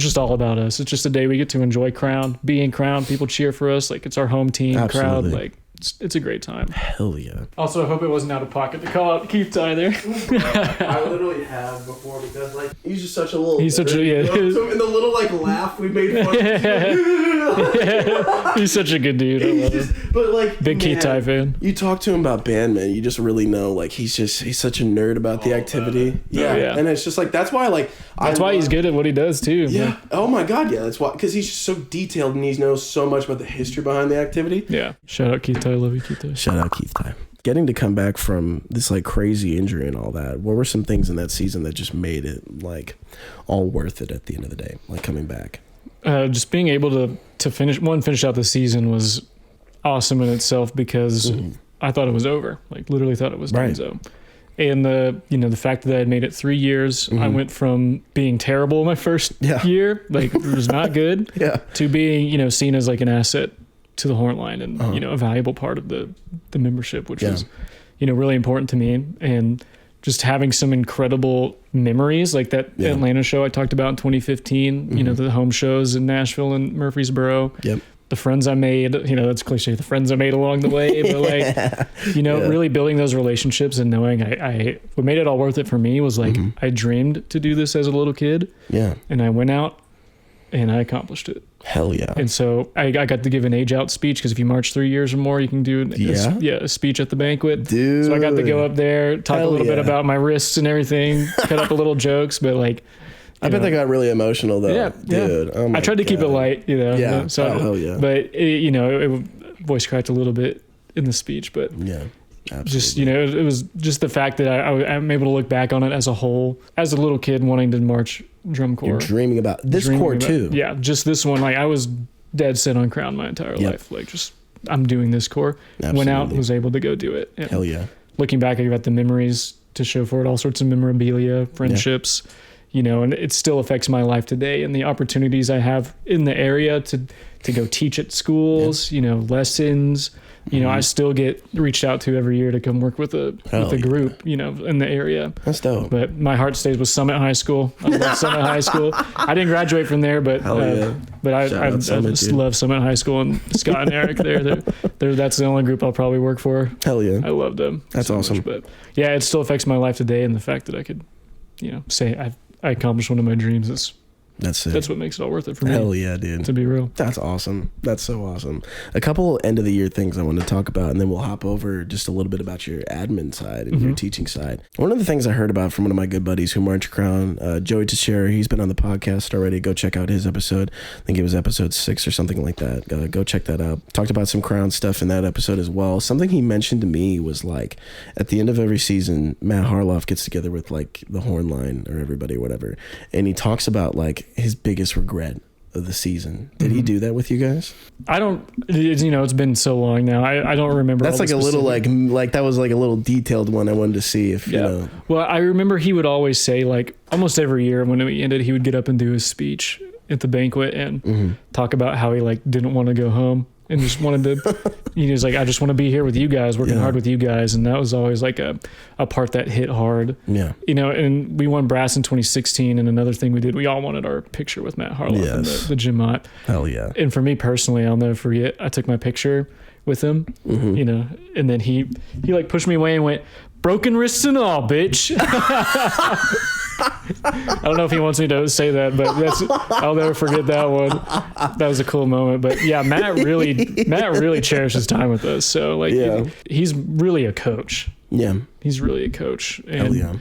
just all about us. It's just a day we get to enjoy Crown, be in Crown. People cheer for us. Like it's our home team crowd. Like it's a great time. Hell yeah. Also, I hope it wasn't out of pocket to call out Keith Ty there. I literally have before because he's just such a little. He's such a So in the little laugh we made fun of. He's such a good dude. I love him. But big Keith Ty fan. You talk to him about band, man. You just really know he's such a nerd about the activity. Yeah. And it's just that's why why he's good at what he does too. Yeah. Man. Oh my God. Yeah. That's why because he's just so detailed and he knows so much about the history behind the activity. Yeah. Shout out Keith Ty. I love you, Keith Ty. Shout out Keith Ty. Getting to come back from this crazy injury and all that, what were some things in that season that just made it all worth it at the end of the day, coming back? Just being able to finish out the season was awesome in itself because I thought it was over. Literally thought it was done. So. And the fact that I had made it 3 years, I went from being terrible my first year, it was not good, to being, seen as an asset to the Horn Line and, a valuable part of the membership, which was, really important to me. And just having some incredible memories like that Atlanta show I talked about in 2015, the home shows in Nashville and Murfreesboro. Yep. The friends I made, that's cliche, the friends I made along the way, but really building those relationships and knowing what made it all worth it for me was I dreamed to do this as a little kid. Yeah. And I went out and I accomplished it. Hell yeah. And so I got to give an age out speech because if you march 3 years or more, you can do a speech at the banquet. Dude. So I got to go up there, talk a little bit about my wrists and everything, cut up a little jokes, but I bet they got really emotional though. Yeah, dude. Oh I tried to keep it light, Yeah. So, hell yeah. But it voice cracked a little bit in the speech, but yeah, absolutely. Just it was just the fact that I'm able to look back on it as a whole, as a little kid wanting to march drum corps. You're dreaming about this corps too. Yeah, just this one. I was dead set on Crown my entire life. I'm doing this corps. Absolutely. Went out, was able to go do it. Hell yeah. Looking back, I got the memories to show for it. All sorts of memorabilia, friendships. and it still affects my life today and the opportunities I have in the area to go teach at schools, lessons. I still get reached out to every year to come work with a group, in the area. That's dope. But my heart stays with Summit High School. I love Summit High School. I didn't graduate from there, but I just love Summit High School, and Scott and Eric that's the only group I'll probably work for. Hell yeah. I love them. That's so awesome. Much, but yeah, it still affects my life today, and the fact that I could, say I accomplished one of my dreams is That's it. That's what makes it all worth it for me. Hell yeah, dude. To be real. That's awesome. That's so awesome. A couple end of the year things I want to talk about, and then we'll hop over just a little bit about your admin side and your teaching side. One of the things I heard about from one of my good buddies who march crown, Joey Teixeira, he's been on the podcast already. Go check out his episode. I think it was episode 6 or something like that. Go check that out. Talked about some crown stuff in that episode as well. Something he mentioned to me was like, at the end of every season, Matt Harloff gets together with like the horn line or everybody or whatever, and he talks about like his biggest regret of the season. Did he do that with you guys? I don't, it's been so long now. I don't remember. That's like a little like that was like a little detailed one I wanted to see if, Well, I remember he would always say like almost every year when we ended, he would get up and do his speech at the banquet and talk about how he like didn't want to go home and just wanted to, he was like, I just want to be here with you guys, working hard with you guys. And that was always like a part that hit hard. Yeah. And we won brass in 2016. And another thing we did, we all wanted our picture with Matt Harloff and the Jim Mott. Hell yeah. And for me personally, I'll never forget, I took my picture with him, and then he like pushed me away and went, broken wrists and all, bitch. I don't know if he wants me to say that, but I'll never forget that one. That was a cool moment. But yeah, Matt really cherishes time with us. So like, he's really a coach. Yeah. He's really a coach. And hell yeah.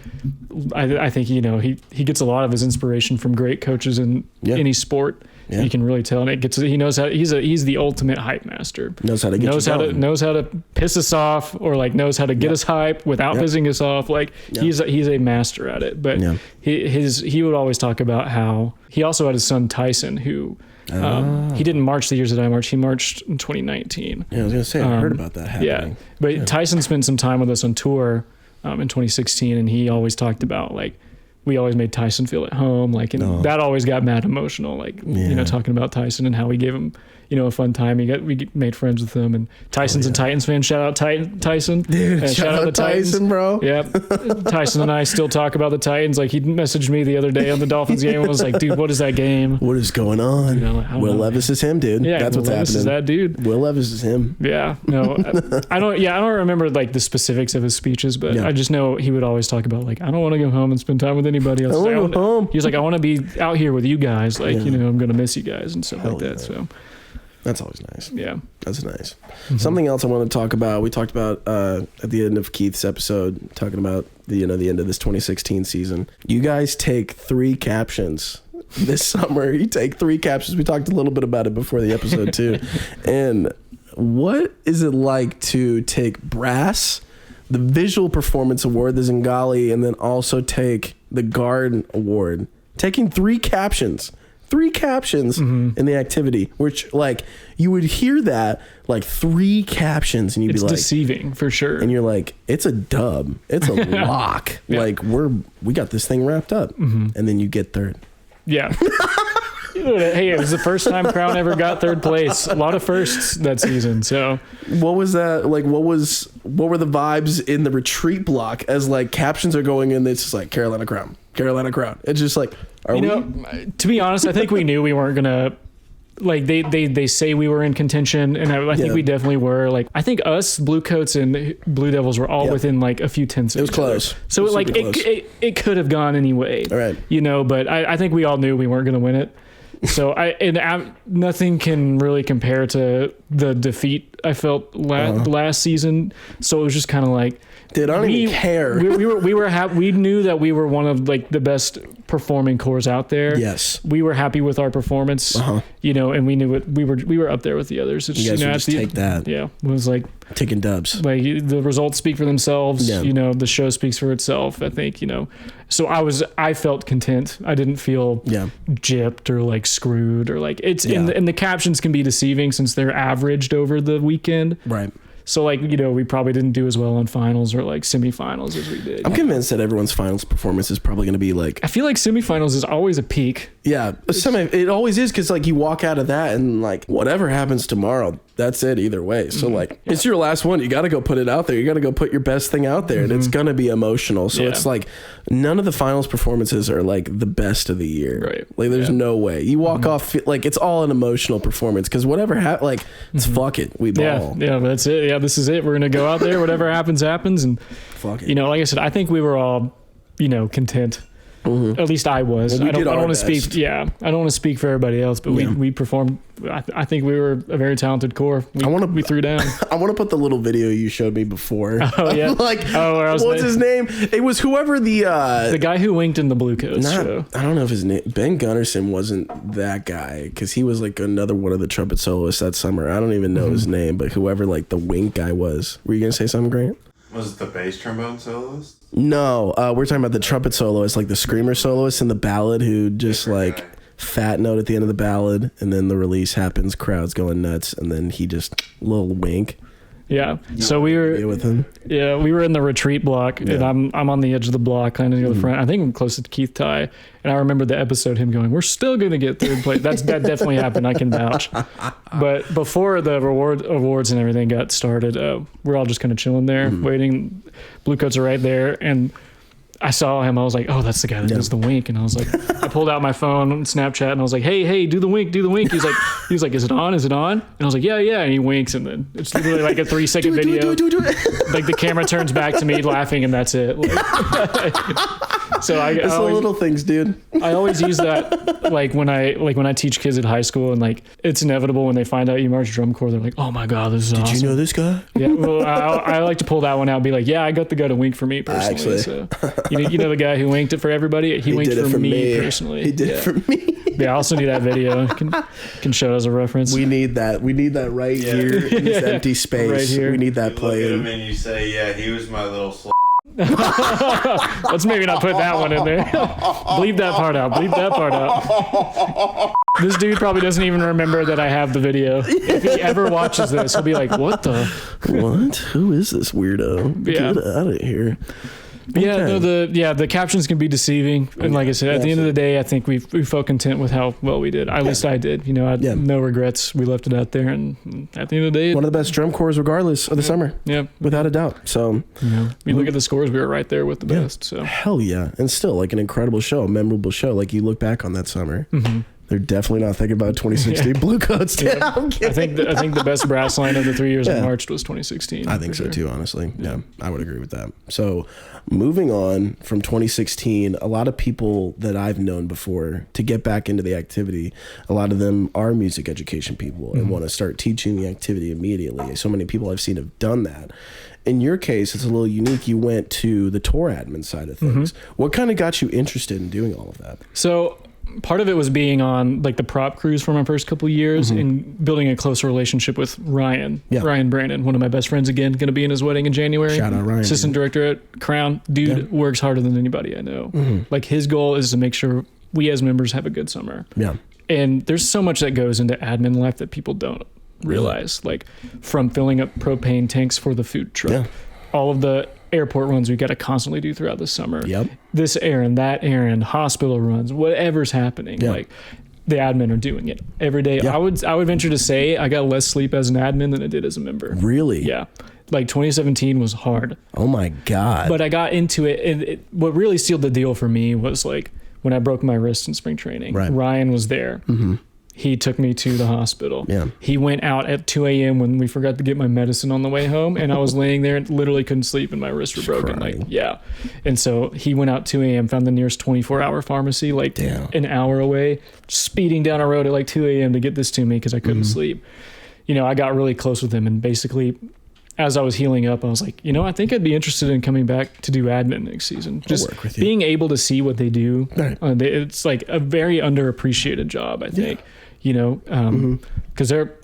I think, he gets a lot of his inspiration from great coaches in any sport. Yeah. You can really tell, and he knows how. He's the ultimate hype master. Knows how to knows how to piss us off, or like knows how to get us hype without pissing us off. Like he's a master at it. But he would always talk about how he also had his son Tyson, who he didn't march the years that I marched. He marched in 2019. Yeah, I was gonna say I heard about that happening. Yeah, but Tyson spent some time with us on tour in 2016, and he always talked about like, we always made Tyson feel at home, like, and that always got mad emotional, like, talking about Tyson and how we gave him, a fun time. We made friends with him, and Tyson's a Titans fan. Shout out Tyson. Dude, shout out to Tyson, bro. Yeah. Tyson and I still talk about the Titans. Like, he messaged me the other day on the Dolphins game and was like, dude, what is that game? What is going on? Will Levis is him, dude. Yeah. That's what's happening. Is that dude. Will Levis is him. Yeah. No, I don't remember like the specifics of his speeches, but I just know he would always talk about like, I don't want to go home and spend time with anybody else. I want to go home. He was like, I want to be out here with you guys. Like, I'm going to miss you guys and stuff like that. So that's always nice. Yeah. That's nice. Something else I want to talk about. We talked about at the end of Keith's episode, talking about the end of this 2016 season. You guys take 3 captions this summer. You take 3 captions. We talked a little bit about it before the episode too. And what is it like to take brass, the Visual Performance Award, the Zingali, and then also take the Guard Award? Taking 3 captions in the activity, which like you would hear that like 3 captions and you'd be like, it's deceiving for sure. And you're like, it's a dub. It's a lock. Yeah. Like we got this thing wrapped up. And then you get 3rd. Yeah. Hey, it was the first time Crown ever got 3rd place. A lot of firsts that season. So what was that like? What were the vibes in the retreat block as like captions are going in? It's just like Carolina Crown. It's just like, to be honest, I think we knew we weren't gonna, like, they say we were in contention, and I think we definitely were. Like, I think us, Blue Coats and Blue Devils were all within like a few tenths. It was close. So it could have gone anyway. All right. But I think we all knew we weren't gonna win it. So nothing can really compare to the defeat I felt last season. So it was just kind of like, dude, I don't even care. We knew that we were one of like the best performing corps out there. Yes, we were happy with our performance. And we knew it. We were up there with the others. It's, you guys just take that. Yeah, it was like taking dubs. Like the results speak for themselves. Yeah. The show speaks for itself. I think. So I felt content. I didn't feel gypped or like screwed or like it's and the captions can be deceiving since they're averaged over the weekend. Right. So like, we probably didn't do as well on finals or like semifinals as we did. I'm convinced that everyone's finals performance is probably going to be like, I feel like semifinals is always a peak. yeah, it always is, because like you walk out of that and like whatever happens tomorrow, that's it either way. So like it's your last one. You got to go put it out there. You got to go put your best thing out there, and it's going to be emotional. So it's like none of the finals performances are like the best of the year. Right. Like there's no way you walk off like it's all an emotional performance, because whatever like it's fuck it, we ball. Yeah, that's it. Yeah, this is it. We're gonna go out there. Whatever happens, and Fuck it. like I said, I think we were all content. At least I was. Well, I don't want to best. speak. Yeah, I don't want to speak for everybody else, but we performed. I think we were a very talented core. We threw down. I want to put the little video you showed me before. Oh yeah. What's his name? It was whoever the guy who winked in the Blue Coats show. I don't know if his name. Ben Gunnarsson wasn't that guy, because he was like another one of the trumpet soloists that summer. I don't even know his name, but whoever like the wink guy was. Were you gonna say something, Grant? Was it the bass trombone soloist? No, we're talking about the trumpet soloist, like the screamer soloist in the ballad, who just like fat note at the end of the ballad, and then the release happens, crowds going nuts, and then he just little wink. Yeah. So we were with him. Yeah, we were in the retreat block, and I'm on the edge of the block, kind of near the front. I think I'm closest to Keith Ty, and I remember the episode him going, "We're still going to get third place." That definitely happened. I can vouch. But before the awards and everything got started, we're all just kind of chilling there, waiting. Blue Coats are right there, and I saw him. I was like, "Oh, that's the guy that does the wink." And I was like, I pulled out my phone on Snapchat, and I was like, "Hey, do the wink, do the wink." He was like, "Is it on? Is it on?" And I was like, "Yeah." And he winks, and then it's literally like a 3-second video. Do it. Like the camera turns back to me laughing, and that's it. Like, so It's the little things, dude. I always use that like when I teach kids at high school, and like it's inevitable when they find out you march drum corps, they're like, "Oh my god, this is awesome." Did you know this guy? Yeah, well, I like to pull that one out and be like, "Yeah, I got the guy to wink for me personally." So, you know the guy who winked it for everybody? He winked for me personally. He did it for me. Yeah, I also need that video. Can show it as a reference. We need that. We need that right here in this empty space. Right here. We need that playing. You look at him and you say, "Yeah, he was my little Let's maybe not put that one in there. Bleep that part out. This dude probably doesn't even remember that I have the video. If he ever watches this, he'll be like, "What the? What? Who is this weirdo? Yeah. Get out of here." Yeah, Okay. no, the captions can be deceiving, and like I said, at the end of the day, I think we felt content with how well we did. At least I did. I had no regrets. We left it out there, and at the end of the day, One of the best drum corps regardless of the summer. Yeah, Without a doubt. So you look at the scores, we were right there with the best. So hell yeah. And still like an incredible show, a memorable show. Like you look back on that summer. They're definitely not thinking about 2016 Blue Coats. Yeah. I think the best brass line of the 3 years I marched was 2016. I think so too, honestly. Yeah, I would agree with that. So moving on from 2016, a lot of people that I've known before to get back into the activity, a lot of them are music education people and want to start teaching the activity immediately. So many people I've seen have done that. In your case, it's a little unique. You went to the tour admin side of things. What kind of got you interested in doing all of that? So part of it was being on like the prop crews for my first couple of years and building a closer relationship with Ryan Brandon, one of my best friends, again, going to be in his wedding in January. Shout out Ryan. Assistant director at Crown. Dude works harder than anybody I know. Like his goal is to make sure we as members have a good summer. Yeah. And there's so much that goes into admin life that people don't realize, like from filling up propane tanks for the food truck, all of the airport runs we got to constantly do throughout the summer. This errand, that errand, hospital runs, whatever's happening. Like the admin are doing it every day. I would venture to say I got less sleep as an admin than I did as a member. Really? Yeah. Like 2017 was hard. Oh my God. But I got into it, and what really sealed the deal for me was like when I broke my wrist in spring training. Ryan was there. He took me to the hospital. He went out at 2 a.m. when we forgot to get my medicine on the way home, and I was laying there and literally couldn't sleep, and my wrists were broken. Crying. And so he went out 2 a.m., found the nearest 24-hour pharmacy, like an hour away, speeding down a road at like 2 a.m. to get this to me because I couldn't sleep. I got really close with him, and basically, as I was healing up, I was like, I think I'd be interested in coming back to do admin next season. Just being able to see what they do. It's like a very underappreciated job, I think. Because they're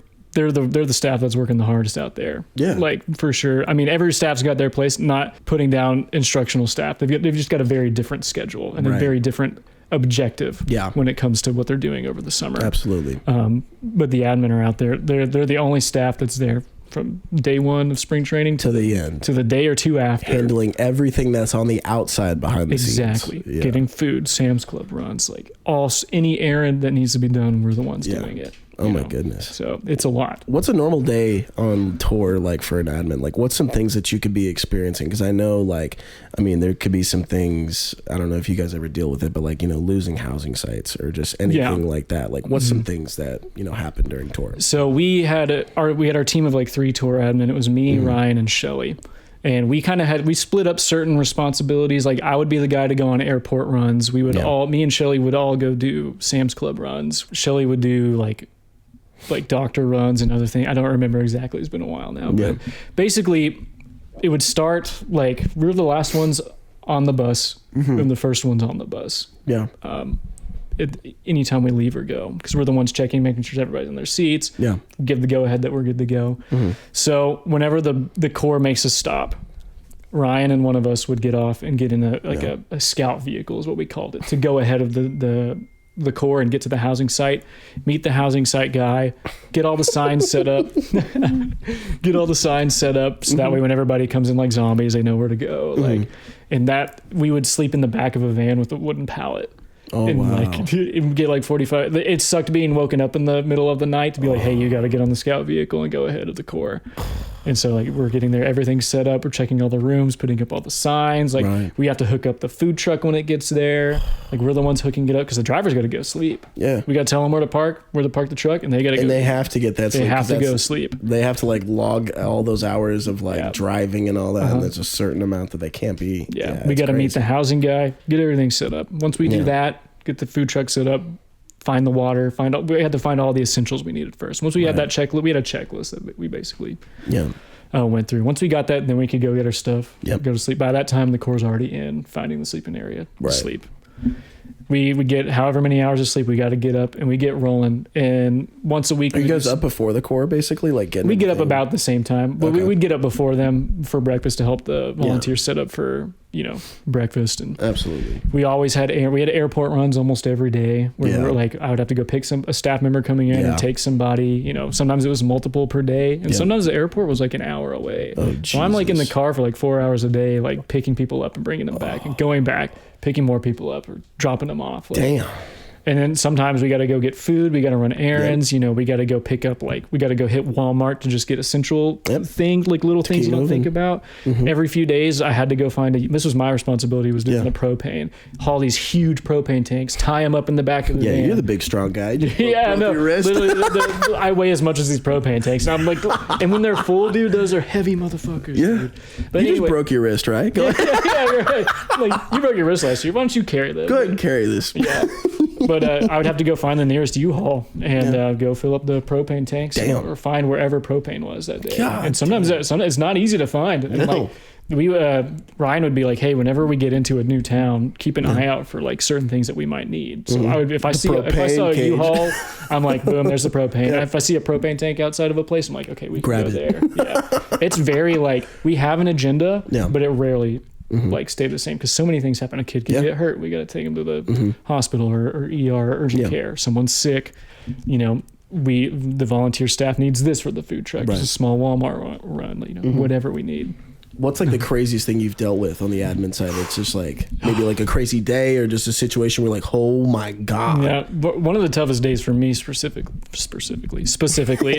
the staff that's working the hardest out there. Like for sure. I mean, every staff's got their place. Not putting down instructional staff. They've just got a very different schedule and a very different objective. When it comes to what they're doing over the summer. Absolutely. But the admin are out there. They're the only staff that's there from day one of spring training to the end, to the day or two after, handling everything that's on the outside behind the scenes. Exactly. Yeah. Getting food, Sam's Club runs, like any errand that needs to be done, we're the ones doing it. Oh my goodness. So it's a lot. What's a normal day on tour like for an admin? Like what's some things that you could be experiencing? Because I know there could be some things, I don't know if you guys ever deal with it, but like, losing housing sites or just anything like that. Like what's some things that, happen during tour? So we had our team of like 3 tour admin. It was me, Ryan, and Shelly. And we kind of we split up certain responsibilities. Like I would be the guy to go on airport runs. We would me and Shelly would all go do Sam's Club runs. Shelly would do like doctor runs and other things. I don't remember exactly. It's been a while now. But basically, it would start like we were the last ones on the bus and the first ones on the bus. Yeah. Anytime we leave or go, because we're the ones checking, making sure everybody's in their seats. Yeah. Give the go ahead that we're good to go. So whenever the Corps makes a stop, Ryan and one of us would get off and get in a scout vehicle is what we called it, to go ahead of the Corps and get to the housing site, meet the housing site guy, get all the signs set up, so that way when everybody comes in like zombies, they know where to go. And that we would sleep in the back of a van with a wooden pallet. Oh, and wow. It would get like 45. It sucked being woken up in the middle of the night to be like, hey, you got to get on the scout vehicle and go ahead of the Corps. And so like we're getting there, everything's set up, we're checking all the rooms, putting up all the signs. We have to hook up the food truck when it gets there. Like we're the ones hooking it up because the driver's got to go sleep. Yeah. We got to tell them where to park the truck, and they got to go. And they have to get that sleep. They have to go sleep. They have to like log all those hours of driving and all that. And there's a certain amount that they can't be. Yeah. We got to meet the housing guy, get everything set up. Once we do that, get the food truck set up, find the water, we had to find all the essentials we needed first. Once we had that checklist, we had a checklist that we basically went through. Once we got that, then we could go get our stuff, go to sleep. By that time, the Corps already in, finding the sleeping area to sleep. We would get however many hours of sleep. We got to get up and we get rolling. And once a week, are you guys up before the Corps, basically? We get up about the same time, but we'd get up before them for breakfast to help the volunteers set up for breakfast. And absolutely, we always had airport runs almost every day where we were like, I would have to go pick a staff member coming in and take somebody. Sometimes it was multiple per day, and sometimes the airport was like an hour away. So I'm like in the car for like 4 hours a day, like picking people up and bringing them back and going back, picking more people up or dropping them off. Damn. And then sometimes we got to go get food. We got to run errands. We got to go pick up, we got to go hit Walmart to just get essential things, like little things you don't think about. Every few days I had to go this was my responsibility, was doing the propane, haul these huge propane tanks, tie them up in the back of the van. You're the big strong guy. No, literally, I weigh as much as these propane tanks. And I'm like, and when they're full, dude, those are heavy motherfuckers. Yeah. Dude. But you just broke your wrist, right? Go ahead. You're right. Like, you broke your wrist last year. Why don't you carry this? Go ahead and carry this. Yeah. But I would have to go find the nearest U-Haul and go fill up the propane tanks or find wherever propane was that day. God, and sometimes it's not easy to find. And Ryan would be like, hey, whenever we get into a new town, keep an eye out for like certain things that we might need. So if I saw a U-Haul, I'm like, boom, there's the propane. If I see a propane tank outside of a place, I'm like, okay, we can go there. Yeah. It's very like, we have an agenda, but it rarely stay the same, because so many things happen. A kid can get hurt, we got to take him to the hospital or ER or urgent care. Someone's sick, the volunteer staff needs this for the food truck, just a small Walmart run, whatever we need. What's like the craziest thing you've dealt with on the admin side? It's just like maybe like a crazy day or just a situation where like, oh my God. Yeah, but one of the toughest days for me specifically,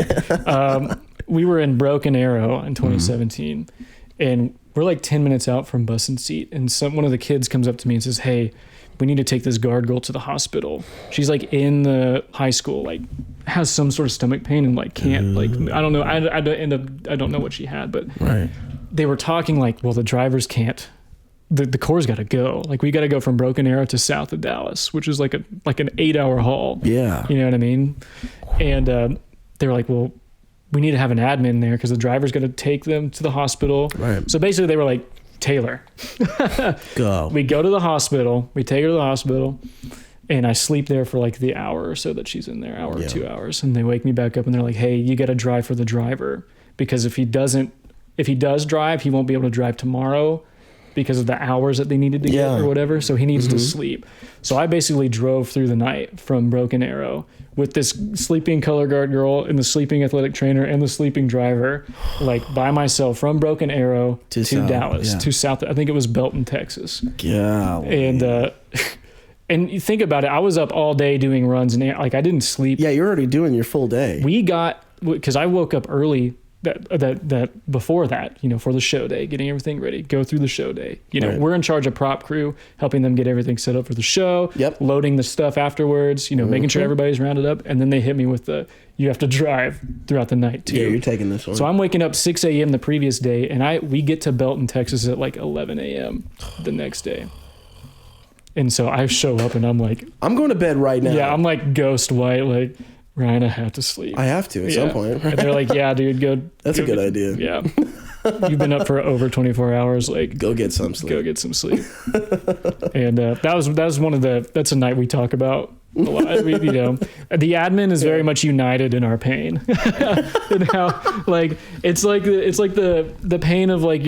we were in Broken Arrow in 2017, and we're like 10 minutes out from bus and seat, and one of the kids comes up to me and says, hey, we need to take this guard girl to the hospital. She's like in the high school, like has some sort of stomach pain and like can't, like, I don't know. I don't know what she had, but they were talking like, well, the drivers can't, the Corps got to go. Like, we got to go from Broken Arrow to south of Dallas, which is like an 8-hour haul. Yeah. You know what I mean? And they were like, well, we need to have an admin there because the driver's going to take them to the hospital. Right. So basically they were like, Taylor, go. We go to the hospital. We take her to the hospital, and I sleep there for like the hour or so that she's in there, hour or 2 hours. And they wake me back up and they're like, hey, you got to drive for the driver, because if he does drive, he won't be able to drive tomorrow because of the hours that they needed to get or whatever. So he needs to sleep. So I basically drove through the night from Broken Arrow with this sleeping color guard girl and the sleeping athletic trainer and the sleeping driver, like by myself from Broken Arrow to Dallas, to South. I think it was Belton, Texas. Yeah. And you think about it, I was up all day doing runs and like I didn't sleep. Yeah, you're already doing your full day. Because I woke up early that before that, for the show day, getting everything ready, go through the show day. We're in charge of prop crew, helping them get everything set up for the show, loading the stuff afterwards, making sure everybody's rounded up. And then they hit me with you have to drive throughout the night too. Yeah, you're taking this one. So I'm waking up 6 a.m. the previous day and we get to Belton, Texas at like 11 a.m. the next day. And so I show up and I'm like, I'm going to bed right now. Yeah, I'm like ghost white, like, Ryan, I have to sleep. I have to at some point. And they're like, yeah, dude, go. That's a good idea. Yeah. You've been up for over 24 hours. Like, go get some sleep. Go get some sleep. And that was that's a night we talk about a lot. The admin is very much united in our pain. And how, like, it's like the pain of like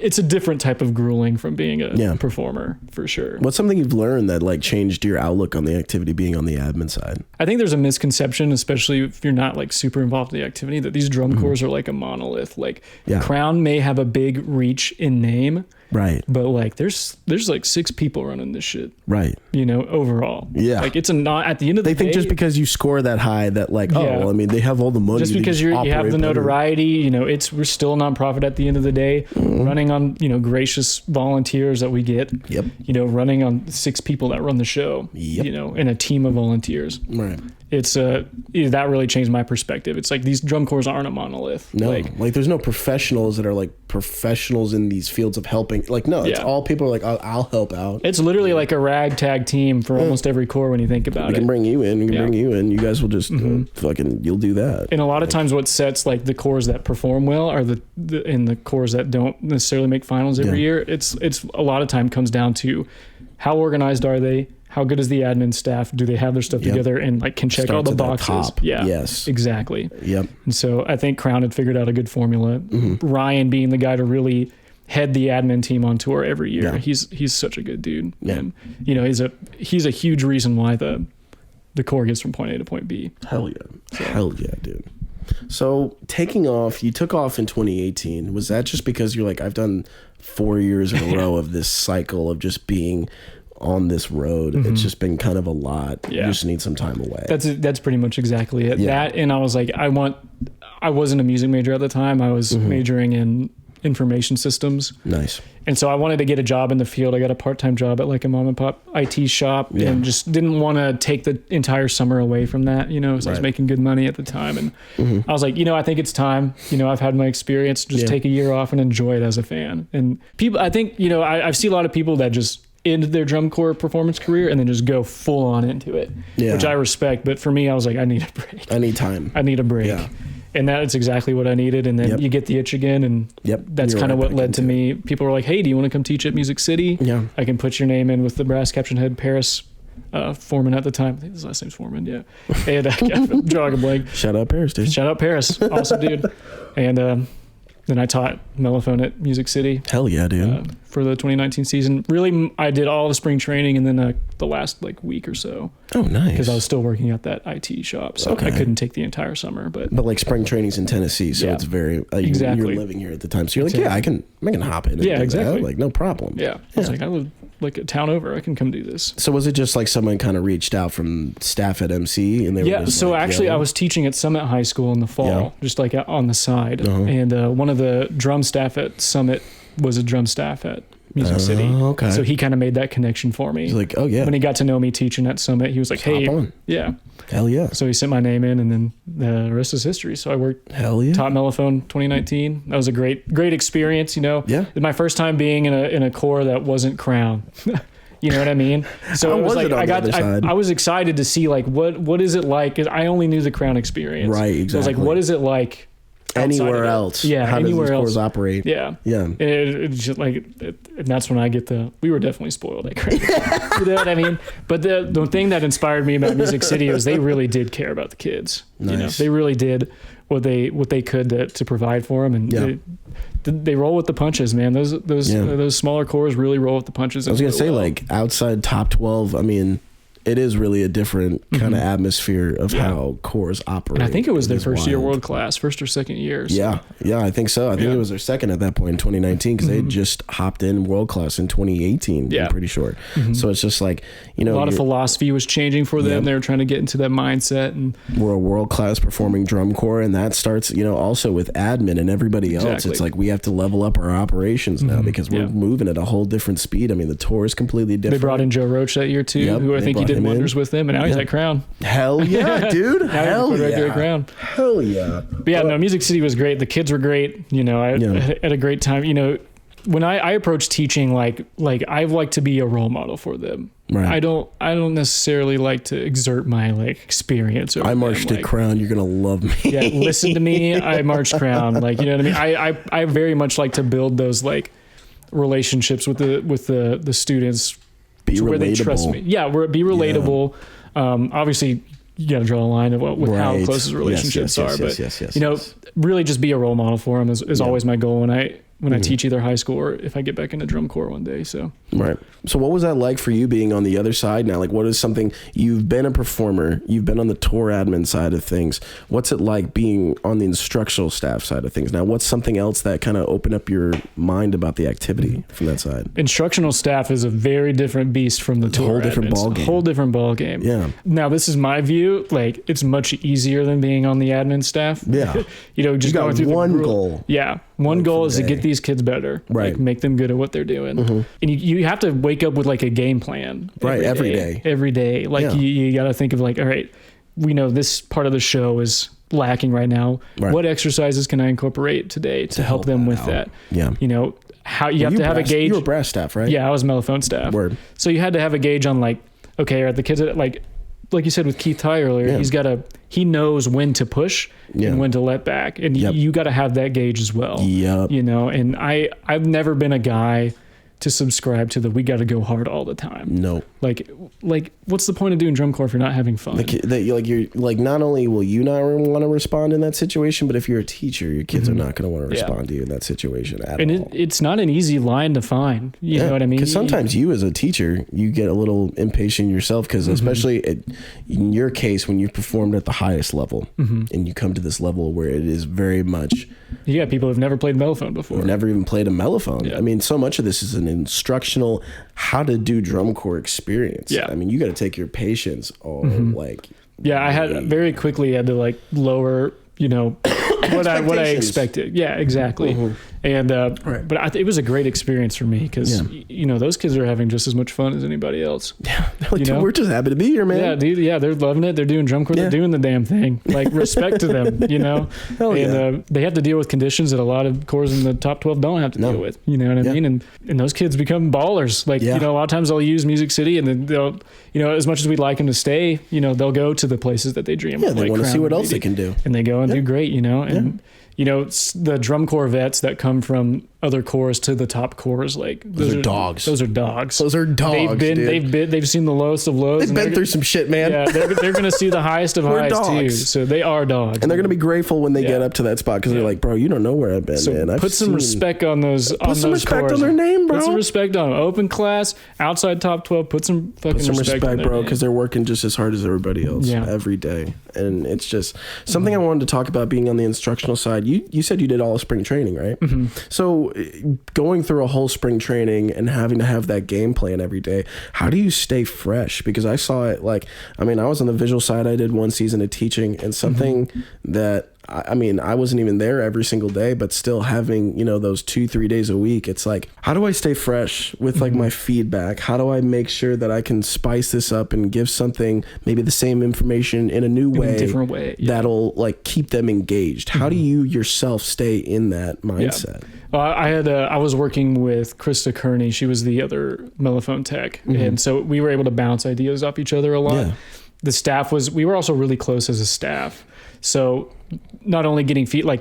it's a different type of grueling from being a performer, for sure. What's something you've learned that like changed your outlook on the activity being on the admin side? I think there's a misconception, especially if you're not like super involved in the activity, that these drum corps are like a monolith. Like Crown may have a big reach in name, right? But like there's like 6 people running this shit, right? Overall, like it's not at the end of the day. They think just because you score that high that like I mean they have all the money. Just because you have the notoriety, we're still a nonprofit at the end of the day, running on gracious volunteers that we get. Yep. Running on 6 people that run the show. Yep. And a team of volunteers. Right. It's that really changed my perspective. It's like these drum corps aren't a monolith. No, like there's no professionals that are like professionals in these fields of helping. Like no, it's all people are like I'll help out. It's literally like a ragtag team for almost every corps when you think about it. We can bring you in. We can bring you in. You guys will just you'll do that. And a lot of times, what sets like the corps that perform well are the corps that don't necessarily make finals every year. It's a lot of time comes down to how organized are they. How good is the admin staff? Do they have their stuff together and like can check all the boxes? Yeah. Yes. Exactly. Yep. And so I think Crown had figured out a good formula. Ryan being the guy to really head the admin team on tour every year. Yeah. He's such a good dude. Yeah. And he's a huge reason why the corps gets from point A to point B. Hell yeah. So. Hell yeah, dude. So you took off in 2018. Was that just because you're like, I've done 4 years in a row of this cycle of just being on this road? It's just been kind of a lot. You just need some time away. That's pretty much exactly it. That, and I was like, I wasn't a music major at the time. I was majoring in information systems. Nice. And so I wanted to get a job in the field. I got a part-time job at like a mom and pop IT shop and just didn't want to take the entire summer away from that, so I was making good money at the time. And I was like, I think it's time, I've had my experience, just take a year off and enjoy it as a fan. And people, I think, I've seen a lot of people that just end their drum corps performance career and then just go full on into it, which I respect. But for me, I was like, I need a break. I need time. I need a break. Yeah. And that's exactly what I needed. And then you get the itch again. And that's kind of what led to me. People were like, hey, do you want to come teach at Music City? Yeah. I can put your name in with the brass caption head, Paris Foreman at the time. I think his last name's Foreman. Yeah. And drawing a blank. Shout out Paris, dude. Shout out Paris. Awesome dude. And then I taught mellophone at Music City. Hell yeah, dude. For the 2019 season. Really, I did all the spring training and then the last like week or so. Oh, nice. Because I was still working at that IT shop. So I couldn't take the entire summer. But like spring training's in Tennessee. So it's very, exactly. You're living here at the time. So you're like, I can hop in. And do exactly. That. Like, no problem. Yeah. I was like, I live like a town over. I can come do this. So was it just like someone kind of reached out from staff at MC? And they were just so like, actually I was teaching at Summit High School in the fall, just like on the side. And one of the drum staff at Summit was a drum staff at Music City. Okay. So he kind of made that connection for me. He's like, oh yeah. When he got to know me teaching at Summit, he was like, hey, yeah. Hell yeah. So he sent my name in and then the rest is history. So I worked, taught mellophone 2019. That was a great experience, Yeah. My first time being in a corps that wasn't Crown. You know what I mean? So it was like I was excited to see like what is it like? 'Cause I only knew the Crown experience. Right, exactly. So I was like, what is it like anywhere else? Yeah, how anywhere does these else corps operate? Yeah, yeah. It's just like, and that's when I get we were definitely spoiled at Crown. You know what I mean? But the thing that inspired me about Music City was they really did care about the kids. Nice. They really did. what they could to provide for them, and they roll with the punches, man. Those smaller cores really roll with the punches. I was gonna say, like, outside top 12, I mean, it is really a different kind of atmosphere of how cores operate. And I think it was their first year world class, first or second year. So. Yeah, I think so. I think it was their second at that point in 2019, because they just hopped in world class in 2018. I'm pretty sure. So it's just like, you know, a lot of philosophy was changing for them. They were trying to get into that mindset, and we're a world class performing drum corps, and that starts, you know, also with admin and everybody else. Exactly. It's like we have to level up our operations now because we're moving at a whole different speed. I mean, the tour is completely different. They brought in Joe Roach that year too, who I think he did wonders with them, and now he's at Crown. Hell yeah, dude. Hell yeah. Crown. Hell yeah. But yeah, no, Music City was great. The kids were great. You know, I had a great time. You know, when I approach teaching, like I like to be a role model for them. Right. I don't necessarily like to exert my like experience. I marched at Crown. You're gonna love me. Yeah, listen to me. I marched Crown. Like, you know what I mean. I very much like to build those like relationships with the students, where they trust me. Yeah, where it be relatable. Obviously, you got to draw a line of with how close his relationships are, but you know, really just be a role model for him is always my goal when I teach either high school or if I get back into drum corps one day. So So what was that like for you being on the other side now? Like, what is something, you've been a performer, you've been on the tour admin side of things. What's it like being on the instructional staff side of things? Now, what's something else that kind of opened up your mind about the activity from that side? Instructional staff is a very different beast from the tour. Whole different ball game. Yeah. Now, this is my view. Like, it's much easier than being on the admin staff. Yeah. You know, just going through one goal. Yeah. One goal is to get these kids better, like make them good at what they're doing. And you have to wake up with like a game plan every day. Like you got to think of like, all right, we know this part of the show is lacking right now. What exercises can I incorporate today to help them with that? Yeah. You know, how you have to have a gauge. You were brass staff, right? Yeah, I was mellophone staff. Word. So you had to have a gauge on like, okay, are the kids like you said with Keith Ty earlier, he knows when to push and when to let back. And you got to have that gauge as well. You know, and I've never been a guy to subscribe to we got to go hard all the time. No. Like what's the point of doing drum corps if you're not having fun? You're like, not only will you not want to respond in that situation, but if you're a teacher, your kids are not going to want to respond to you in that situation at all. And it's not an easy line to find. You know what I mean? Because sometimes you as a teacher, you get a little impatient yourself, because especially in your case, when you've performed at the highest level and you come to this level where it is very much... You got people who've never played mellophone before. Never even played a mellophone. Yeah. I mean, so much of this is an instructional how to do drum corps experience. Yeah. I mean, you got to take your patience like... Yeah, I had very quickly had to like lower, you know, what I expected. Yeah, exactly. And but it was a great experience for me, because you know, those kids are having just as much fun as anybody else. Yeah, like, dude, we're just happy to be here, man. Yeah, dude. Yeah, they're loving it. They're doing drum corps. They're doing the damn thing. Like, respect to them. You know, and they have to deal with conditions that a lot of corps in the top 12 don't have to deal with. You know what I mean? And those kids become ballers. Like, you know, a lot of times they'll use Music City, and then they'll, you know, as much as we'd like them to stay, you know, they'll go to the places that they dream. Yeah, they want to see what else they can do, and they go and do great. You know, and you know, the drum corps vets that come from other corps to the top corps, like those are dogs. Those are dogs. Those are dogs. They've seen the lowest of lows. They've been through some shit, man. Yeah, they're gonna see the highest of highs too. So they are dogs, and they're gonna be grateful when they get up to that spot, because they're like, bro, you don't know where I've been, man. Put some respect on those. Put some respect on their name, bro. Put some respect on them. Open class, outside top 12. Put some respect on bro, because they're working just as hard as everybody else every day, and it's just something I wanted to talk about being on the instructional side. You said you did all of spring training, right? So going through a whole spring training and having to have that game plan every day, how do you stay fresh? Because I saw it, like, I mean, I was on the visual side. I did one season of teaching, and something that, I mean, I wasn't even there every single day, but still having, you know, those 2-3 days a week, it's like, how do I stay fresh with like my feedback? How do I make sure that I can spice this up and give something, maybe the same information in a new way, different way, that'll like keep them engaged? How do you yourself stay in that mindset? I was working with Krista Kearney. She was the other mellophone tech. And so we were able to bounce ideas off each other a lot. Yeah. The staff we were also really close as a staff. So not only getting I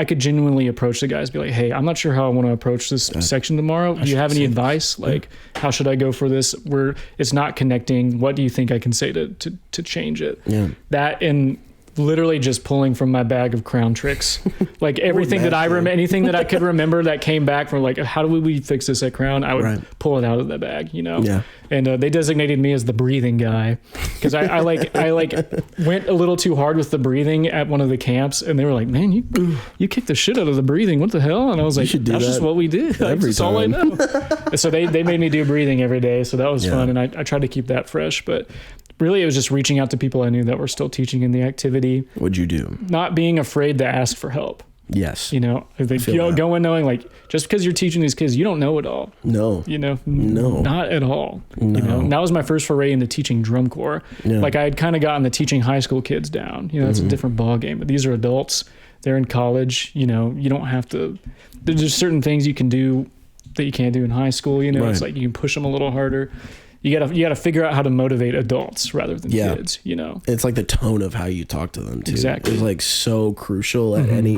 could genuinely approach the guys, be like, hey, I'm not sure how I want to approach this section tomorrow. Do you have any advice? Like, how should I go for this? It's not connecting. What do you think I can say to change it? Yeah. That, and literally just pulling from my bag of Crown tricks. Like everything that I remember, anything that I could remember that came back from like, how do we fix this at Crown? I would pull it out of the bag, you know? Yeah. And they designated me as the breathing guy because I went a little too hard with the breathing at one of the camps, and they were like, "Man, you kicked the shit out of the breathing. What the hell?" And I was like, "That's just what we do. Like, that's all I know." So they made me do breathing every day, so that was fun, and I tried to keep that fresh. But really, it was just reaching out to people I knew that were still teaching in the activity. What'd you do? Not being afraid to ask for help. Yes. You know, go in knowing like just because you're teaching these kids, you don't know it all. No. You know, no, not at all. No. You know, and that was my first foray into teaching drum corps. Yeah. Like I had kind of gotten the teaching high school kids down. You know, it's a different ball game. But these are adults. They're in college. You know, you don't have to. There's just certain things you can do that you can't do in high school. You know, it's like you can push them a little harder. You gotta figure out how to motivate adults rather than kids, you know. It's like the tone of how you talk to them too. Exactly. It's like so crucial at any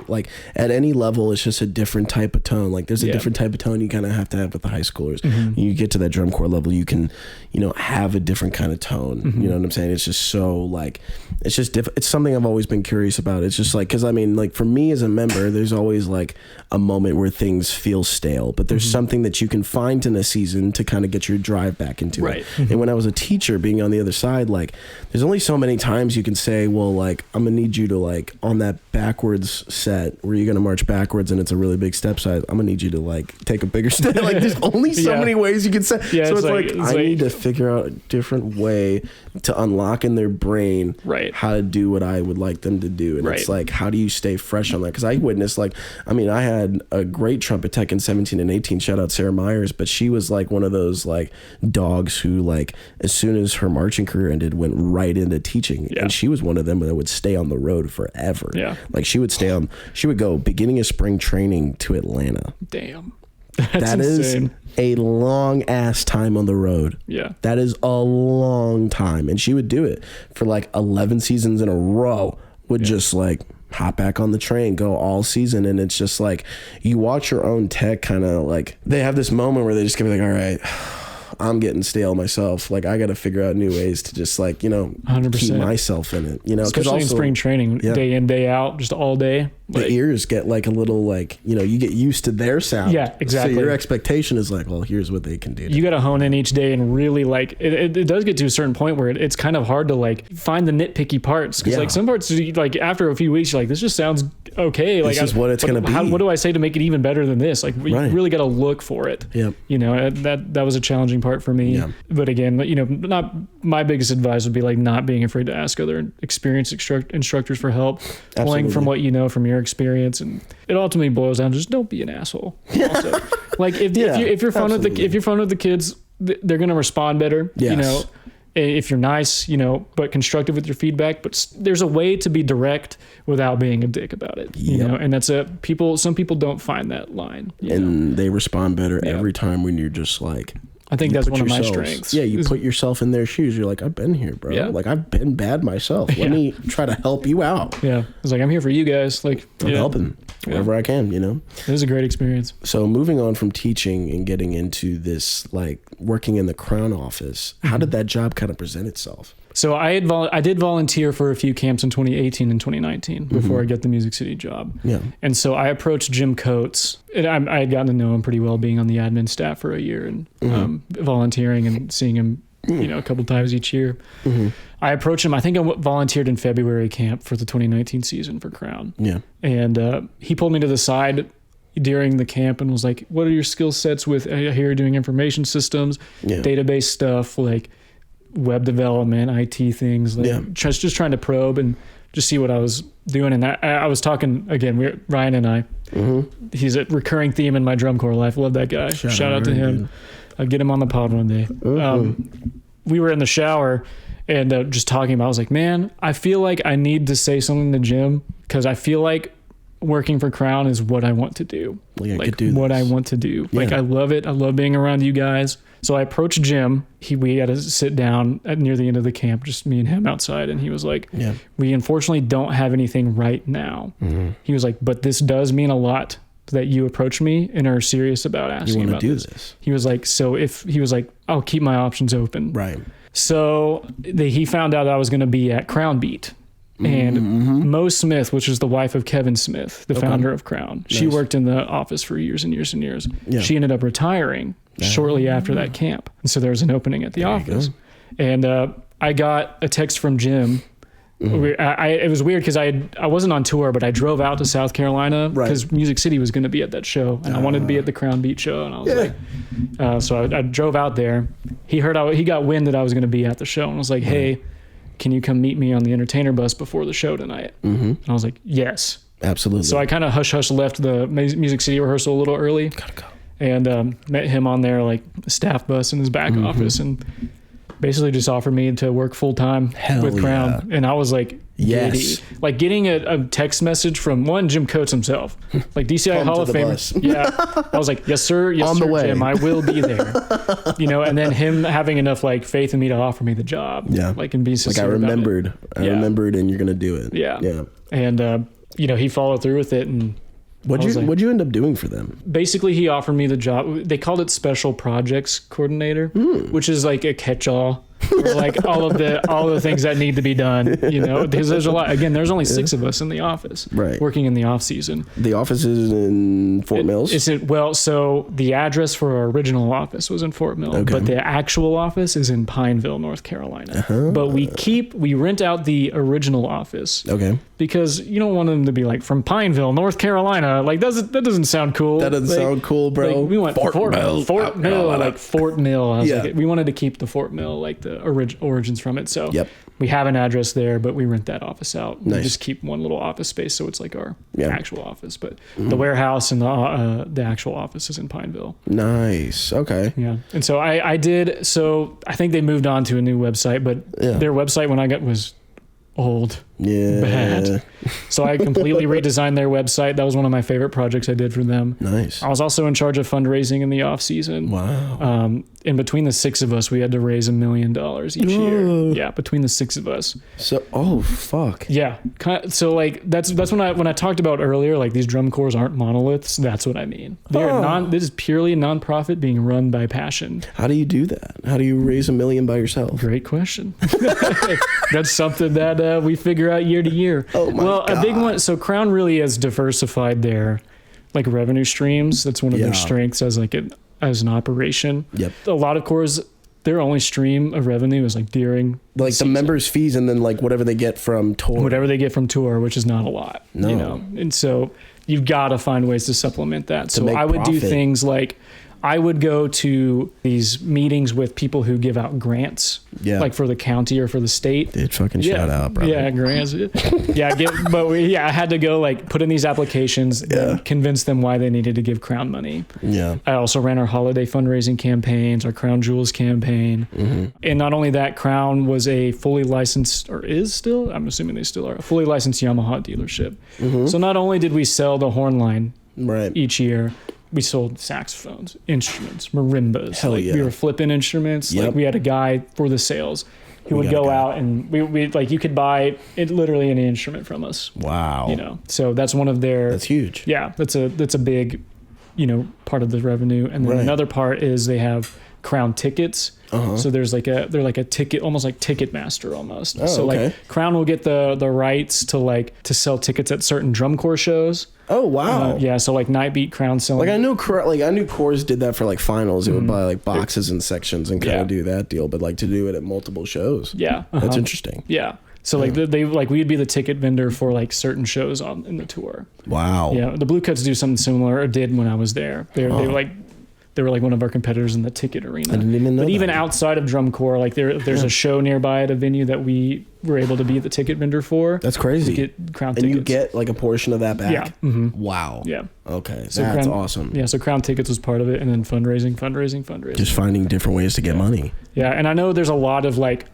level. It's just a different type of tone. Like there's a different type of tone you kind of have to have with the high schoolers. You get to that drum corps level, you can, you know, have a different kind of tone. You know what I'm saying? It's just so like, it's just different. It's something I've always been curious about. It's just like, cause I mean, like for me as a member, there's always like a moment where things feel stale, but there's something that you can find in a season to kind of get your drive back into it. And when I was a teacher, being on the other side, like there's only so many times you can say, well, like I'm gonna need you to like on that backwards set where you're gonna march backwards and it's a really big step size, I'm gonna need you to like take a bigger step. Like there's only so many ways you can say. So it's like I need to figure out a different way to unlock in their brain how to do what I would like them to do. And it's like, how do you stay fresh on that? Because I witnessed like, I mean, I had a great trumpet tech in 17 and 18, shout out Sarah Myers, but she was like one of those like dogs who like as soon as her marching career ended went right into teaching. And she was one of them that would stay on the road forever. Like she would go beginning of spring training to Atlanta. Damn. That is a long ass time on the road. Yeah. That is a long time. And she would do it for like 11 seasons in a row. Would just like hop back on the train, go all season. And it's just like, you watch your own tech kind of like, they have this moment where they just gonna be like, all right, I'm getting stale myself. Like I got to figure out new ways to just like, you know, 100%. Keep myself in it, you know, especially also, in spring training, day in, day out, just all day. The ears get like a little like, you know, you get used to their sound. Yeah, exactly. So your expectation is like, well, here's what they can do. You got to hone in each day and really like, it does get to a certain point where it's kind of hard to like find the nitpicky parts. Cause like some parts, like after a few weeks, you're like, this just sounds okay. Like this is what it's going to be. What do I say to make it even better than this? Like you really got to look for it. Yep. You know, that was a challenging part for me. Yeah. But again, you know, not my biggest advice would be like not being afraid to ask other experienced instructors for help, pulling from what you know from your experience, and it ultimately boils down to just don't be an asshole. Also, like if you're fun with the kids, they're gonna respond better. Yes. You know, if you're nice, you know, but constructive with your feedback. But there's a way to be direct without being a dick about it. You know, and that's some people don't find that line, and they respond better every time when you're just like. I think that's one of my strengths. Yeah, you put yourself in their shoes. You're like, I've been here, bro. Yeah. Like, I've been bad myself. Let me try to help you out. Yeah. It's like, I'm here for you guys. Like, I'm helping wherever I can, you know? It was a great experience. So moving on from teaching and getting into this, like, working in the Crown office, how did that job kind of present itself? So I did volunteer for a few camps in 2018 and 2019 before I got the Music City job. Yeah. And so I approached Jim Coates. I had gotten to know him pretty well being on the admin staff for a year and volunteering and seeing him, you know, a couple times each year. I approached him. I think I volunteered in February camp for the 2019 season for Crown. Yeah. And he pulled me to the side during the camp and was like, what are your skill sets with, I hear you're doing information systems, database stuff, like web development, IT things, like just trying to probe and just see what I was doing. And I was talking again, Ryan and I, he's a recurring theme in my drum corps life. Love that guy. Shout out to him. Dude. I'll get him on the pod one day. We were in the shower and just talking about, I was like, man, I feel like I need to say something to Jim because I feel like working for Crown is what I want to do. I want to do. Yeah. Like, I love it. I love being around you guys. So I approached Jim. We had to sit down near the end of the camp, just me and him outside. And he was like, we unfortunately don't have anything right now. He was like, but this does mean a lot that you approach me and are serious about asking about this. He was like, I'll keep my options open. Right. So he found out I was going to be at Crown Beat. And Mo Smith, which is the wife of Kevin Smith, the founder of Crown, she worked in the office for years and years and years. Yeah. She ended up retiring shortly after that camp. And so there was an opening at the office. And I got a text from Jim. It was weird because I wasn't on tour, but I drove out to South Carolina because Music City was going to be at that show, and I wanted to be at the Crown Beat show, and I was like, so I drove out there. He got wind that I was going to be at the show, and was like, hey, can you come meet me on the entertainer bus before the show tonight? And I was like, yes, absolutely. So I kind of hush left the Music City rehearsal a little early, Gotta go. and met him on their like staff bus in his back office, and basically just offered me to work full time with Crown. And I was like, giddy. Like getting a text message from Jim Coates himself, like DCI Hall of Famer. Yeah. I was like, yes, sir. Yes, sir, Jim, I will be there. And then him having enough like faith in me to offer me the job. Yeah. Like, and be sincere. Like I remembered and you're going to do it. Yeah. Yeah. And, he followed through with it. And what'd you end up doing for them? Basically, he offered me the job. They called it Special Projects Coordinator, which is like a catch-all for like all of the things that need to be done. Because there's a lot. Again, there's only 6 of us in the office, working in the off season. The office is in Fort Mills. So the address for our original office was in Fort Mill, but the actual office is in Pineville, North Carolina. But we rent out the original office. Because you don't want them to be like from Pineville, North Carolina. Like that doesn't sound cool. That doesn't sound cool, bro. Like, we want Fort Mill, like Fort Mill. Like, we wanted to keep the Fort Mill, like the origins from it. So we have an address there, but we rent that office out. We just keep one little office space, so it's like our actual office. But the warehouse and the actual office is in Pineville. Nice. Okay. Yeah. And so I did. So I think they moved on to a new website, but their website when I got was old. Bad. So I completely redesigned their website. That was one of my favorite projects I did for them. Nice. I was also in charge of fundraising in the off season. Wow. In between the 6 of us, we had to raise $1 million each year. Yeah, between the 6 of us. So, fuck. Yeah. So like that's when I talked about earlier, like these drum corps aren't monoliths. That's what I mean. This is purely a nonprofit being run by passion. How do you do that? How do you raise $1 million by yourself? Great question. That's something that we figure out year to year. Oh my God. A big one. So Crown really has diversified their like revenue streams. That's one of their strengths as an operation. Yep. A lot of corps, their only stream of revenue is like during like the members' fees, and then like whatever they get from tour. Whatever they get from tour, which is not a lot. No. And so you've got to find ways to supplement that. So I would do things like I would go to these meetings with people who give out grants, like for the county or for the state. Dude, fucking shout out, bro. Yeah, grants. I had to go like put in these applications and convince them why they needed to give Crown money. Yeah. I also ran our holiday fundraising campaigns, our Crown Jewels campaign. And not only that, Crown was a fully licensed, or is still, I'm assuming they still are, a fully licensed Yamaha dealership. So not only did we sell the horn line each year, we sold saxophones, instruments, marimbas. We were flipping instruments. Like we had a guy for the sales who would go out and we like you could buy it literally any instrument from us. Wow. So that's one of their. That's huge. Yeah, that's a big, part of the revenue. And then another part is they have Crown tickets. So they're like a ticket, almost like Ticketmaster almost. Crown will get the rights to sell tickets at certain drum corps shows. Oh wow! So like NightBeat, Crown selling. Like I knew corps did that for like finals. It would buy like boxes and sections and kind of do that deal. But like to do it at multiple shows. Yeah, that's interesting. Yeah. So like they we'd be the ticket vendor for like certain shows in the tour. Wow. Yeah, the Blue Cuts do something similar, or did when I was there. They were like one of our competitors in the ticket arena. I didn't even know. But even outside of drum corps, like there's a show nearby at a venue that we were able to be the ticket vendor for. That's crazy. To get Crown tickets. And you get like a portion of that back. Yeah. Wow. Yeah. Okay. So that's awesome. Yeah. So Crown tickets was part of it, and then fundraising. Just finding different ways to get money. Yeah, and I know there's a lot of like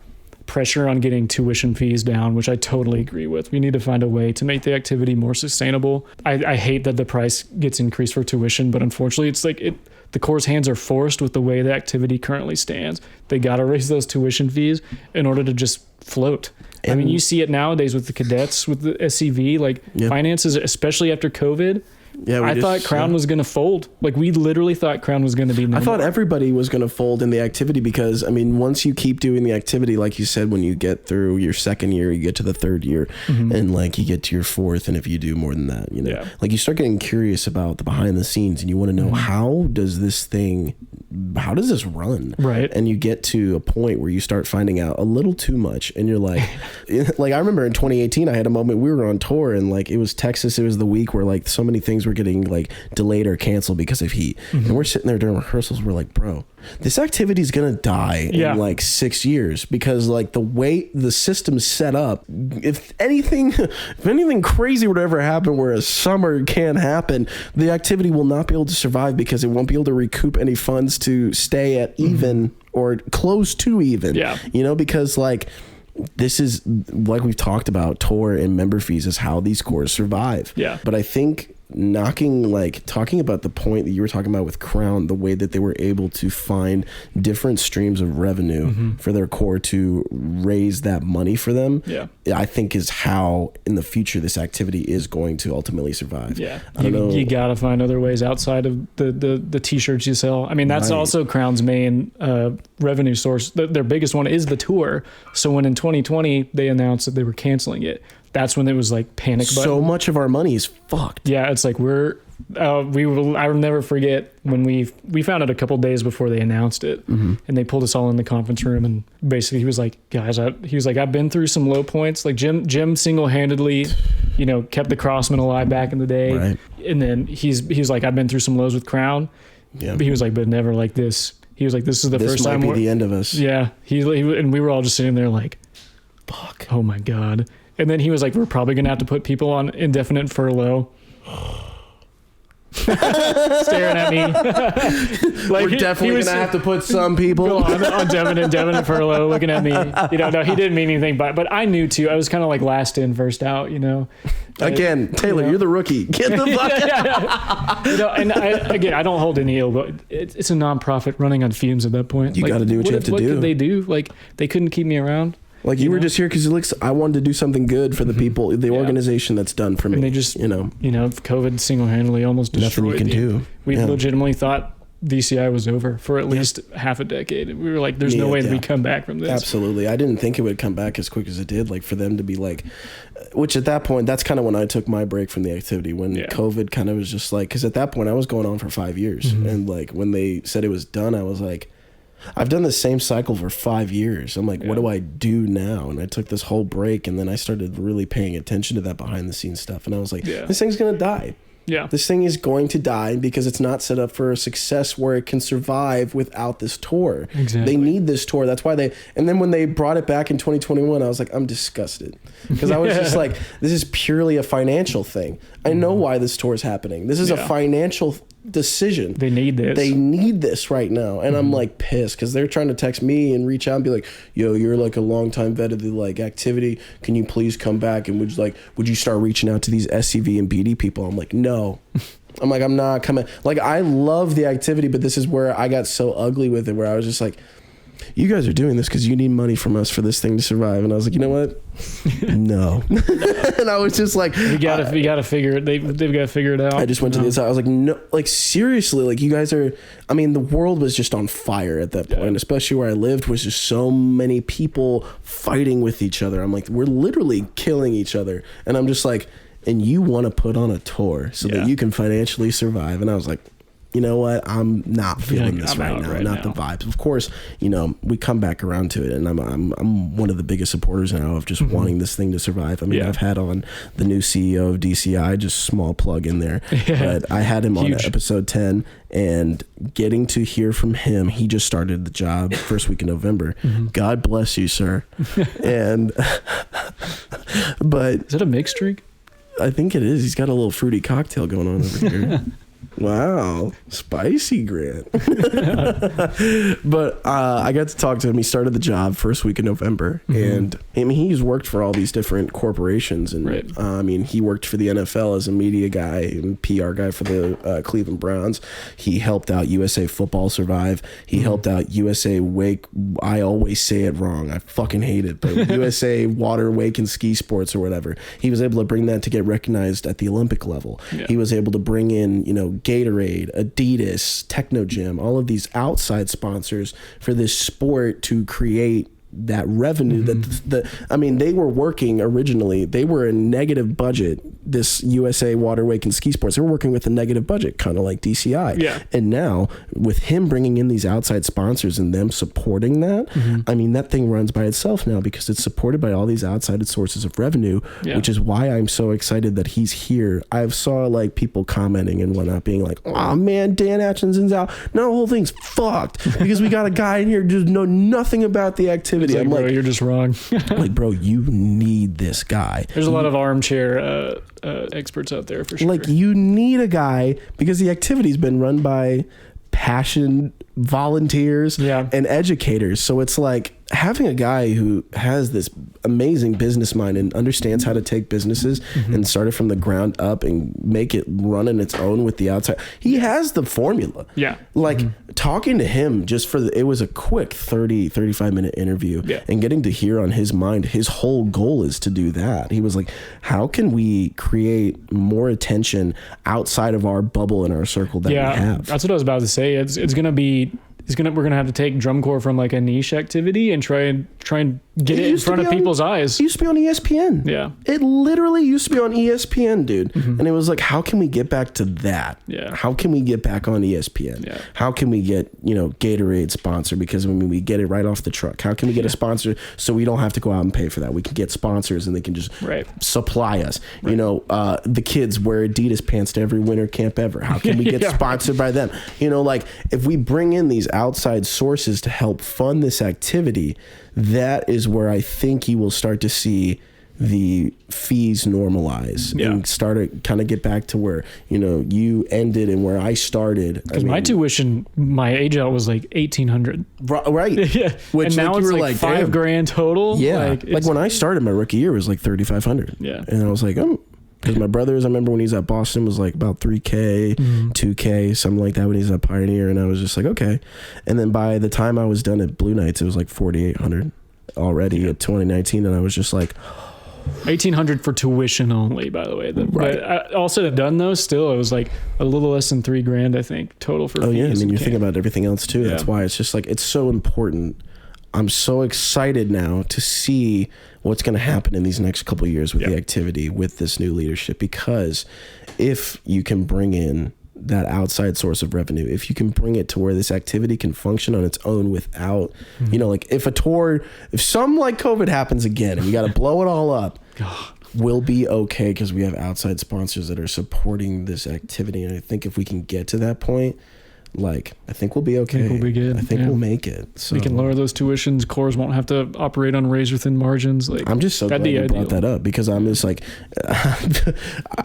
pressure on getting tuition fees down, which I totally agree with. We need to find a way to make the activity more sustainable. I hate that the price gets increased for tuition, but unfortunately it's like the Corps' hands are forced with the way the activity currently stands. They got to raise those tuition fees in order to just float. And I mean, you see it nowadays with the cadets, with the SCV, finances, especially after COVID, Yeah, I thought Crown was going to fold. Like, we literally thought Crown was going to be no I thought more. everybody was going to fold in the activity because, I mean, once you keep doing the activity, like you said, when you get through your second year, you get to the third year, and like you get to your fourth, and if you do more than that, you know, like you start getting curious about the behind the scenes, and you want to know how does this run? Right. And you get to a point where you start finding out a little too much, and you're like, like I remember in 2018, I had a moment, we were on tour, and like it was Texas, it was the week where like so many things were getting like delayed or canceled because of heat, and we're sitting there during rehearsals, we're like, bro, this activity is gonna die in like 6 years because like the way the system's set up, if anything crazy would ever happen where a summer can happen, the activity will not be able to survive because it won't be able to recoup any funds to stay at even or close to even, you know, because like this is, like we've talked about, tour and member fees is how these cores survive. But I think talking about the point that you were talking about with Crown, the way that they were able to find different streams of revenue for their core to raise that money for them, I think is how in the future this activity is going to ultimately survive. You gotta find other ways outside of the t-shirts you sell. I mean, that's also Crown's main revenue source. Their biggest one is the tour. So when in 2020 they announced that they were canceling it, that's when it was like panic button. So much of our money is fucked. Yeah, it's like I will never forget when we found out a couple days before they announced it, and they pulled us all in the conference room, and basically he was like, guys, I've been through some low points. Like Jim single-handedly, you know, kept the Crossmen alive back in the day, and then he was like, I've been through some lows with Crown, but he was like, but never like this. He was like, this is the first time. This might be the end of us. Yeah, he and we were all just sitting there like, fuck. Oh my god. And then he was like, we're probably going to have to put people on indefinite furlough. Staring at me. Like, we're definitely going to have to put some people on indefinite furlough, looking at me. You know, no, he didn't mean anything, but I knew too. I was kind of like last in, first out, you know. Again, Taylor, you're the rookie. Get the fuck You know, and I don't hold any ill, but it's a nonprofit running on fumes at that point. You got to do what you have to do. What could they do? Like, they couldn't keep me around. Like, you were just here because I wanted to do something good for the people, the organization that's done for me. And they just, COVID single-handedly almost destroyed. Nothing you can do. We legitimately thought VCI was over for at least half a decade. We were like, there's no way that we come back from this. Absolutely. I didn't think it would come back as quick as it did. Like, for them to be like, which at that point, that's kind of when I took my break from the activity, when COVID kind of was just like, because at that point I was going on for 5 years. And like, when they said it was done, I was like, I've done the same cycle for 5 years. I'm like, what do I do now? And I took this whole break, and then I started really paying attention to that behind the scenes stuff. And I was like, this thing's going to die. Yeah. This thing is going to die because it's not set up for a success where it can survive without this tour. Exactly. They need this tour. That's why and then when they brought it back in 2021, I was like, I'm disgusted. Because I was just like, this is purely a financial thing. I know why this tour is happening. This is a financial decision. They need this. They need this right now. And I'm like pissed because they're trying to text me and reach out and be like, yo, you're like a longtime vet of the like activity. Can you please come back? And would you start reaching out to these SCV and BD people? I'm like, no. I'm like, I'm not coming. Like, I love the activity, but this is where I got so ugly with it, where I was just like, you guys are doing this because you need money from us for this thing to survive. And I was like, you know what? No. And I was just like, you gotta figure it. They've got to figure it out. I just went to this. I was like, no, like seriously, like you guys are. I mean, the world was just on fire at that point, especially where I lived. Was just so many people fighting with each other. I'm like, we're literally killing each other, and I'm just like, and you want to put on a tour so that you can financially survive. And I was like, you know what? I'm not feeling this right now. Not the vibes. Of course, we come back around to it, and I'm one of the biggest supporters now of just wanting this thing to survive. I mean, I've had on the new CEO of DCI, just small plug in there, but I had him on episode 10, and getting to hear from him, he just started the job first week in November. God bless you, sir. And but is that a mixed drink? I think it is. He's got a little fruity cocktail going on over here. Wow, spicy, Grant. But I got to talk to him. He started the job first week of November, and I mean, he's worked for all these different corporations, and I mean, he worked for the NFL as a media guy and PR guy for the Cleveland Browns. He helped out USA Football survive. He helped out USA Wake. I always say it wrong. I fucking hate it, but USA Water, Wake, and Ski Sports or whatever. He was able to bring that to get recognized at the Olympic level. Yeah. He was able to bring in, you know, Gatorade, Adidas, Techno Gym, all of these outside sponsors for this sport to create that revenue that I mean, they were working originally, they were a negative budget, this USA Water, Wake, and Ski Sports. They were working with a negative budget, kind of like DCI. Yeah. And now with him bringing in these outside sponsors and them supporting that, I mean, that thing runs by itself now because it's supported by all these outside sources of revenue, which is why I'm so excited that he's here. I've saw like people commenting and whatnot being like, oh man, Dan Atchinson's out. No, the whole thing's fucked because we got a guy in here who just know nothing about the activity. Like, I'm bro, like, you're just wrong. like, bro, you need this guy. There's a lot of armchair experts out there for sure. Like, you need a guy because the activity's been run by passion volunteers and educators. So it's like having a guy who has this amazing business mind and understands how to take businesses and start it from the ground up and make it run in its own with the outside. He has the formula. Yeah. Like talking to him just for it was a quick 35 minute interview and getting to hear on his mind, his whole goal is to do that. He was like, how can we create more attention outside of our bubble and our circle that we have? That's what I was about to say. We're gonna have to take drum corps from like a niche activity and try and get it in front of people's eyes. It used to be on ESPN. Yeah. It literally used to be on ESPN, dude. And it was like, how can we get back to that? Yeah. How can we get back on ESPN? Yeah. How can we get, you know, Gatorade sponsor? Because I mean, we get it right off the truck. How can we get a sponsor so we don't have to go out and pay for that? We can get sponsors and they can just supply us. You know, the kids wear Adidas pants to every winter camp ever. How can we get sponsored by them? You know, like if we bring in these outside sources to help fund this activity, that is where I think you will start to see the fees normalize and start to kind of get back to where, you know, you ended and where I started. Because my tuition, my age out was like $1,800. Right. Yeah. Which, and now it's like $5,000 total. Yeah. Like when I started my rookie year, it was like $3,500. Yeah. And I was like, oh. Because my brothers, I remember when he was at Boston, was like about $3K, $2K, something like that when he was at Pioneer. And I was just like, okay. And then by the time I was done at Blue Knights, it was like $4,800 already at 2019. And I was just like... $1,800 for tuition only, by the way. But all said and done, though, still, it was like a little less than $3,000, I think, total for fees. Oh, yeah. I mean, you're thinking about everything else, too. That's why it's just like, it's so important. I'm so excited now to see what's going to happen in these next couple of years with the activity, with this new leadership, because if you can bring in that outside source of revenue, if you can bring it to where this activity can function on its own without, you know, like if something like COVID happens again and we got to blow it all up, we'll be okay because we have outside sponsors that are supporting this activity. And I think if we can get to that point, like, I think we'll be okay. I think we'll be good. I think we'll make it. So we can lower those tuitions. Cores won't have to operate on razor thin margins. Like, I'm just so glad you brought that up because I'm just like,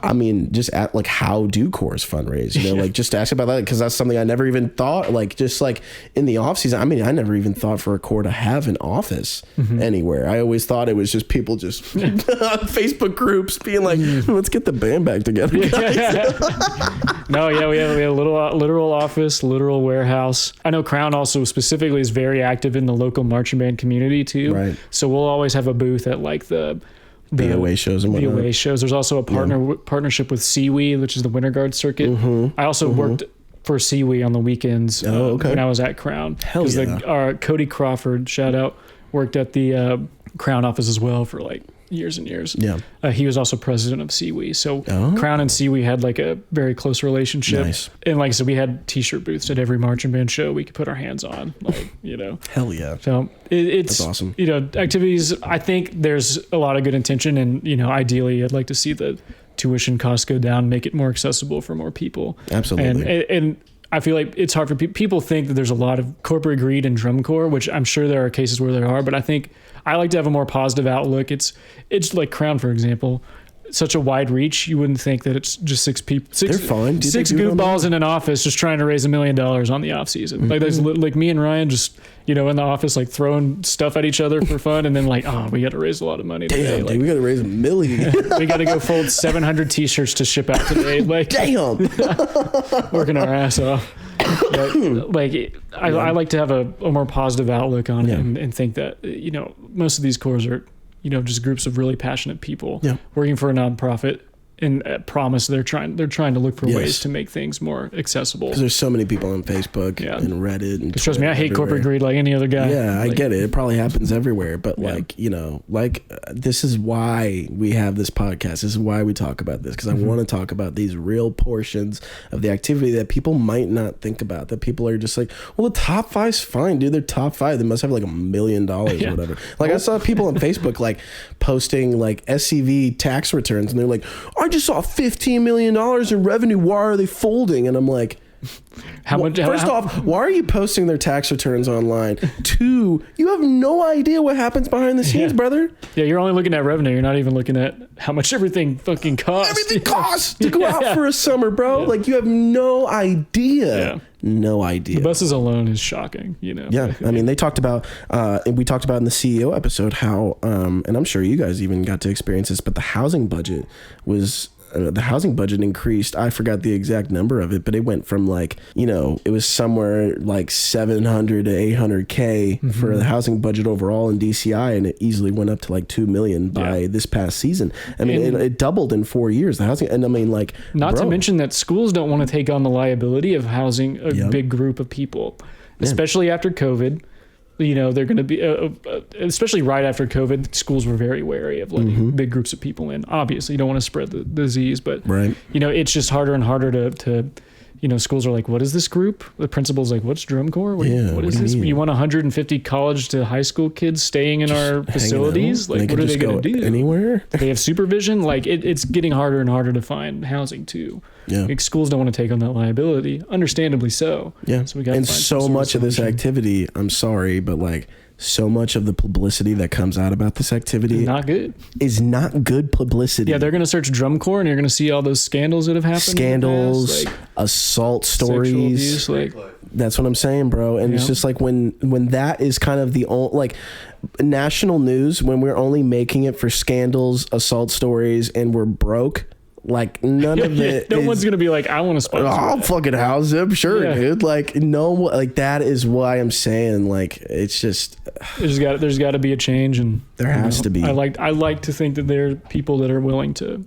I mean, just at like, how do cores fundraise? You know, like just ask about that because that's something I never even thought. Like, just like in the off season, I mean, I never even thought for a core to have an office anywhere. I always thought it was just people just Facebook groups being like, let's get the band back together. No, we have a literal office. Literal warehouse. I know Crown also specifically is very active in the local marching band community too. Right. So we'll always have a booth at like the away shows and whatnot. The away shows. There's also a partnership with Seawee, which is the Winter Guard circuit. I also worked for Seawee on the weekends when I was at Crown. Hell yeah. Cody Crawford, shout out, worked at the Crown office as well for like years and years. Yeah. He was also president of Seawee. So Crown and Seawee had like a very close relationship. Nice. And like I said, we had t-shirt booths at every marching band show we could put our hands on, like, you know. Hell yeah. So it's that's awesome. You know, activities, I think there's a lot of good intention and, you know, ideally I'd like to see the tuition costs go down, make it more accessible for more people. Absolutely. And I feel like it's hard for people think that there's a lot of corporate greed in drum corps, which I'm sure there are cases where there are, but I think I like to have a more positive outlook. It's like Crown, for example. such a wide reach. You wouldn't think that it's just six people. They're fine. Dude, six goofballs in an office just trying to raise $1 million on the off season. Like there's like me and Ryan just, in the office, like throwing stuff at each other for fun. And then like, we got to raise a lot of money today. Damn, like, dude, we got to raise $1 million. we got to go fold 700 t-shirts to ship out today. Like, damn. Working our ass off. But, I like to have a more positive outlook on it and think that, most of these cores are, just groups of really passionate people working for a nonprofit and promise they're trying to look for ways to make things more accessible. Because there's so many people on Facebook and Reddit and trust me, I hate corporate greed like any other guy. Yeah, I get it. It probably happens everywhere. But this is why we have this podcast. This is why we talk about this. Because I want to talk about these real portions of the activity that people might not think about. That people are just like, well, the top 5's fine, dude. They're top 5. They must have like $1 million or whatever. Like I saw people on Facebook like posting like SCV tax returns, and they're like, I just saw $15 million in revenue. Why are they folding? And I'm like, First off, why are you posting their tax returns online? 2, you have no idea what happens behind the scenes, brother. Yeah, you're only looking at revenue. You're not even looking at how much everything fucking costs. Everything costs to go out for a summer, bro. Like you have no idea. Yeah. No idea. The buses alone is shocking, Yeah, I mean, they talked about, and we talked about in the CEO episode how, and I'm sure you guys even got to experience this, but the housing budget increased. I forgot the exact number of it, but it went from like, it was somewhere like 700 to 800K for the housing budget overall in DCI, and it easily went up to like 2 million by this past season. I mean, it doubled in 4 years. The housing, and I mean, like, not to mention that schools don't want to take on the liability of housing a big group of people, especially after COVID. They're going to be, especially right after COVID, schools were very wary of letting big groups of people in. Obviously, you don't want to spread the disease, but, it's just harder and harder to schools are like, what is this group? The principal's like, what's drum corps? What is this? You want 150 college to high school kids staying in our facilities? Like, what are they going to do? Anywhere? They have supervision? Like, it's getting harder and harder to find housing, too. Yeah. Like, schools don't want to take on that liability, understandably so. Yeah. So we got and so much of this activity, I'm sorry, but like so much of the publicity that comes out about this activity is not good publicity. Yeah, they're going to search drum corps and you're going to see all those scandals that have happened. Scandals, like, assault stories. Abuse, that's what I'm saying, bro. And it's just like when that is kind of the only, like, national news, when we're only making it for scandals, assault stories, and we're broke. Like none of it. No one's gonna be like, I want to sponsor. I'll fucking house him, sure, dude. Like no, like that is why I'm saying, like, it's just there's got to be a change, and there has to be. I like to think that there are people that are willing to.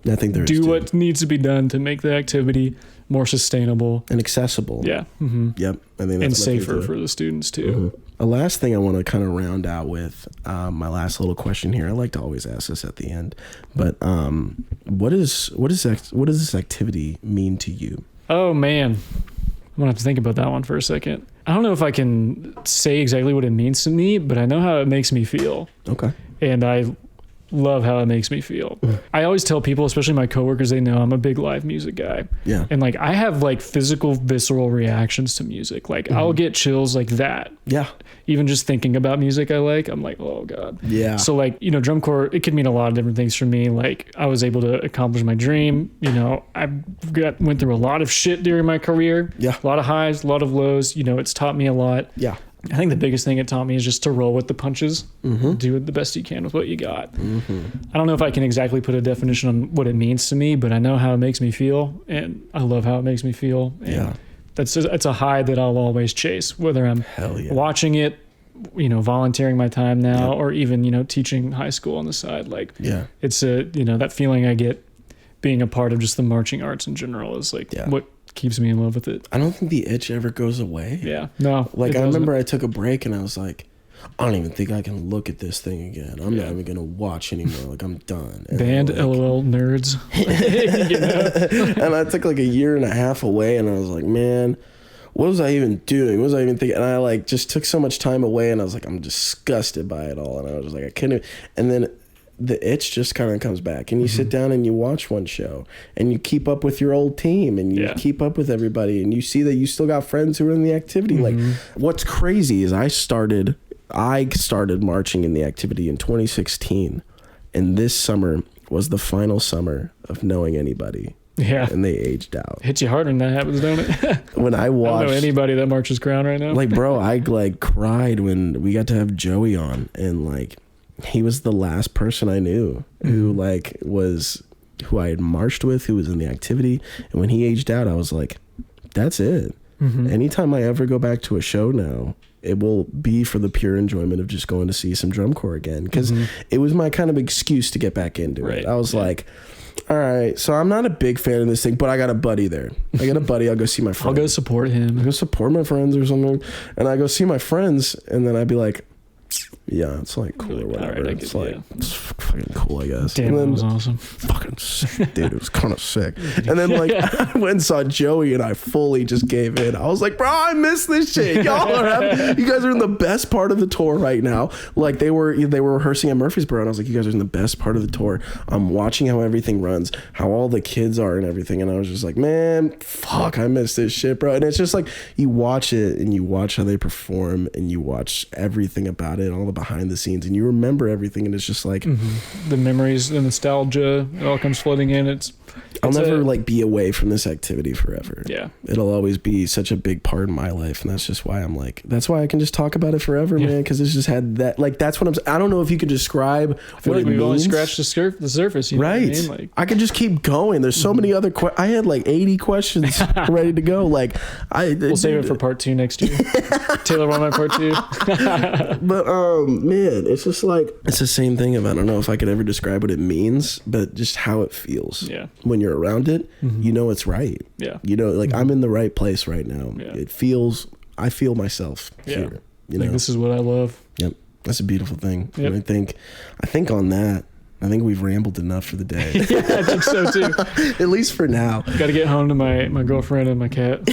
I think there do what needs to be done to make the activity more sustainable and accessible. Yeah. Yep. I think that's and safer for the students too. A last thing I want to kind of round out with, my last little question here. I like to always ask this at the end, but what does this activity mean to you? Oh man, I'm gonna have to think about that one for a second. I don't know if I can say exactly what it means to me, but I know how it makes me feel. Okay. And I love how it makes me feel. I always tell people, especially my coworkers, they know I'm a big live music guy. Yeah. And like I have like physical, visceral reactions to music. Like I'll get chills like that. Yeah. Even just thinking about music I like, I'm like, oh God. Yeah. So like, drum corps, it could mean a lot of different things for me. Like I was able to accomplish my dream. I went through a lot of shit during my career. Yeah. A lot of highs, a lot of lows. It's taught me a lot. Yeah. I think the biggest thing it taught me is just to roll with the punches, do the best you can with what you got. I don't know if I can exactly put a definition on what it means to me, but I know how it makes me feel, and I love how it makes me feel. And it's a high that I'll always chase, whether I'm watching it, volunteering my time now, or even, teaching high school on the side. Like, it's that feeling I get being a part of just the marching arts in general is like what keeps me in love with it. I don't think the itch ever goes away. Yeah. No. Like I remember I took a break and I was like, I don't even think I can look at this thing again. I'm not even gonna watch anymore. Like I'm done. And banned, like, LOL nerds. And I took like a year and a half away and I was like, man, what was I even doing? What was I even thinking? And I like just took so much time away and I was like, I'm disgusted by it all. And I was like, I couldn't. And then the itch just kind of comes back and you sit down and you watch one show and you keep up with your old team and you keep up with everybody and you see that you still got friends who are in the activity. Like what's crazy is I started marching in the activity in 2016, and this summer was the final summer of knowing anybody. Yeah. And they aged out. Hits you hard when that happens, don't it? When I watched... I don't know anybody that marches crown right now. Like, bro, I like cried when we got to have Joey on, and like he was the last person I knew who like was who I had marched with, who was in the activity. And when he aged out, I was like, that's it. Anytime I ever go back to a show now, it will be for the pure enjoyment of just going to see some drum corps again, because it was my kind of excuse to get back into it. I was like, all right, so I'm not a big fan of this thing, but I got a buddy there. I got a buddy. I'll go see my friends. I'll go support him. I'll go support my friends or something. And I go see my friends, and then I'd be like, yeah, it's like cool or whatever. Right, it's like, it's fucking cool, I guess. Damn, that was awesome. Fucking sick, dude. It was kind of sick. And then like I went and saw Joey, and I fully just gave in. I was like, bro, I miss this shit. Y'all you guys are in the best part of the tour right now. Like they were rehearsing at Murfreesboro, and I was like, you guys are in the best part of the tour. I'm watching how everything runs, how all the kids are and everything. And I was just like, man, fuck, I miss this shit, bro. And it's just like you watch it, and you watch how they perform, and you watch everything about it, all the behind the scenes, and you remember everything, and it's just like the memories, the nostalgia, it all comes flooding in. I'll never like be away from this activity forever. Yeah, it'll always be such a big part of my life, and that's just why I'm like, that's why I can just talk about it forever, man, because it's just had that, like, that's what I don't know if you could describe what it means. We've only scratched the surface, you know right? What I mean? Like, I could just keep going. There's so many other I had like 80 questions ready to go. Like we'll save it for part 2 next year. Taylor Womack part 2. But man, it's just like, it's the same thing of, I don't know if I could ever describe what it means, but just how it feels. Yeah. When you're around it, you know it's right. Yeah. You know, like I'm in the right place right now. Yeah. I feel myself here. You know, like, this is what I love. Yep. That's a beautiful thing. Yep. And I think on that, I think we've rambled enough for the day. Yeah, I think so too. At least for now. Got to get home to my girlfriend and my cat.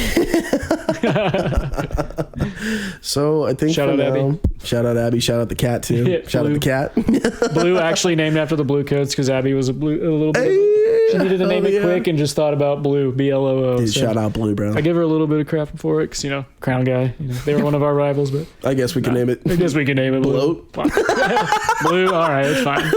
So I think shout out Abby. Shout out Abby. Shout out the cat too. Yeah, shout out the cat. Blue, actually named after the Blue Coats, because Abby was a little bit. She needed to name it quick and just thought about Blue, BLOO. Dude, so shout out Blue, bro. I give her a little bit of crap for it because, you know, Crown Guy. You know, they were one of our rivals, but I guess we can name it. I guess we can name it Blue. Blue. All right, it's fine.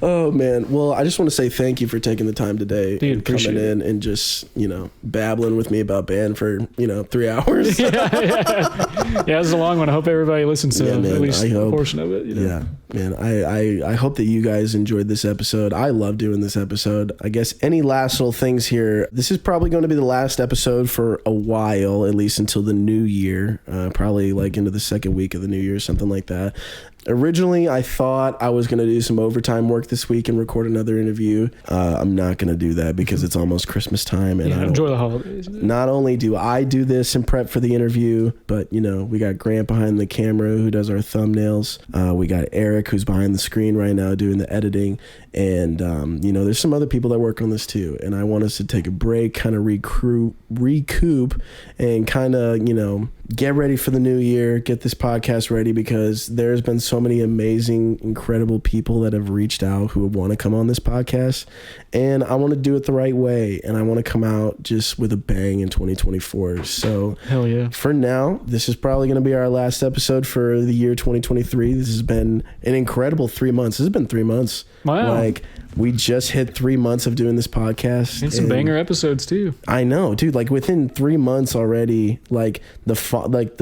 Oh man, well, I just want to say thank you for taking the time today, dude, and coming in and just, you know, babbling with me about band for, you know, 3 hours. Yeah, this is a long one. I hope everybody listens to at least a portion of it, you know? Yeah, man, I hope that you guys enjoyed this episode. I love doing this episode. I guess any last little things here, this is probably going to be the last episode for a while, at least until the new year, probably like into the second week of the new year, something like that. Originally, I thought I was going to do some overtime work this week and record another interview. I'm not going to do that because it's almost Christmas time. And I enjoy the holidays. Not only do I do this and prep for the interview, but, you know, we got Grant behind the camera who does our thumbnails. We got Eric who's behind the screen right now doing the editing. And, you know, there's some other people that work on this too. And I want us to take a break, kind of recoup and kind of, you know, get ready for the new year, get this podcast ready, because there's been so many amazing, incredible people that have reached out who want to come on this podcast. And I want to do it the right way. And I want to come out just with a bang in 2024. So hell yeah. For now, this is probably going to be our last episode for the year 2023. This has been an incredible 3 months. This has been 3 months. Wow. Like, we just hit 3 months of doing this podcast. And some banger episodes too. I know, dude. Like within 3 months already, like the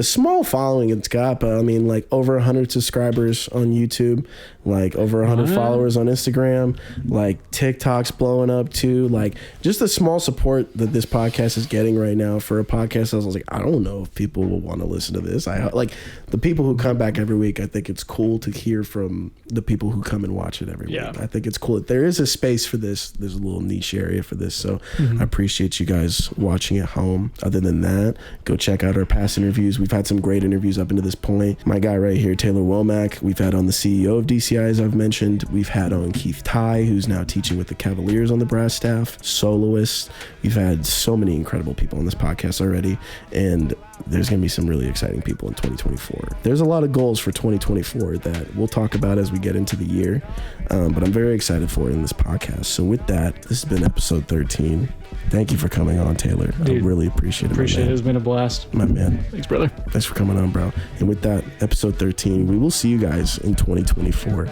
small following it's got, but I mean, like over 100 subscribers on YouTube, like over 100 followers on Instagram, like TikTok's blowing up too. Like just the small support that this podcast is getting right now for a podcast. I was like, I don't know if people will want to listen to this. I like the people who come back every week. I think it's cool to hear from the people who come and watch it every week. I think it's cool. There is a space for this. There's a little niche area for this. So I appreciate you guys watching at home. Other than that, go check out our past interviews. We've had some great interviews up into this point. My guy right here, Taylor Womack, we've had on the CEO of DCI, as I've mentioned. We've had on Keith Ty, who's now teaching with the Cavaliers on the brass staff, soloist. We've had so many incredible people on this podcast already, and there's going to be some really exciting people in 2024. There's a lot of goals for 2024 that we'll talk about as we get into the year, but I'm very excited for it in this podcast. So with that, this has been episode 13. Thank you for coming on, Taylor. Dude, I really appreciate it. Appreciate it. It's been a blast. My man. Thanks, brother. Thanks for coming on, bro. And with that, episode 13, we will see you guys in 2024.